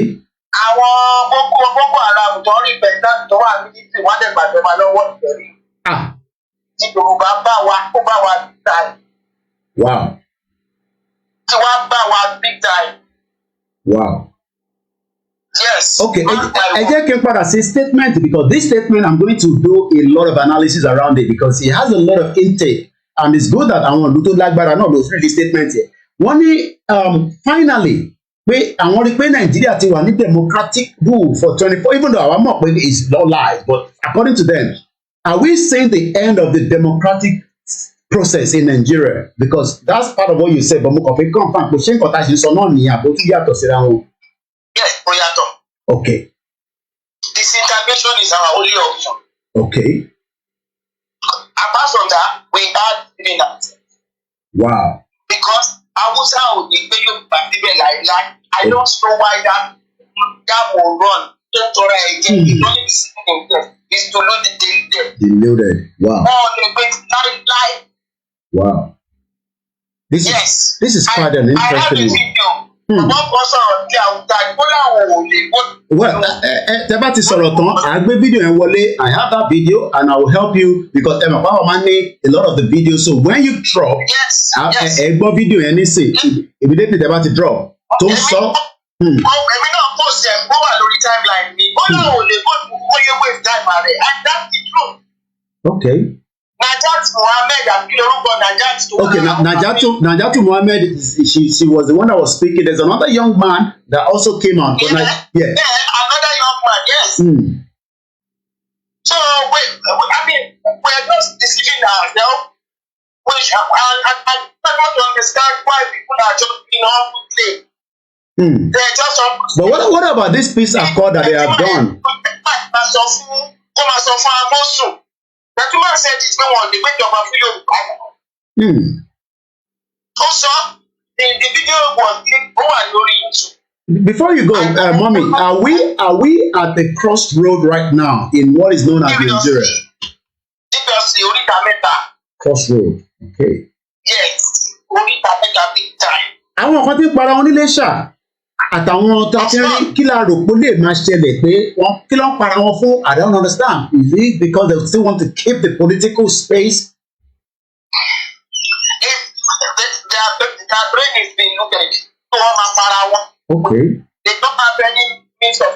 Àwọn Boko Haram tó rí bẹ̀tán tó wà mílítì wọ́n dẹ̀ gbàjọba lọ́wọ́ ìbẹ̀rí. Tí Yorùbá bá wa big time. Wow. Tí wọ́n bá wa big time. Wow. Yes. Okay, I just came back and say statement because this statement I'm going to do a lot of analysis around it because it has a lot of intake and it's good that àwọn olùtò lágbára náà ló read the statement here. Wọ́n ní finally pé àwọn rí pé Nàìjíríà ti wà ní democratic rule for 24 even though our mọ̀ pé it's not lies but according to them are we seeing the end of the democratic process in Nigeria because that's part of what you said but mo kàn fi confam pé ṣé nǹkan tá a ṣe sọ náà nìyẹn àbó tún yàtọ̀ síra wọn. Yes, ó yàtọ̀. Okay. Disintegration is our only option. Okay. Apart from that, we had divinity. Wow. Because Hausa ò ní gbé Yorùbá síbẹ̀ láìláì. I don't know why that will run. Don't try again. It's only sitting in there. It's to load the day. Deluded. Wow. Oh, the great lie. Wow. This is quite an interesting one. I have a video. Well, tẹ́ bá ti sọ̀rọ̀ tán, à gbé fídíò yẹn wọlé. I have that video and I will help you because Emma Power man need a lot of the videos. So when you drop, ẹ gbọ́ fídíò yẹn nísìn. Immediately tẹ́ bá ti drop, tó ń sọ. Èmi náà post ẹ̀ kó wà lórí timeline mi. Ó náà ò lè bóyá waste time rẹ̀ and that's the truth. Okay. Najat Mohammed àbí orúkọ Najat tó. Okay, Najatu Mohammed, she was the one that was speaking. There's another young man that also came out. Yeah, another young man, yes. So we're just deceiving ourselves. Which I don't understand why people are just being unplay. They're just But what about this peace accord that they have done? Gentleman said it's no one. They went over for you. Also, the video was YouTube. Before you go, Mommy, are we at the crossroad right now in what is known as Nigeria? Crossroad. Okay. Yes. Big time. Àwọn kan ti para wọn nílé ṣá. àtàwọn tàkìrín kí la rò pé lè máa ṣẹlẹ̀ pé wọ́n kí ló ń para wọn fún? I don't understand. Is it because they still want to keep the political space? Their brain is being looted. So wọ́n máa para wọn. Okay. They don't have any means of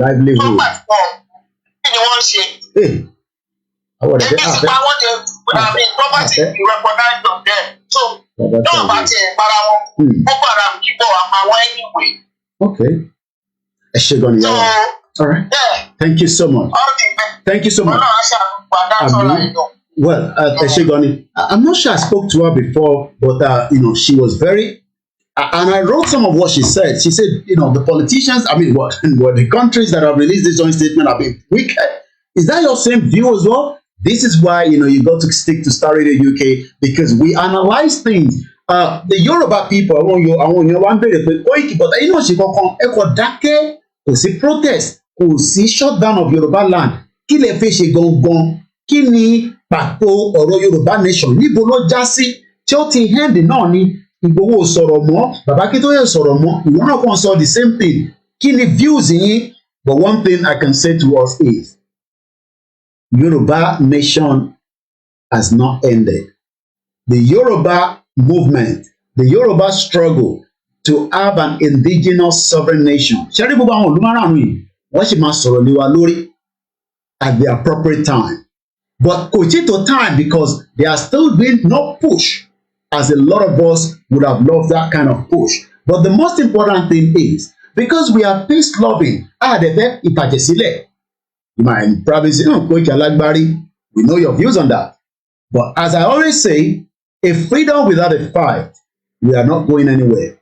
livelihood. So much more. Kí ni wọ́n ṣe? Àwọn ọ̀dẹ̀ Èmi sì pa wọ́n de property is recognized of them. So náà bá tiẹ̀ para wọn. Boko Haram kíkọ́ àpamọ́ anyway. Okay. Ẹ ṣe gan ni yàrá. All right. Yeah. Thank you so much. Thank you so much. Well, Eshegoni, I'm not sure I spoke to her before, but she was very, and I wrote some of what she said. She said, the politicians, what the countries that have released this joint statement have been wicked. Is that your same view as well? This is why you got to stick to Starr Radio UK, because we analyze things. The Yoruba people, I want you one very quick, but she kò sí protest, kò sí shutdown of Yoruba land. Kí lè fẹ́ ṣe gangan? Kí ni pàtó ọ̀rọ̀ Yorùbá nation? Níbo ló já sí? Tí ó ti hand náà ni Ìgbòho sọ̀rọ̀ mọ́, Bàbá Akíntóyè sọ̀rọ̀ mọ́, ìwọ náà kàn sọ the same thing. Kí ni views yín? But one thing I can say to us is Yoruba nation has not ended. The Yoruba movement, the Yoruba struggle to have an indigenous sovereign nation. Ṣẹ́rí gbogbo àwọn olùmọ̀ràn yìí, wọ́n sì máa sọ̀rọ̀ lé wa lórí at the appropriate time. But kò tí tó time because there has still been no push, as a lot of us would have loved that kind of push. But the most important thing is, because we are peace loving, àdẹ̀fẹ́ ìtàjẹ̀sílẹ̀. My province, Koiki Alagbari, we know your views on that. But as I always say, a freedom without a fight, we are not going anywhere.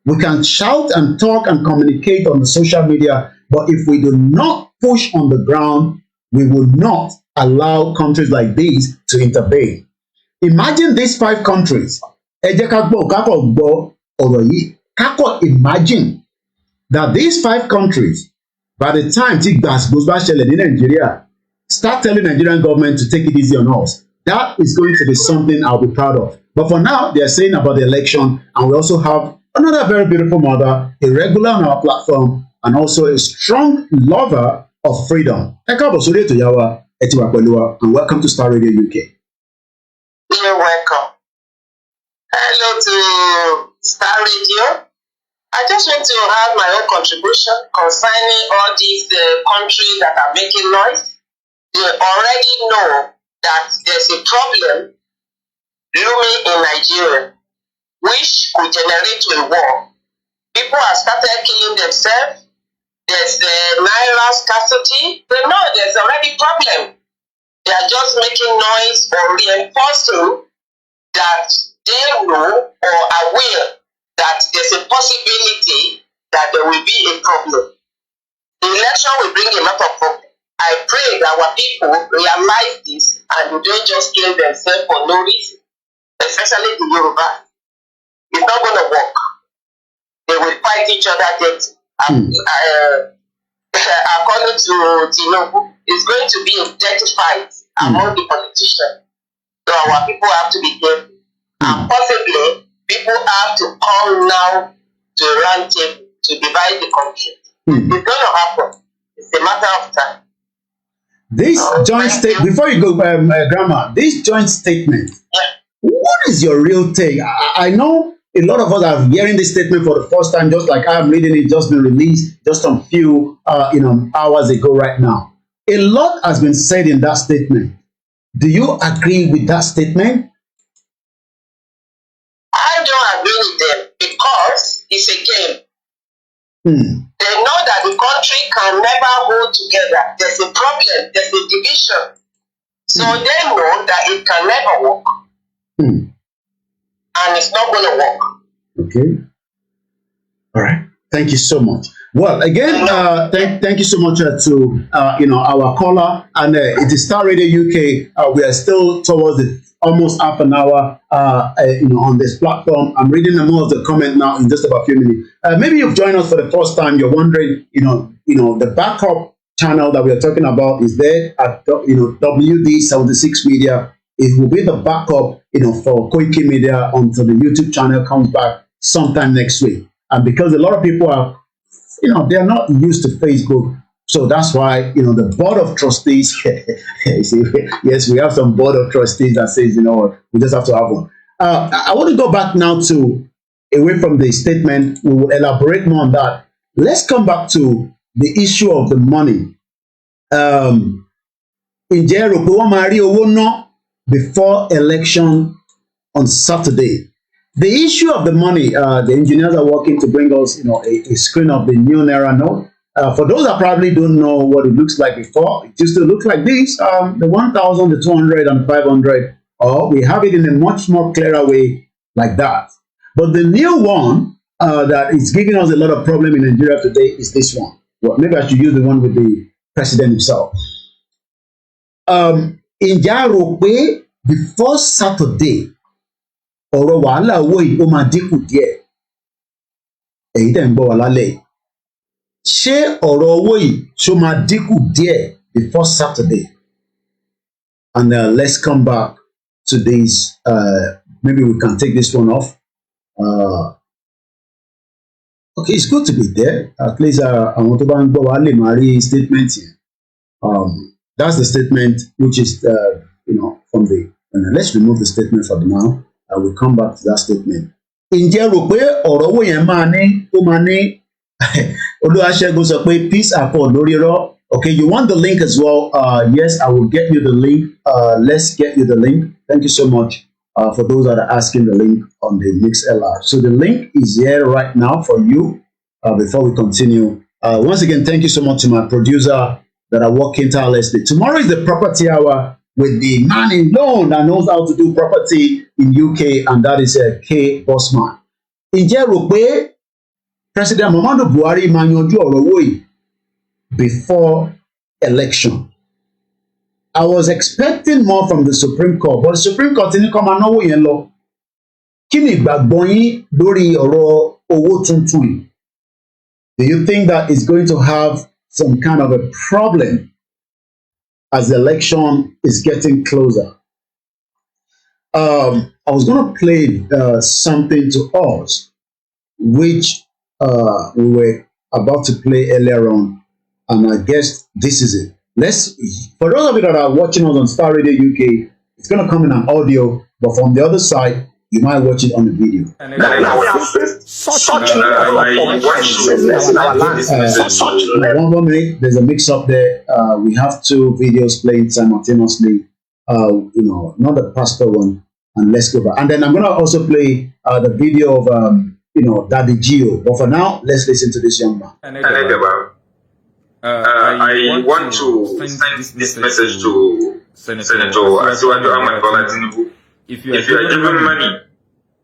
We can shout and talk and communicate on the social media, but if we do not push on the ground, we will not allow countries like these to intervene. Imagine these 5 countries. Imagine that these 5 countries, by the time Tigdas goes back to Nigeria, start telling the Nigerian government to take it easy on us. That is going to be something I'll be proud of. But for now, they are saying about the election, and we also have another very beautiful mother, a regular on our platform, and also a strong lover of freedom. And welcome to Starr Radio UK. You're welcome. Hello to Starr Radio. I just want to have my own contribution concerning all these countries that are making noise. They already know that there's a problem looming in Nigeria, which could generate to a war. People have started killing themselves. There's naira scarcity. They know there's already problem. They are just making noise or reinforcing that they know or are aware that there's a possibility that there will be a problem. The election will bring a lot of problems. I pray that our people realize this and they don't just kill themselves for no reason, especially the Yoruba. It's not going to work. They will fight each other dead. According to Tinubu, it's going to be a death fight among the politicians. So our people have to be careful. And possibly, people have to come now to a round table to divide the country. It's going to happen. It's a matter of time. This joint statement, before you go, Grandma, this joint statement, what is your real take? I know a lot of us are hearing this statement for the first time, just like I'm reading it, just been released just a few hours ago right now. A lot has been said in that statement. Do you agree with that statement? I don't agree with them because it's a game. They know that the country can never hold together. There's a problem. There's a division. So they know that it can never work. And it's not going to work. Okay. All right. Thank you so much. Well, again, thank you so much to our caller, and it is Starr Radio UK. We are still towards the almost half an hour on this platform. I'm reading more of the comment now in just about a few minutes. Maybe you've joined us for the first time. You're wondering, the backup channel that we are talking about is there at WD76 Media. It will be the backup for Koiki Media until the YouTube channel comes back sometime next week. And because a lot of people are, they are not used to Facebook. So that's why, the board of trustees, yes, we have some board of trustees that says, we just have to have one. I want to go back now to, away from the statement, we will elaborate more on that. Let's come back to the issue of the money. Ǹjẹ́ rò pé wọ́n máa rí owó ná before election on Saturday? The issue of the money, the engineers are working to bring us, a screen of the new Naira note. For those that probably don't know what it looks like before, it used to look like this, the 1,000, the 200, and the 500, or we have it in a much more clearer way like that. But the new one that is giving us a lot of problem in Nigeria today is this one. Well, maybe I should use the one with the president himself. Ǹjẹ́ a rò pé before Saturday, ọ̀rọ̀ wàhálà owó yìí ó máa dínkù díẹ̀? Èyí tẹ̀ ń gbọ́ wa lálẹ́ yìí. Ṣé ọ̀rọ̀ owó yìí ṣó máa dínkù díẹ̀ before Saturday? And let's come back to this. Maybe we can take this one off. Okay, it's good to be there. At least àwọn tó bá ń gbọ́ wa lè máa rí statement yẹn. That's the statement which is, from the. Let's remove the statement for now. I will come back to that statement. Ǹjẹ́ rò pé ọ̀rọ̀ owó yẹn máa ní Olúwaṣẹ́gun sọ pé peace accord lórí irọ́. Okay, you want the link as well? Yes, I will get you the link. Let's get you the link. Thank you so much for those that are asking the link on the MixLR. So the link is here right now for you. Before we continue, once again, thank you so much to my producer that are working tirelessly. Tomorrow is the property hour with the man in loan that knows how to do property in UK, and that is K Bossman. Ǹjẹ́ rò pé President Muhammadu Buhari máa yanjú ọ̀rọ̀ owó yìí before election? I was expecting more from the Supreme Court, but the Supreme Court ní kó máa náwó yẹn lọ. Kí ni ìgbàgbọ́ yín lórí ọ̀rọ̀ owó tuntun yìí? Do you think that it's going to have some kind of a problem as the election is getting closer? I was going to play something to us, which we were about to play earlier on, and I guess this is it. For those of you that are watching us on Starr Radio UK, it's going to come in an audio, but from the other side, you might watch it on the video. One minute, there's a mix up there. We have two videos playing simultaneously. Not the pastor one, and let's go back. And then I'm going to also play the video of Daddy Gio. But for now, let's listen to this young man. I want to send this message to Senator Asiwaju Ahmed Bola Tinubu. If you are giving money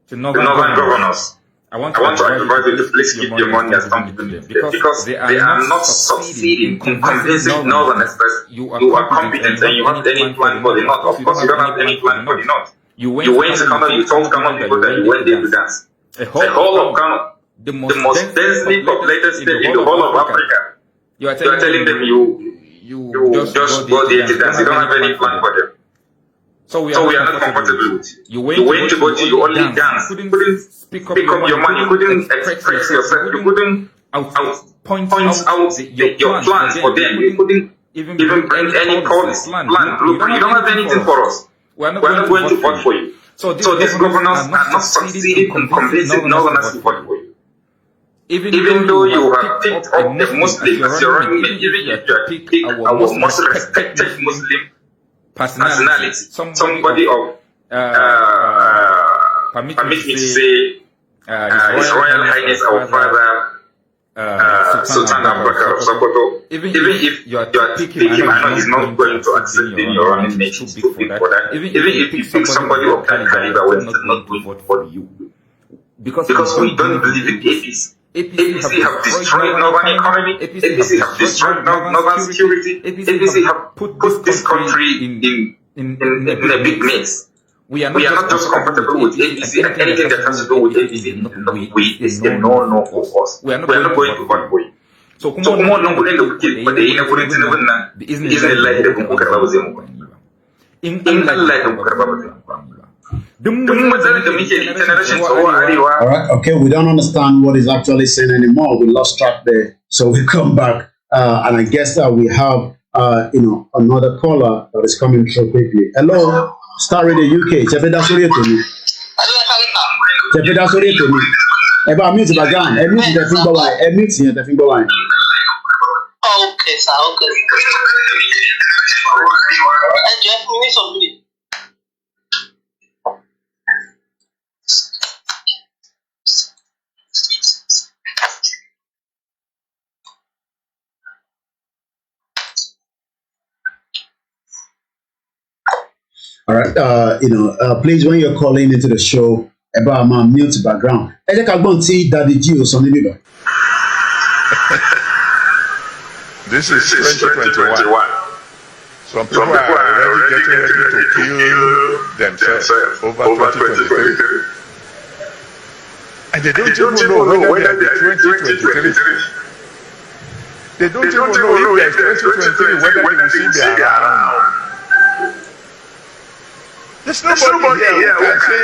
to northern governors, I want to advise you to please keep your money as competent because they are not succeeding in convincing northerners that you are competent and you have any plan for the north. Of course, you don't have any plan for the north. You went to Kano, you told Kano people that you went there to dance. The whole of Kano, the most densely populated state in the whole of Africa. You are telling them you just go there to dance. You don't have any plan for them. So we are not comfortable with it. You went to go to, you only dance. You couldn't pick up your money. You couldn't express yourself. You couldn't point out your plans for them. You couldn't even bring any policy, plan. You don't have anything for us. We are not going to vote for you. So these governors are not succeeding in convincing northerners to vote for you. Even though you have picked up a Muslim as your running mate, even if you have picked our most respected Muslim personality, somebody of, permit me to say, His Royal Highness our Father, Sultan Abubakar of Sokoto, even if you are picking him, I know he's not going to accept in your running mate, he's too big for that. Even if you pick somebody of that caliber, we're still not going to vote for you. Because we don't believe in APC. APC have destroyed northern economy, APC have destroyed northern security, APC have put this country in a big mess. We are not just comfortable with APC, and anything that has to do with APC is a no for us. We are not going to vote for you. So kuma wannan kudin da kuke ba da yi na kudin Tinubu nan da izinin Allah da kun karba ba zai mu ba. In Allah da kun karba ba zai mu ba. All right, okay, we don't understand what he's actually saying anymore. We lost track there, so we come back, and I guess that we have another caller that is coming through quickly. Hello, Starr Radio UK. Chepeda sorry to me. Chepeda sorry to me. Eba mute background. Mute the finger line. Mute the finger line. Okay, sir. Okay. Jeff, we need somebody. All right, please, when you're calling into the show, about my mute background. Daddy G or something. This is 2021. Some people are already getting ready to kill themselves over 2023. And they don't even know whether they're 2023. They don't even know if there's 2023, whether they will still be around. There's nobody here who can say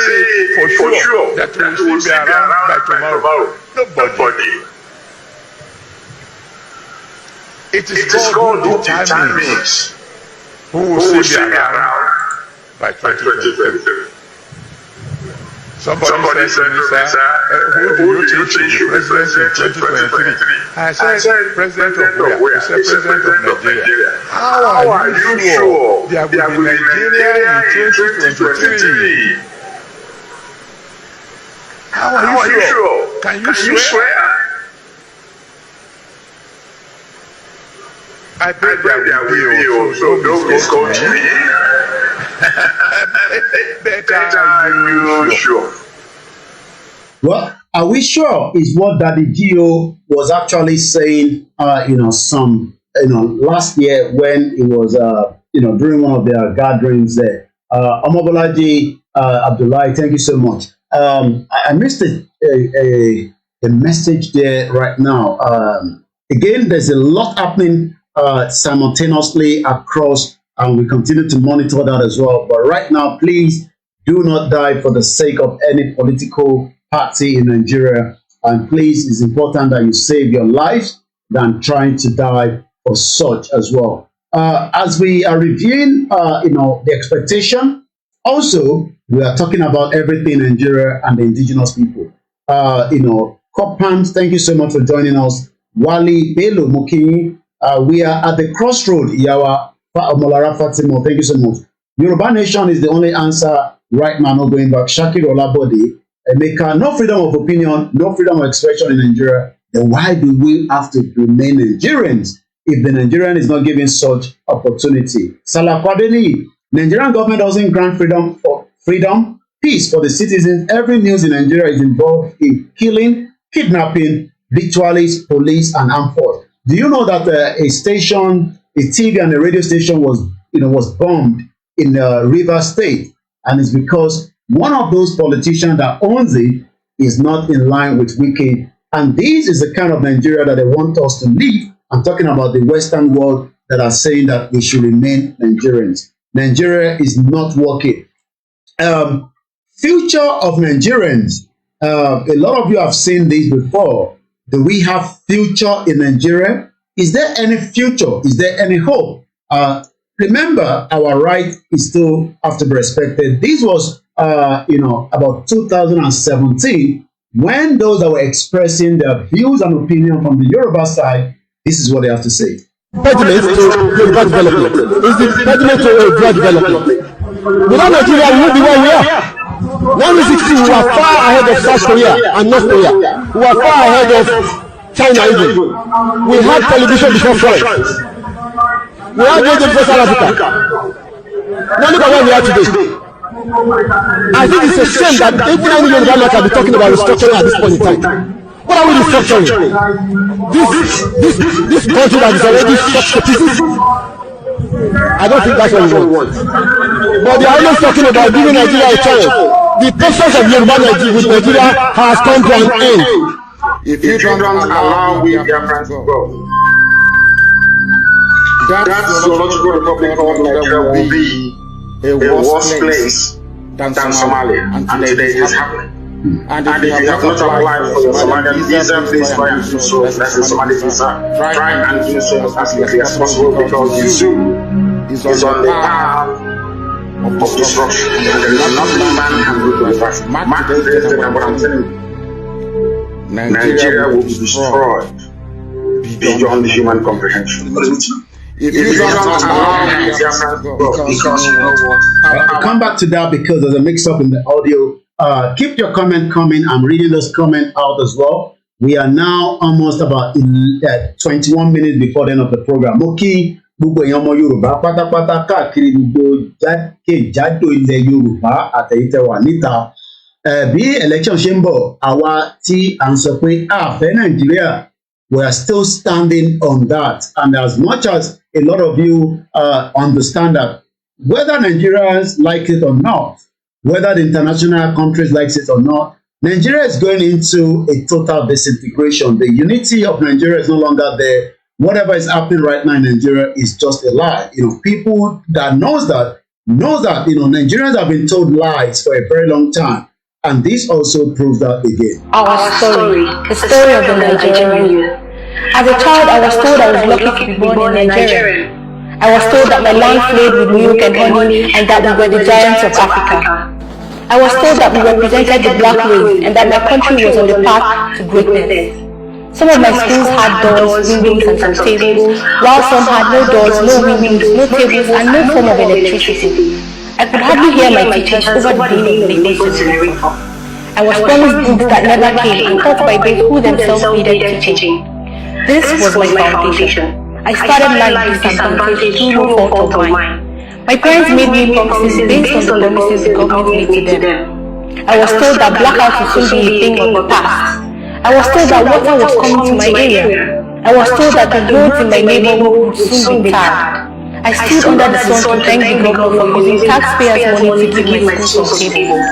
for sure that we will still be around by tomorrow. Nobody. It is God who determines who will still be around by 2023. Somebody said to me, sir, who do you think will be president in 2023? I said, president of where? He said, president of Nigeria. How are you sure there will be Nigeria in 2023? How are you sure? Can you swear? I bet there will be also, don't misquote me. Better are you sure? Well, are we sure is what Daddy Gio was actually saying, last year when he was, during one of their gatherings there. Omobolaji Abdullahi, thank you so much. I missed a message there right now. Again, there's a lot happening simultaneously across, and we continue to monitor that as well. But right now, please do not die for the sake of any political party in Nigeria. And please, it's important that you save your lives than trying to die for such as well. As we are reviewing, the expectation, also, we are talking about everything in Nigeria and the indigenous people. Kopans, thank you so much for joining us. Wali, Bello, Mokinyi, we are at the crossroad. Yawa, Molara Fatimo, thank you so much. Yoruba Nation is the only answer right now, not going back. Shakir Olabode, Emeka, no freedom of opinion, no freedom of expression in Nigeria. Then why do we have to remain Nigerians if the Nigerian is not given such opportunity? Salah Kwadeni, Nigerian government doesn't grant freedom, peace for the citizens. Every news in Nigeria is involved in killing, kidnapping, ritualists, police, and armed force. Do you know that a TV and a radio station was bombed in Rivers State, and it's because one of those politicians that owns it is not in line with Wiki. And this is the kind of Nigeria that they want us to live. I'm talking about the Western world that are saying that we should remain Nigerians. Nigeria is not working. Future of Nigerians. A lot of you have seen this before. Do we have future in Nigeria? Is there any future? Is there any hope? Remember, our right is still have to be respected. This was, about 2017, when those that were expressing their views and opinion from the Yoruba side, this is what they have to say. Impediment to Yoruba development is the impediment to Yoruba development. Without Nigeria, we won't be where we are. 1960, we were far ahead of South Korea and North Korea. We were far ahead of China even. We had television before France. We had radio before South Africa. Now look at where we are today. I think it's a shame that even any Yoruba man can be talking about restructuring at this point in time. What are we restructuring? This country that is already shot to pieces? I don't think that's what we want. But they are always talking about giving Nigeria a chance. The process of Yoruba with Nigeria has come to an end. If you don't allow we Biafrans to go, that zoological republic of Nigeria will be a worse place than Somalia, and today it is happening. And if you have not applied for your Somalian visa, please try and do so. That's the Somali visa. Try and do so as quickly as possible, because you soon is on the path of destruction. And there is nothing man can do to reverse it. Mark today's date and what I'm telling you. Nigeria will be destroyed beyond human comprehension. If you don't allow Biafrans to go, because you know what? I'll come back to that because there's a mix-up in the audio. Keep your comment coming. I'm reading those comments out as well. We are now almost about 21 minutes before the end of the program. Moki gbogbo èèyàn ọmọ Yorùbá pátápátá káàkiri gbogbo jákèjádò ilẹ̀ Yorùbá àtẹ̀yìntẹ̀wà níta. Bí election ṣe ń bọ̀, àwa tí à ń sọ pé a fẹ́ Nàìjíríà, we are still standing on that. And as much as a lot of you understand that, whether Nigerians like it or not, whether the international countries likes it or not, Nigeria is going into a total disintegration. The unity of Nigeria is no longer there. Whatever is happening right now in Nigeria is just a lie. People that knows that, Nigerians have been told lies for a very long time. And this also proves that again. Our story, the story of the Nigerian youth. As a child, I was told I was lucky to be born in Nigeria. I was told that my land flowed with milk and honey and that we were the giants of Africa. I was told that we represented the black race and that my country was on the path to greatness. Some of my schools had doors, windows and some tables, while some had no doors, no windows, no tables and no form of electricity. I could hardly hear my teachers over the daily Lagos to River. I was promised books that never came and taught by those who themselves needed teaching. This was my foundation. I started life disadvantaged through no fault of mine. My parents made me promises based on the promises the government made to them. I was told that blackouts would soon be a thing of the past. I was told that water was coming to my area. I was told that the roads in my neighborhood would soon be tarred. I stood under the sun to thank the governor for using taxpayers' money to give my school some tables.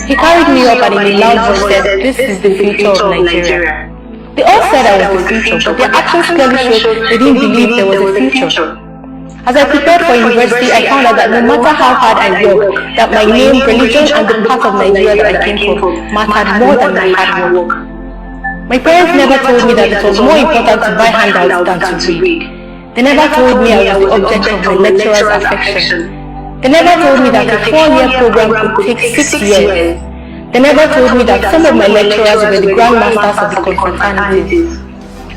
He carried me up and in a loud voice said, "This is the future of Nigeria." They all said I was the future, but their actions clearly showed they didn't believe there was a future. As I prepared for university, I found out that no matter how hard I worked, that my name, religion, and the part of Nigeria that I came from mattered more than my hard work. My parents never told me that it was more important to buy handouts than to read. They never told me I was the object of my lecturer's affection. They never told me that a 4-year program could take 6 years. They never told me that some of my lecturers were the grandmasters of the confraternities.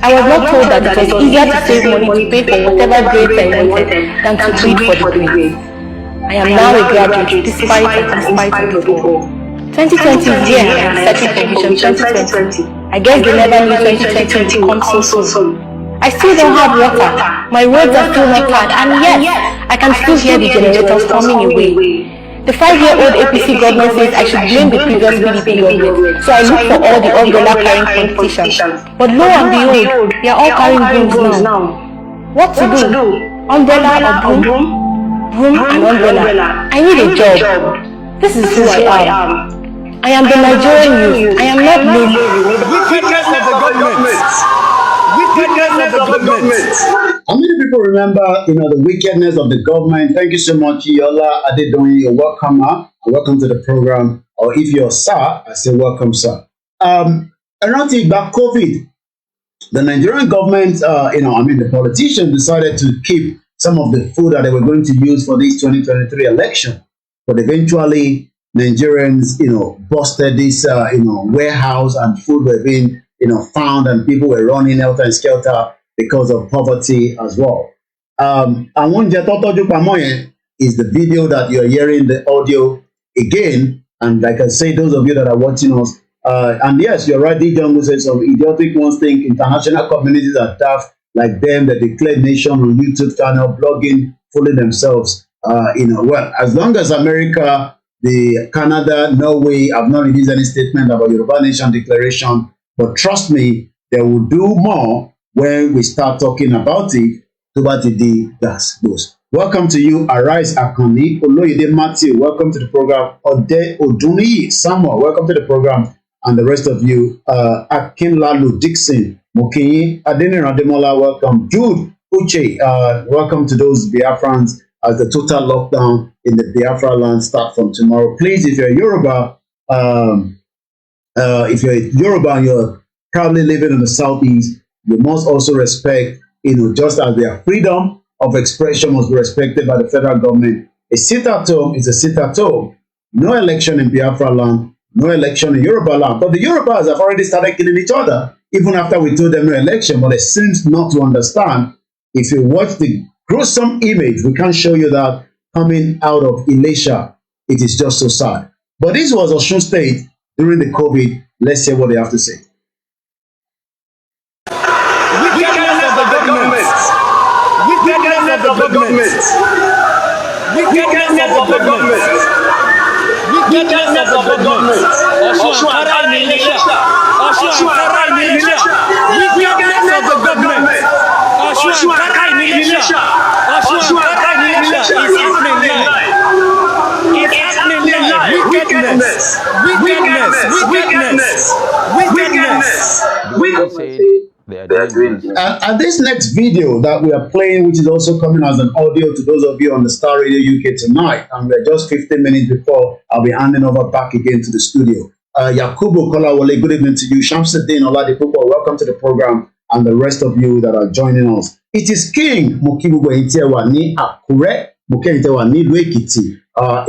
I was not told that it was easier to save money to pay for whatever grades I wanted than to read for the grades. I am now a graduate despite of it all. 2020 is here and I am searching for vision 2020. I guess they never knew 2020 would come so soon. I still don't have water. My roads are still not tarred, and yes, I can still hear the generators coming away. The 5-year-old APC government says I should blame the previous PDP government, so I look for all the umbrella-carrying politicians. But lo and behold, they are all carrying brooms now. What to do? Umbrella or broom? Broom and umbrella. I need a job. This is who I am. I am the Nigerian youth. I am not lazy. Wickedness of the government. Wickedness of the government. How many people remember, the wickedness of the government? Thank you so much, Yola Adedoyin. You're welcome, welcome to the program. Or if you're sir, I say welcome, sir. Around back COVID, the Nigerian government, the politicians decided to keep some of the food that they were going to use for this 2023 election. But eventually, Nigerians, busted this, warehouse and food were being, found and people were running helter and skelter because of poverty as well. And one is the video that you're hearing, the audio again. And like I say, those of you that are watching us, and yes, you're right, D. Jungle said some idiotic ones think international communities are daft like them, that declare nation on YouTube channel, blogging, fooling themselves. Well, as long as America, Canada, Norway have not released any statement about Yoruba Nation declaration, but trust me, they will do more when we start talking about it. Welcome to you, Arise Akoni, Oloyede Matthew, welcome to the program. Ode Oduni Samuel, welcome to the program, and the rest of you, Akinlalu Dixon, Mokinyi, Adeniran Ademola, welcome. Jude Uche, welcome to those Biafrans as the total lockdown in the Biafra land start from tomorrow. Please, if you're Yoruba, and you're probably living in the southeast, you must also respect, just as their freedom of expression must be respected by the federal government. A sit-at-home is a sit-at-home. No election in Biafra land, no election in Yoruba land. But the Yorubas have already started killing each other, even after we told them no election. But they seem not to understand. If you watch the gruesome image, we can't show you that coming out of Elisha. It is just so sad. But this was Osun State during the COVID. Let's hear what they have to say. Wickedness of the government. Wickedness of the government. Wickedness of the government. Wickedness of the government. Osun Ankara in Elisha. Osun Ankara in Elisha. Wickedness of the government. Osun Ankara in Elisha. Osun Ankara in Elisha is happening live. It's happening live. Wickedness. Wickedness. Wickedness. Wickedness. Wickedness. They are doing this. And this next video that we are playing, which is also coming as an audio to those of you on the Star Radio UK tonight, and we're just 15 minutes before I'll be handing over back again to the studio. Yakubu Kolawole, good evening to you. Shamsuddin Oladipupo, welcome to the program, and the rest of you that are joining us. It is King Mukibugo Intewa ni Akure, Mukentewa ni Ekiti.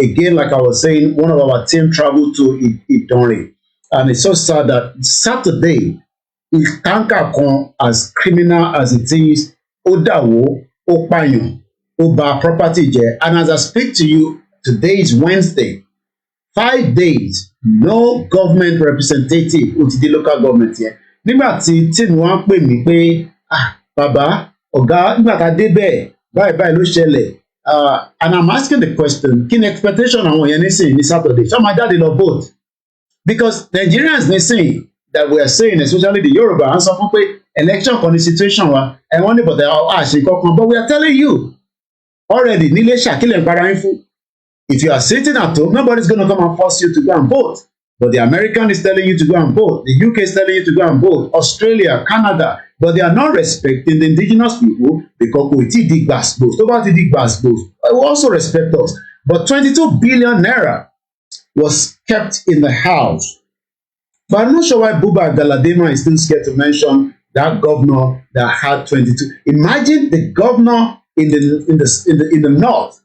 Again, like I was saying, one of our team traveled to Idonre, and it's so sad that Saturday, tanker kan, as criminal as it is, ó dàwó, ó pààyàn, ó bà property jẹ́. And as I speak to you, today is Wednesday. 5 days, no government representative ó ti di local government yẹn. Nígbà tí tíìmù wa ń pè mí pé, bàbá, ọ̀gá, nígbà tá a débẹ̀, báyìí ló ṣẹlẹ̀. And I'm asking the question, kí ni expectation àwọn yẹn nísìnyí ní Saturday? Ṣé máa jáde lọ vote? Because Nigerians nísìnyí that we are saying, especially the Yoruba, and some people election on the situation wa, and one but but we are telling you already, if you are sitting at home, nobody's going to come and force you to go and vote. But the American is telling you to go and vote. The UK is telling you to go and vote. Australia, Canada, but they are not respecting the indigenous people because we dig bass both. Nobody dig bass both. They will also respect us. But 22 billion naira was kept in the house. But I'm not sure why Buba Galadima is still scared to mention that governor that had 22. Imagine the governor in the north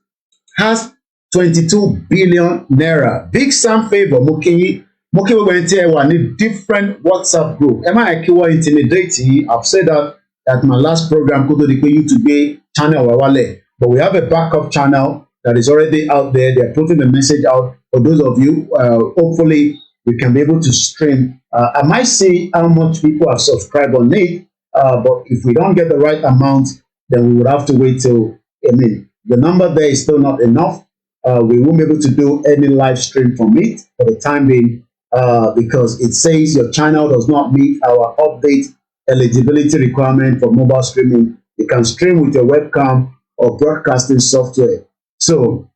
has 22 billion naira. Big Sam Favor Mukiyi went here one a different WhatsApp group. Am I intimidating? I've said that at my last program, Koto Dikwe YouTube channel Wawale. But we have a backup channel that is already out there. They're putting the message out for those of you. Hopefully, we can be able to stream. I might see how much people have subscribed on it, but if we don't get the right amount, then we would have to wait till, the number there is still not enough. We won't be able to do any live stream from it for the time being, because it says your channel does not meet our update eligibility requirement for mobile streaming. You can stream with your webcam or broadcasting software. So,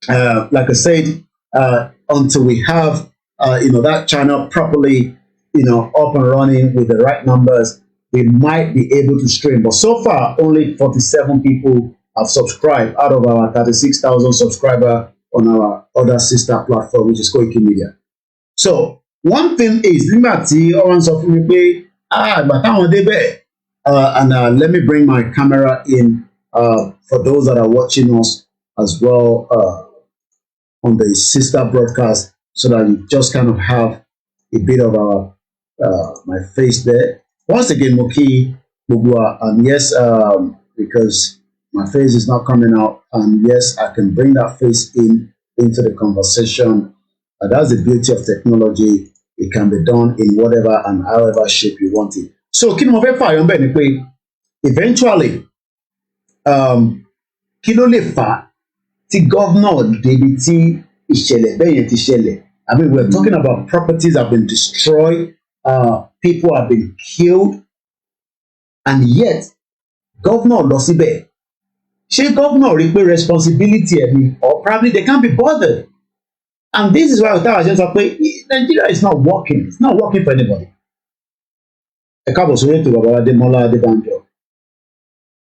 like I said, until we have that channel properly, up and running with the right numbers, we might be able to stream. But so far, only 47 people have subscribed out of our 36,000 subscribers on our other sister platform, which is Koiki Media. So one thing is, and let me bring my camera in for those that are watching us as well on the sister broadcast, so that you just kind of have a bit of our my face there. Once again, Moki Mugwa, and yes, because my face is not coming out, and yes, I can bring that face into the conversation. That's the beauty of technology. It can be done in whatever and however shape you want it. So, eventually, kilo le fa ti governor debi ti ìṣẹ̀lẹ̀ bẹ́yẹn ti ṣẹlẹ̀. I mean, we're talking about properties have been destroyed, people have been killed, and yet, governor lọ síbẹ̀. Ṣé governor rí pé responsibility ẹ̀ ni, or probably they can't be bothered? And this is why Otawa just say Nigeria is not working. It's not working for anybody. Ẹ káàbọ̀ sórí ètò bàbá Adémọ́lá Adébánjọ.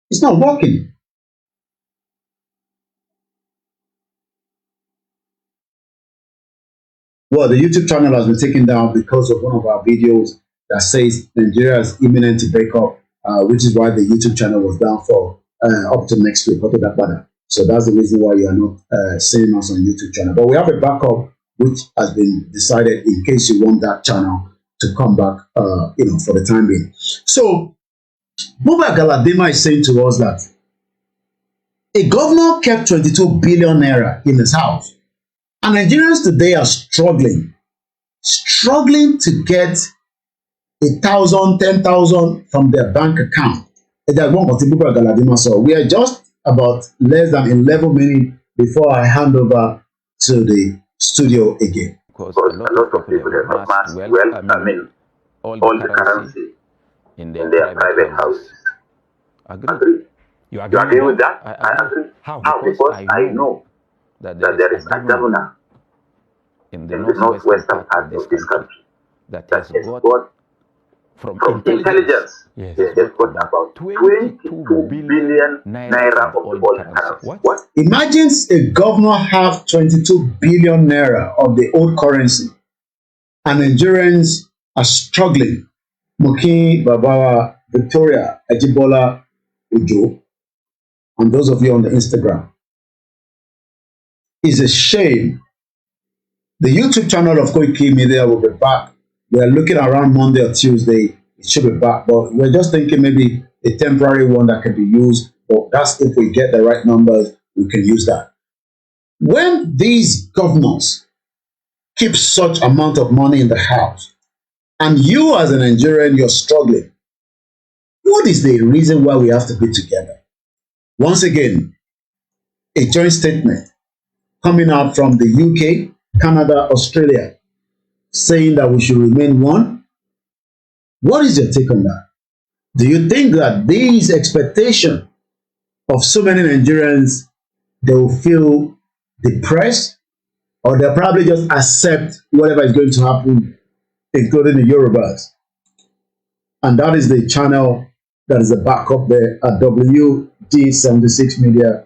It's not working. Well, the YouTube channel has been taken down because of one of our videos that says Nigeria is imminent to break up, which is why the YouTube channel was down for up to next week. So that's the reason why you are not seeing us on YouTube channel. But we have a backup which has been decided in case you want that channel to come back, for the time being. So, Buba Galadima is saying to us that a governor kept 22 billion naira in his house. And Nigerians today are struggling to get 1,000, 10,000 from their bank account. So we are just about less than 11 minutes before I hand over to the studio again. Because a lot of people have amassed wealth, all the currency in their private houses. Agree. You agree with that? I agree. How? Because I know that there is a governor in the northwestern part of this country that has got from intelligence. Yes, has got about 22 billion naira of all currency. What? Imagine a governor have 22 billion naira of the old currency, and Nigerians are struggling. Moki, Babawa, Victoria, Ajibola, Ujo, and those of you on the Instagram. It's a shame. The YouTube channel of Koiki Media will be back. We are looking around Monday or Tuesday. It should be back, but we're just thinking maybe a temporary one that can be used. But that's if we get the right numbers, we can use that. When these governors keep such amount of money in the house, and you as a Nigerian, you're struggling, what is the reason why we have to be together? Once again, a joint statement coming out from the UK, Canada, Australia, saying that we should remain one. What is your take on that? Do you think that these expectations of so many Nigerians, they will feel depressed, or they'll probably just accept whatever is going to happen, including the Yorubas? And that is the channel that is the backup there at WD76 Media.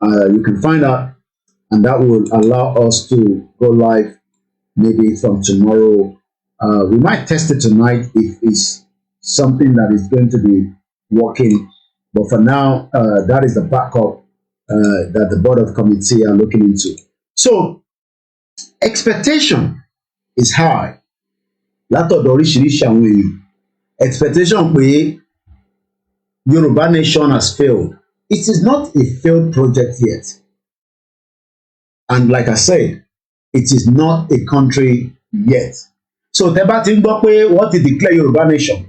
You can find out, and that will allow us to go live maybe from tomorrow. We might test it tonight if it's something that is going to be working. But for now, that is the backup that the board of committee are looking into. So, expectation is high. Expectation pé Yoruba nation has failed. It is not a failed project yet. And like I said, it is not a country yet. So tẹ́ bá ti ń gbọ́ pé wọ́n ti declare Yoruba nation,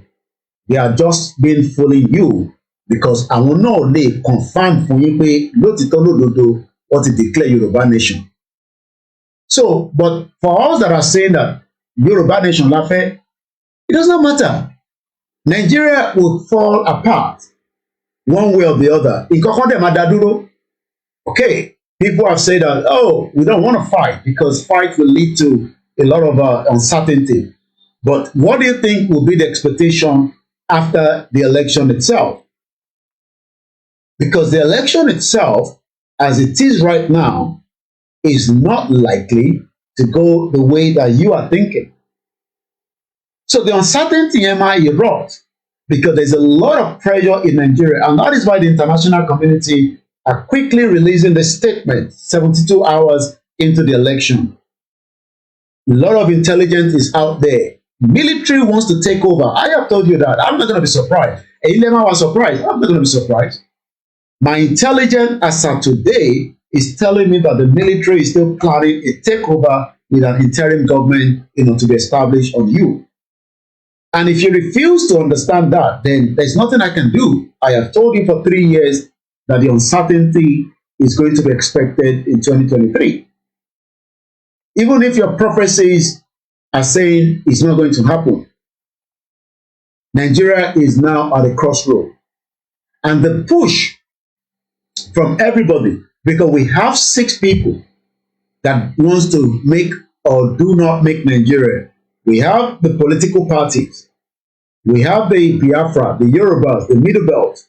they are just being fooling you, because àwọn náà lè confirm fún yín pé lótìtọ́ lódodo wọ́n ti declare Yoruba nation. So, but for us that are saying that Yoruba nation la fẹ́, it does not matter. Nigeria will fall apart one way or the other. Nǹkan dẹ̀ máa dá dúró. Okay, people have said that, oh, we don't want to fight because fight will lead to a lot of uncertainty. But what do you think will be the expectation after the election itself? Because the election itself, as it is right now, is not likely to go the way that you are thinking. So the uncertainty might erupt because there's a lot of pressure in Nigeria, and that is why the international community are quickly releasing the statement 72 hours into the election. A lot of intelligence is out there. Military wants to take over. I have told you that. I'm not going to be surprised. Elema was surprised. I'm not going to be surprised. My intelligence as of today is telling me that the military is still planning a takeover with an interim government, to be established on you. And if you refuse to understand that, then there's nothing I can do. I have told you for 3 years that the uncertainty is going to be expected in 2023. Even if your prophecies are saying it's not going to happen, Nigeria is now at a crossroad. And the push from everybody, because we have 6 people that wants to make or do not make Nigeria. We have the political parties. We have the Biafra, the Yorubas, the Middle Belt.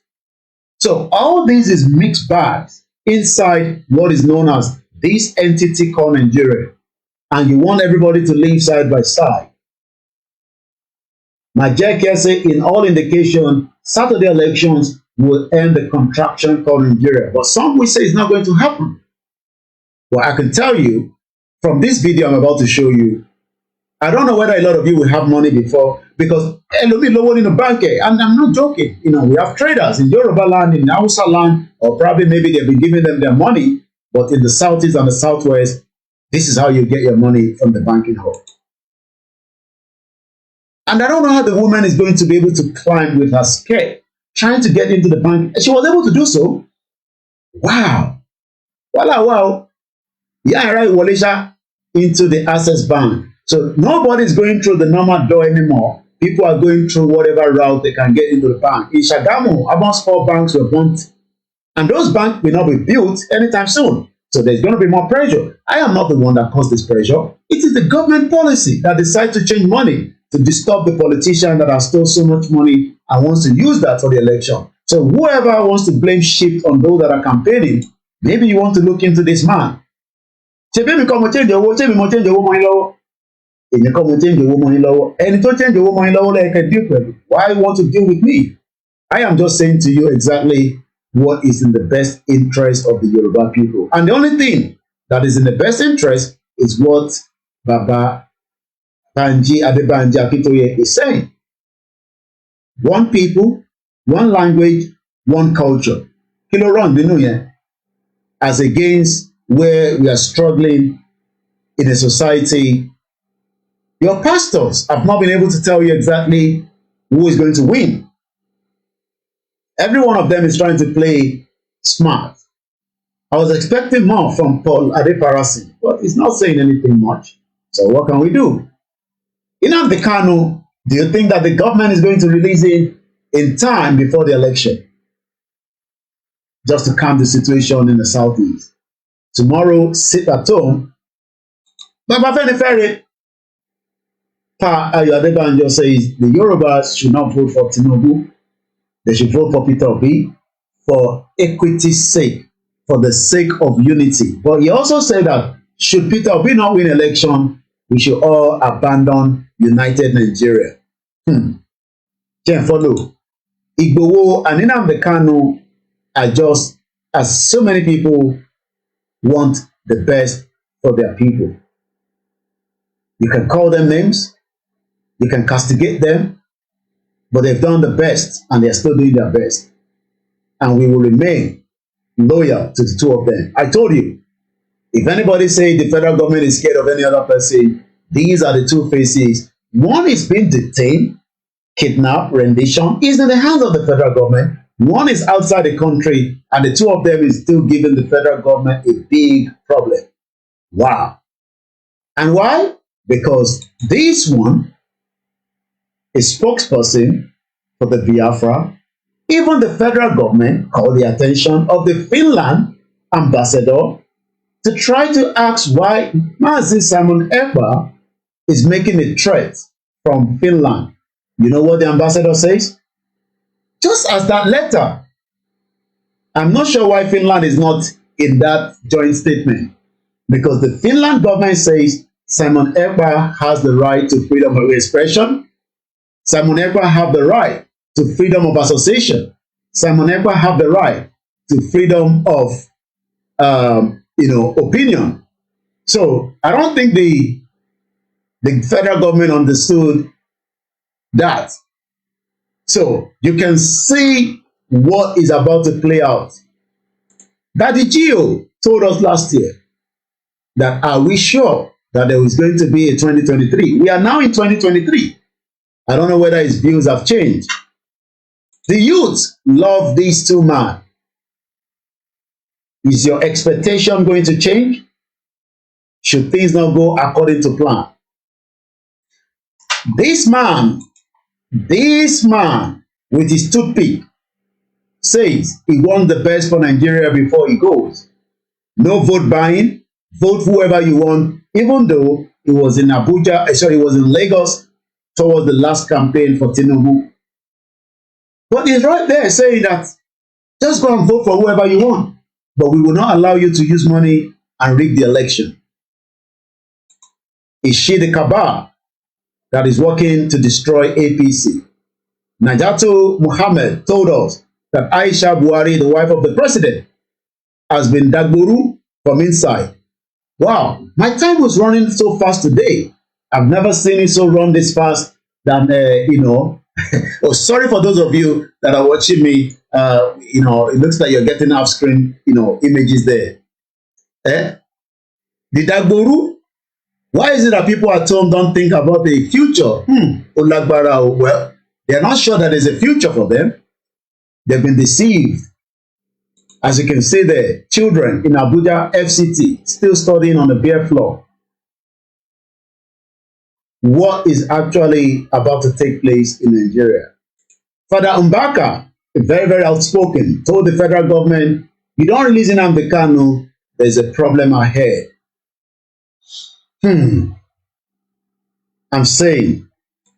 So all this is mixed bags inside what is known as this entity called Nigeria. and you want everybody to live side by side. My JK say in all indication, Saturday elections will end the contraction called Nigeria. But some will say it's not going to happen. Well, I can tell you from this video I'm about to show you, I don't know whether a lot of you will have money before, because Elomi lower in the bank, and I'm not joking. You know, we have traders in Yoruba land, in Hausa land, or probably maybe they've been giving them their money, but in the southeast and the southwest, this is how you get your money from the banking hall. And I don't know how the woman is going to be able to climb with her skirt, trying to get into the bank. She was able to do so. Wow. Wow. Yeah, right, Walisha, into the Access Bank. So nobody is going through the normal door anymore. People are going through whatever route they can get into the bank. In Shagamu, about 4 banks were burnt. And those banks will not be built anytime soon. So there's going to be more pressure. I am not the one that caused this pressure. It is the government policy that decides to change money to disturb the politician that has stole so much money and wants to use that for the election. So whoever wants to blame shift on those that are campaigning, maybe you want to look into this man. Ẹni tó change owó mọ́ yín lọ́wọ́ lẹ́ẹ̀kẹ́ deal pẹ̀lú. Why you want to deal with me? I am just saying to you exactly what is in the best interest of the Yoruba people. And the only thing that is in the best interest is what Baba Banji Adebanji Akintoye is saying. One people, one language, one culture. Kí ló wrong nínú yẹn? As against where we are struggling in a society. Your pastors have not been able to tell you exactly who is going to win. Every one of them is trying to play smart. I was expecting more from Paul Adeparasi, but he's not saying anything much. So what can we do? Nnamdi Kanu, do you think that the government is going to release him in time before the election? Just to calm the situation in the southeast. Tomorrow, sit at home. Baba Fenifere, Pa Ayo Adebanjo says the Yorubas should not vote for Tinubu. They should vote for Peter Obi for equity's sake, for the sake of unity. But he also said that should Peter Obi not win election, we should all abandon United Nigeria. Can't follow. Igboho and Nnamdi Kanu are just, as so many people want the best for their people. You can call them names, you can castigate them, but they've done the best and they're still doing their best. And we will remain loyal to the two of them. I told you, if anybody say the federal government is scared of any other person, these are the two faces. One is being detained, kidnapped, rendition is in the hands of the federal government. One is outside the country, and the two of them is still giving the federal government a big problem. Wow. And why? Because this one is spokesperson for the Biafra. Even the federal government called the attention of the Finland ambassador to try to ask why Mazi Simon Ekpa is making a threat from Finland. You know what the ambassador says? Just as that letter. I'm not sure why Finland is not in that joint statement, because the Finland government says Simon Ekpa has the right to freedom of expression. Simon Ekpa have the right to freedom of association. Simon Ekpa have the right to freedom of opinion. So I don't think the federal government understood that. So you can see what is about to play out. Daddy Gio told us last year that are we sure that there is going to be a 2023? We are now in 2023. I don't know whether his views have changed. The youth love these two men. Is your expectation going to change? Should things not go according to plan? This man with his toothpick says he wants the best for Nigeria before he goes. No vote buying, vote whoever you want, even though he was in Abuja, he was in Lagos towards the last campaign for Tinubu. But he's right there saying that just go and vote for whoever you want, but we will not allow you to use money and rig the election. Is she the cabal that is working to destroy APC? Najatu Muhammad told us that Aisha Buhari, the wife of the president, has been Dagburu from inside. Wow, my time was running so fast today. I've never seen it so run this fast than, oh, sorry for those of you that are watching me. It looks like you're getting off screen, images there. The Dagburu, why is it that people at home don't think about the future? Olagbara, well, they're not sure that there's a future for them. They've been deceived. As you can see there, children in Abuja FCT still studying on the bare floor. What is actually about to take place in Nigeria? Father Mbaka, very, very outspoken, told the federal government, you don't release Nnamdi Kanu, there's a problem ahead. I'm saying,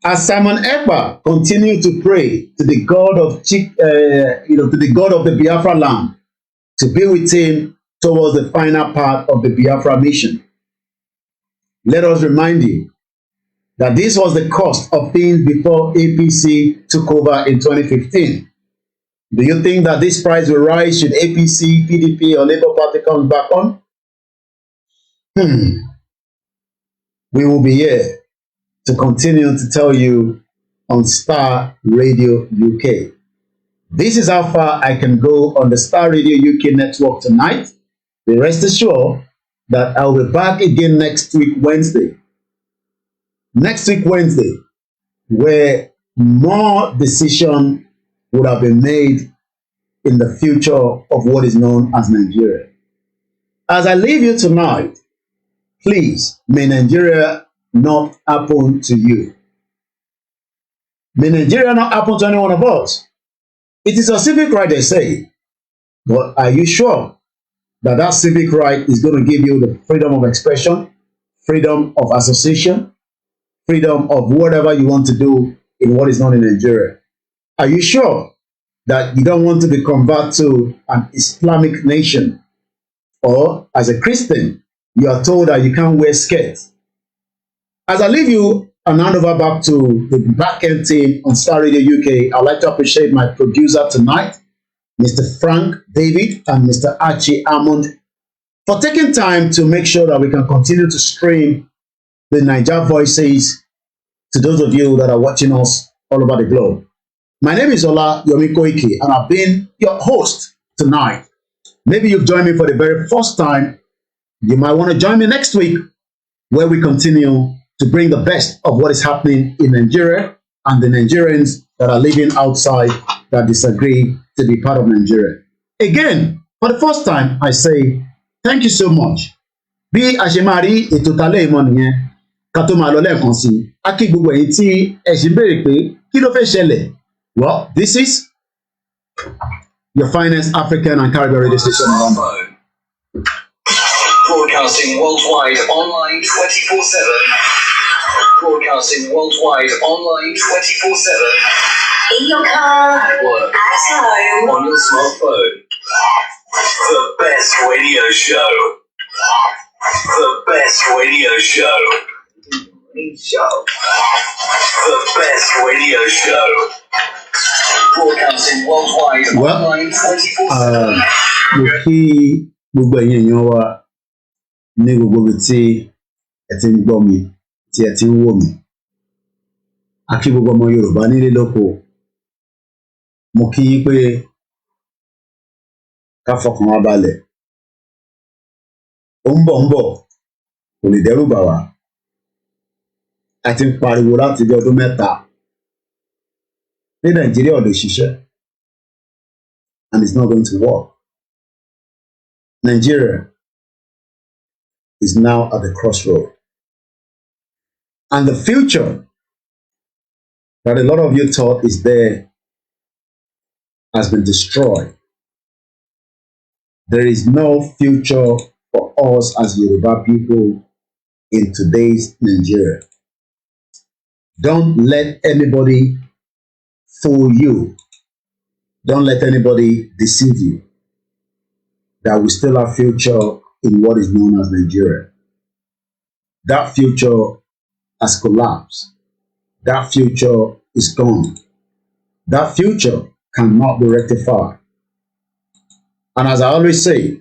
as Simon Ekpa continued to pray to the God of to the God of the Biafra land to be with him towards the final part of the Biafra mission. Let us remind you that this was the cost of things before APC took over in 2015. Do you think that this price will rise should APC, PDP, or Labour Party come back on? We will be here to continue to tell you on Starr Radio UK. This is how far I can go on the Starr Radio UK network tonight. Be rest assured that I'll be back again next week, Wednesday. Next week, Wednesday, where more decision would have been made in the future of what is known as Nigeria. As I leave you tonight, please, may Nigeria not happen to you. May Nigeria not happen to any one of us. It is a civic right, they say. But are you sure that that civic right is going to give you the freedom of expression, freedom of association, freedom of whatever you want to do in what is known in Nigeria? Are you sure that you don't want to be converted to an Islamic nation? Or as a Christian, you are told that you can't wear skirts? As I leave you and hand over back to the back-end team on Starr Radio UK, I'd like to appreciate my producer tonight, Mr. Frank David and Mr. Archie Hammond, for taking time to make sure that we can continue to stream the Niger Voices to those of you that are watching us all over the globe. My name is Ola Yomi Koiki, and I've been your host tonight. Maybe you've joined me for the very first time. You might want to join me next week, where we continue to bring the best of what is happening in Nigeria and the Nigerians that are living outside that disagree to be part of Nigeria. Again, for the first time, I say thank you so much. Bí a ṣe máa rí ètò talẹ́ ìmọ̀ nìyẹn, ká tó máa lọ lẹ́ẹ̀kan sí i. A kí gbogbo ẹ̀yin tí ẹ ṣì ń béèrè pé kí ló fẹ́ ṣẹlẹ̀? Well, this is your finest African and Caribbean radio station in London. Broadcasting worldwide online 24/7. Broadcasting worldwide online 24/7. In your car, at work, at home, on your smartphone. The best radio show. The best radio show. The best radio show. Broadcasting worldwide online 24/7. Mo kí gbogbo ẹ̀yin èèyàn wa ní gbogbo ibi tí ẹ ti ń gbọ́ mi, tí ẹ ti ń wò mí. A kí gbogbo ọmọ Yorùbá nílé lóko. Mo kí yín pé ká fọkàn wa balẹ̀. Ó ń bọ̀, kò lè dẹ́rù bà wá. A ti ń pariwo láti bí ọdún mẹ́ta pé Nàìjíríà ò lè ṣiṣẹ́, and it's not going to work. Nigeria is now at the crossroad. And the future that a lot of you thought is there has been destroyed. There is no future for us as Yoruba people in today's Nigeria. Don't let anybody fool you. Don't let anybody deceive you that we still have future in what is known as Nigeria. that future has collapsed. That future is gone. That future cannot be rectified. And as I always say,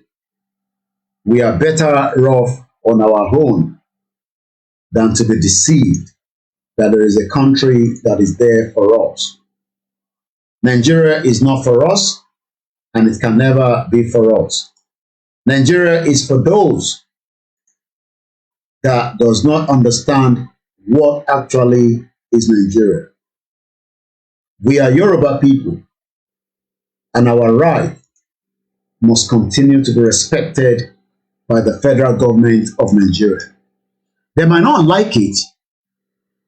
we are better off on our own than to be deceived that there is a country that is there for us. Nigeria is not for us, and it can never be for us. Nigeria is for those that does not understand what actually is Nigeria. We are Yoruba people, and our right must continue to be respected by the federal government of Nigeria. They might not like it.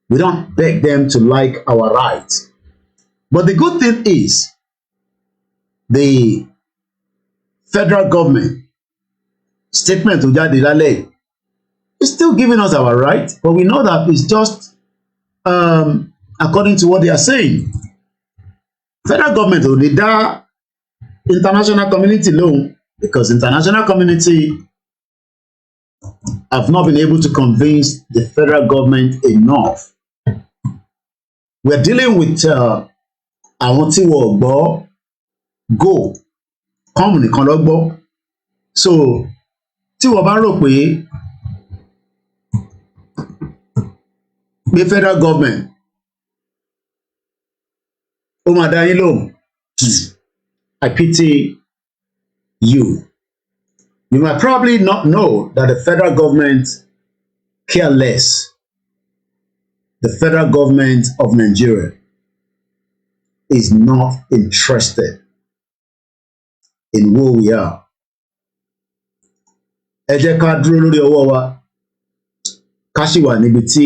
We don't beg them to like our rights. But the good thing is, the federal government statement to jáde lálẹ́ is still giving us our right, but we know that it's just according to what they are saying. Federal government ò lè dá international community lóhùn because international community have not been able to convince the federal government enough. We're dealing with àwọn tí wọ́n gbọ́ go come nìkan ló gbọ́. So tí wọ́n bá rò pé federal government ó máa dá yín lóhùn, I pity you. You might probably not know that the federal government care less. The federal government of Nigeria is not interested in who we are. Ẹ jẹ́ ká dúró lórí ọwọ́ wa, ká sì wà níbi tí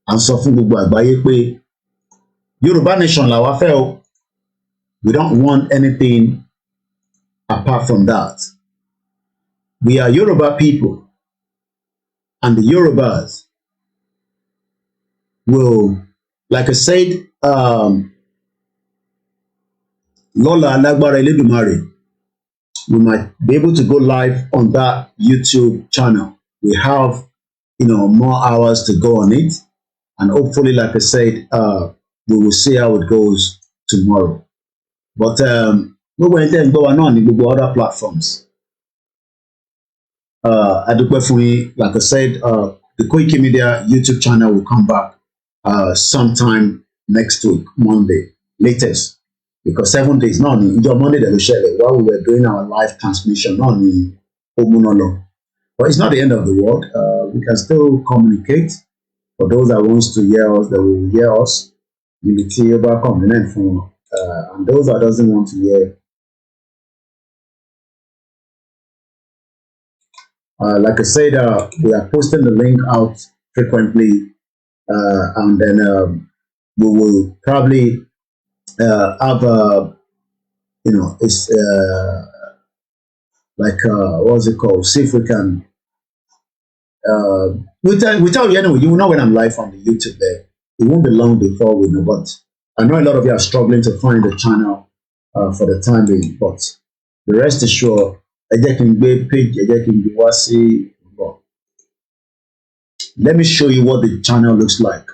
à ń sọ fún gbogbo àgbáyé pé Yorùbá nation làwa fẹ́ o. We don't want anything apart from that. We are Yoruba people, and the Yorubas will, like I said, Lọ́la Lágbára Elédùmarè, we might be able to go live on that YouTube channel. We have, more hours to go on it, and hopefully, like I said, we will see how it goes tomorrow. But gbogbo ẹni tẹ́ ń gbọ́ wa náà ní gbogbo other platforms. Adúpẹ́ fún yín. Like I said, the Koiki Media YouTube channel will come back sometime next week, Monday, latest. Because 7 days náà ni ìjọ Monday that we ṣẹlẹ̀ while we were doing our live transmission náà ni ó múná lọ. But it's not the end of the world. We can still communicate. For those that wants to hear us, that will hear us. Níbi tí ó bá convenient fún wọn. And those that doesn't want to hear, like I said, we are posting the link out frequently, and then we will probably have it's like what's it called? See if we can. We tell you anyway. You will know when I'm live on the YouTube there. It won't be long before we know, but I know a lot of you are struggling to find the channel for the time being, but the rest is sure. Let me show you what the channel looks like.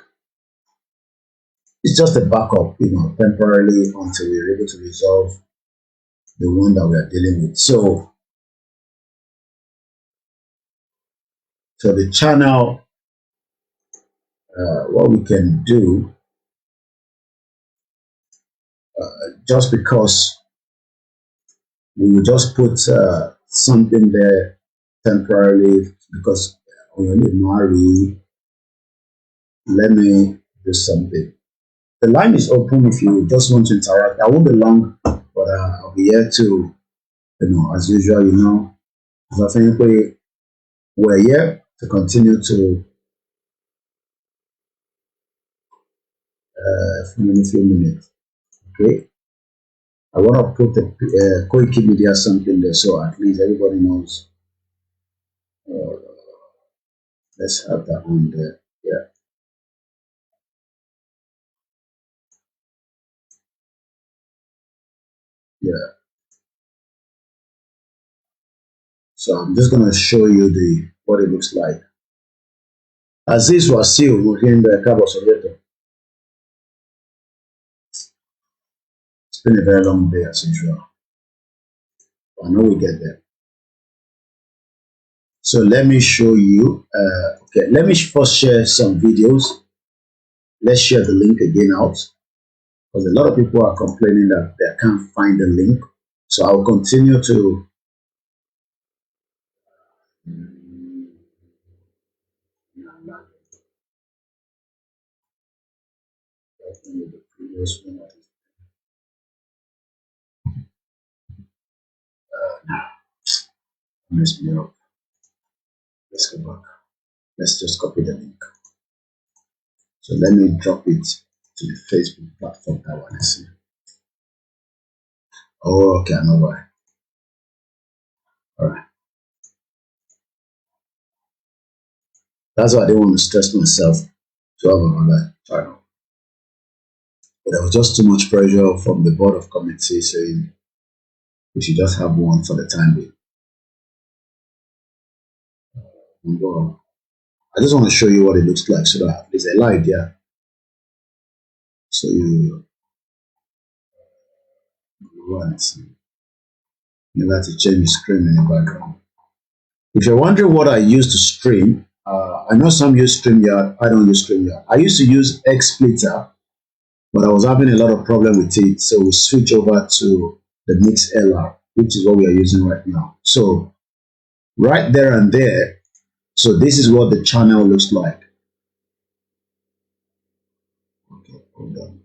It's just a backup, temporarily until we're able to resolve the one that we are dealing with. So the channel, what we can do, just because we will just put something there temporarily because we only marry. Let me do something. The line is open if you just want to interact. I won't be long, but I'll be here to, as usual, I think we're here to continue to few minutes. Okay. I want to put the Koiki Media something there so at least everybody knows. Let's have that on there. Yeah. Yeah. So I'm just going to show you what it looks like. Aziz Wasil within the Cabo Soviet. It's been a very long day as usual. I know we get there. So let me show you. Okay, let me first share some videos. Let's share the link again out, because a lot of people are complaining that they can't find the link. So I'll continue to the previous one. Messed me up. Let's go back. Let's just copy the link. So let me drop it to the Facebook platform that I want to see. Oh, okay, I know why. All right. That's why I didn't want to stress myself to have another channel. But there was just too much pressure from the board of committee saying we should just have one for the time being. I just want to show you what it looks like so that there's a light there. So you run it. You have to change the screen in the background. If you're wondering what I use to stream, I know some use StreamYard. I don't use StreamYard. I used to use XSplitter, but I was having a lot of problem with it. So we switch over to the MixLR, which is what we are using right now. So right there and there, so this is what the channel looks like. Okay, hold on.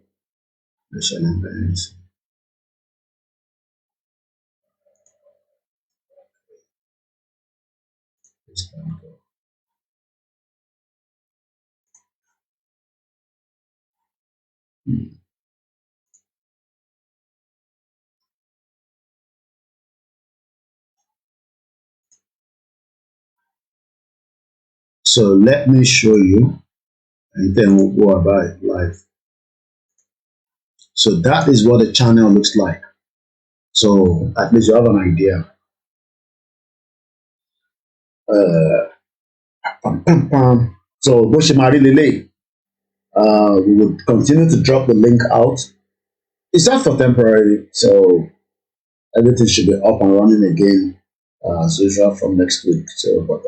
So let me show you, and then we'll go about it live. So that is what the channel looks like. So at least you have an idea. So Boshimari Lele, we would continue to drop the link out. It's not for temporary, so everything should be up and running again as usual from next week. So, but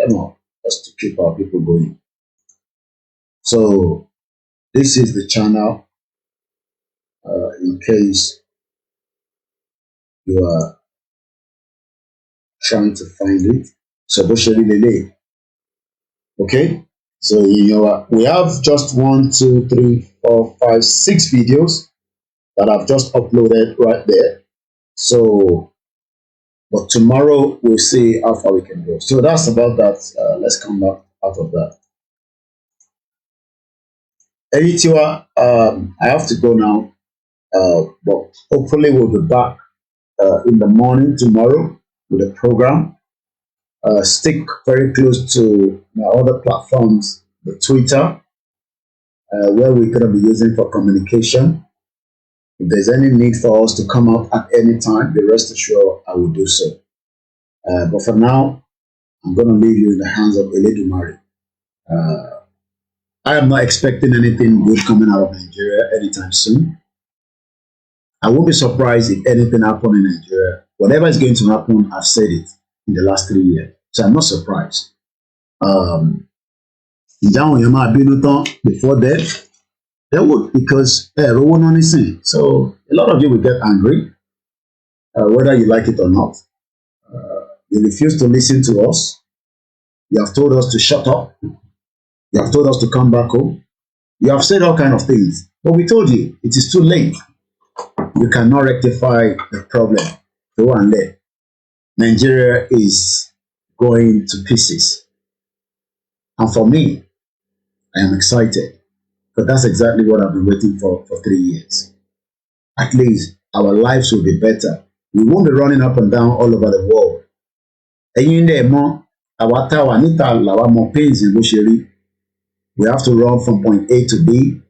just to keep our people going. So this is the channel. In case you are trying to find it. So Boshimari Lele. Okay. So we have just 1, 2, 3, 4, 5, 6 videos that I've just uploaded right there. So, but tomorrow we'll see how far we can go. So that's about that. Let's come back out of that. Editiwa, I have to go now, but hopefully we'll be back in the morning tomorrow with a program. Stick very close to my other platforms, the Twitter, where we're going to be using for communication. If there's any need for us to come up at any time, be rest assured I will do so. But for now, I'm going to leave you in the hands of Eledumare. I am not expecting anything good coming out of Nigeria anytime soon. I won't be surprised if anything happens in Nigeria. Whatever is going to happen, I've said it in the last 3 years. So I'm not surprised. Before that, they would, because so a lot of you will get angry, whether you like it or not. You refuse to listen to us. You have told us to shut up. You have told us to come back home. You have said all kinds of things. But we told you, it is too late. You cannot rectify the problem. Go and let. Nigeria is going to pieces. And for me, I am excited. Because that's exactly what I've been waiting for 3 years. At least our lives will be better. We won't be running up and down all over the world. We have to run from point A to B.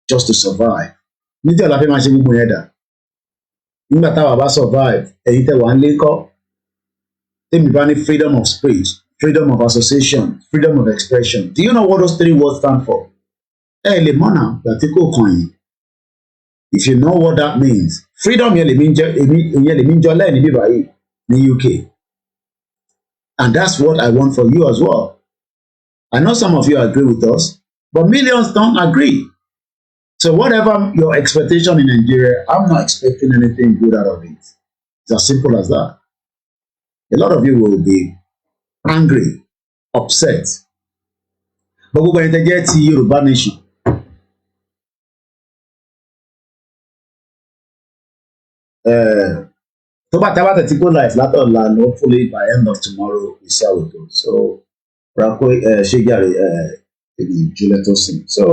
Just to survive. Survive. Freedom of speech. freedom of association, freedom of expression. Do you know what those three words stand for? If you know what that means, freedom in the UK. And that's what I want for you as well. I know some of you agree with us, but millions don't agree. So whatever your expectation in Nigeria, I'm not expecting anything good out of it. It's as simple as that. A lot of you will be angry, upset. But we're going to get to Yoruba nation. So but about the typical life, and hopefully by end of tomorrow we see how it goes. So Juliet Osin. So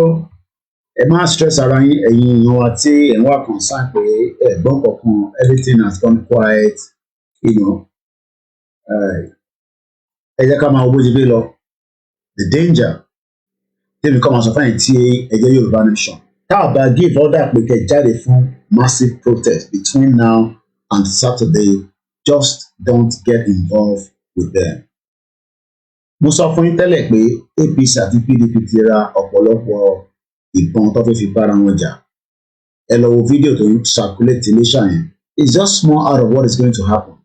ẹ má stress ara yín ẹ̀yin èèyàn wa tí ẹ̀ ń wá concern pé ẹ̀gbọ́n kankan everything has gone quiet, you know. Ẹ jẹ́ ká máa wo bó ṣe gbé lọ. The danger tẹ́mi kọ́ máa sọ fáyìn tí ẹ jẹ́ Yorùbá nation. Tá a bá give order pé kẹ́ jáde fún massive protest between now and Saturday, just don't get involved with them. Mo sọ fún yín tẹ́lẹ̀ pé APC àti PDP ti ra ọ̀pọ̀lọpọ̀ ìbọn tó fẹ́ fi bára wọn jà. Ẹ lọ wo fídíò tó ń circulate iléṣà yẹn. It's just small out of what is going to happen.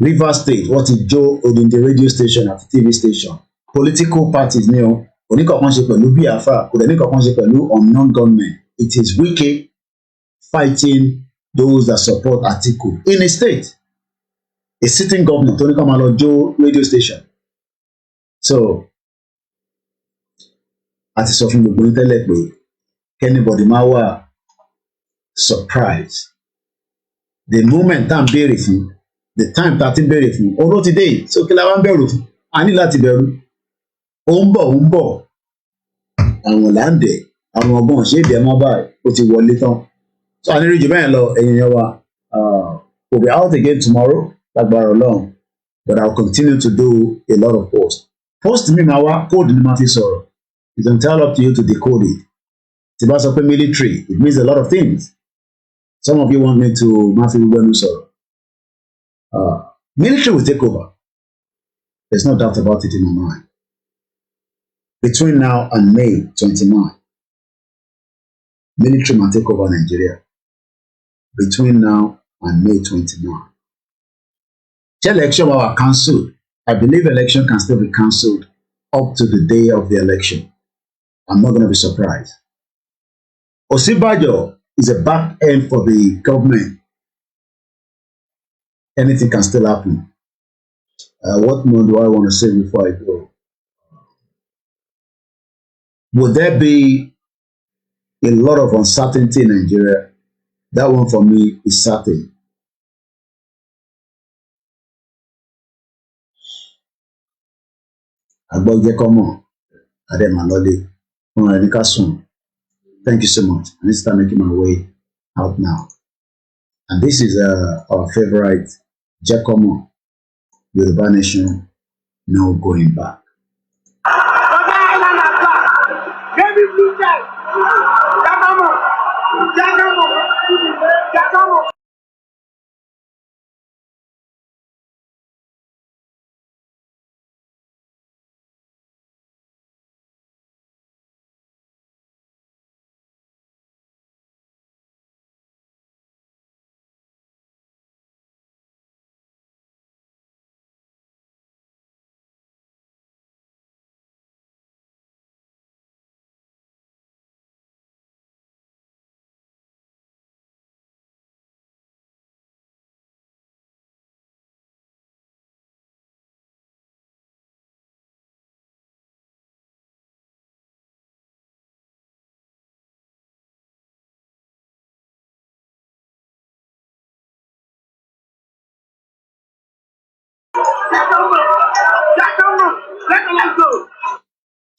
Rivers State, wọ́n ti jó odindi radio station àti TV station. Political parties ní o, kò ní kankan ṣe pẹ̀lú Biafra, kò dẹ̀ ní kankan ṣe pẹ̀lú unknown government. It is Wike fighting those that support Atiku in a state. A sitting governor tó ní kàn máa lọ jó radio station. So, a ti sọ fún gbogbo yín tẹ́lẹ̀ pé anybody máa wà surprise. The moment tá à ń béèrè fún, the time tá a ti ń béèrè fún, oró ti dé yìí, so kí la wá ń bẹ̀rù fún? A ní láti bẹ̀rù. Ó ń bọ̀. Àwọn làǹdẹ̀, àwọn ọgbọ́n ṣé ìdí ẹ̀ mọ́ báyìí, ó ti wọlé tán. So a ní rí jù bẹ́ẹ̀ lọ, ẹ̀yin yẹn wa. We'll be out again tomorrow, lágbára Ọlọ́run, but I'll continue to do a lot of posts. Post mi máa wá, code ni máa fi sọ̀rọ̀. It's entirely up to you to decode it. Tí bá sọ pé military, it means a lot of things. Some of you want me to máa fi gbogbo ẹnu sọ̀rọ̀. Military will take over. There's no doubt about it in my mind. Between now and May 29, military will take over Nigeria. Between now and May 29. The election was cancelled. I believe election can still be cancelled up to the day of the election. I'm not going to be surprised. Osibajo is a back end for the government. Anything can still happen. What more do I want to say before I go? Would there be a lot of uncertainty in Nigeria? That one for me is certain. Thank you so much. I need to start making my way out now. And this is our favorite Jacomo, Yoruba Nation, no going back.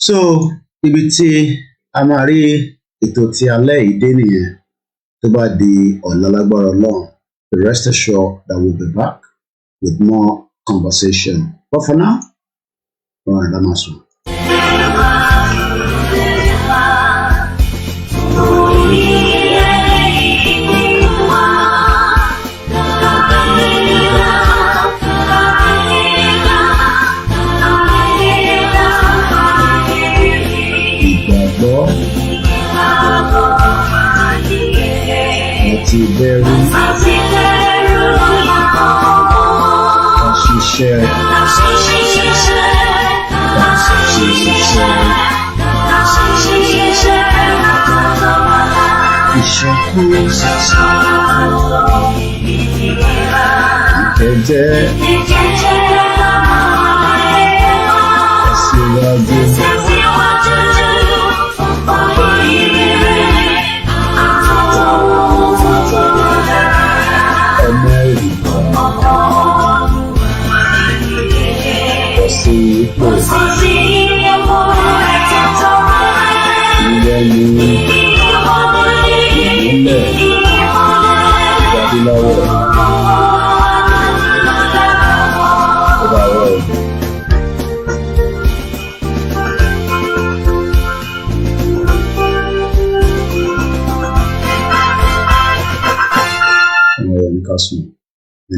So, ibi tí a máa rí ètò ti alẹ́ yìí dé nìyẹn tó bá di ọ̀la lágbára Ọlọ́run. Rest assured that we'll be back with more conversation. But for now, all right, that's all. In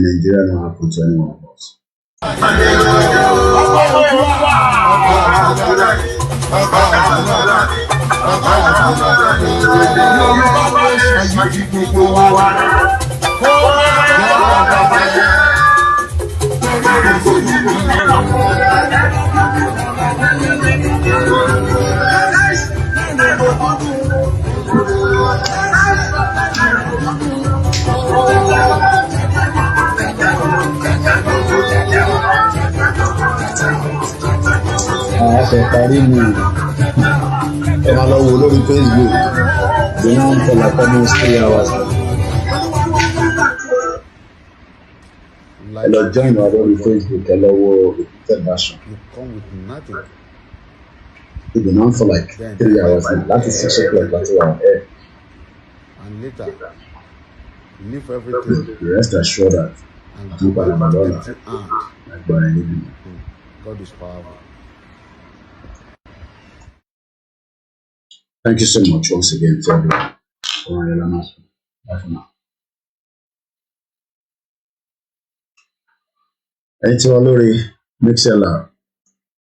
Nigeria, don't happen to anyone of us. Parí mi ẹ máa lọ wò lórí Facebook bí wọ́n ń tẹ̀lé almost 3 hours. Ẹ lọ join wa lórí Facebook ẹ lọ wo repeated version. We've been on for like 3 hours now. That is 6 o'clock láti wà ẹ. And later, leave everything. Rest assured that you are my brother. God is powerful. Thank you so much once again to everyone. Bye for now. Ẹ ti wá lórí Mixlr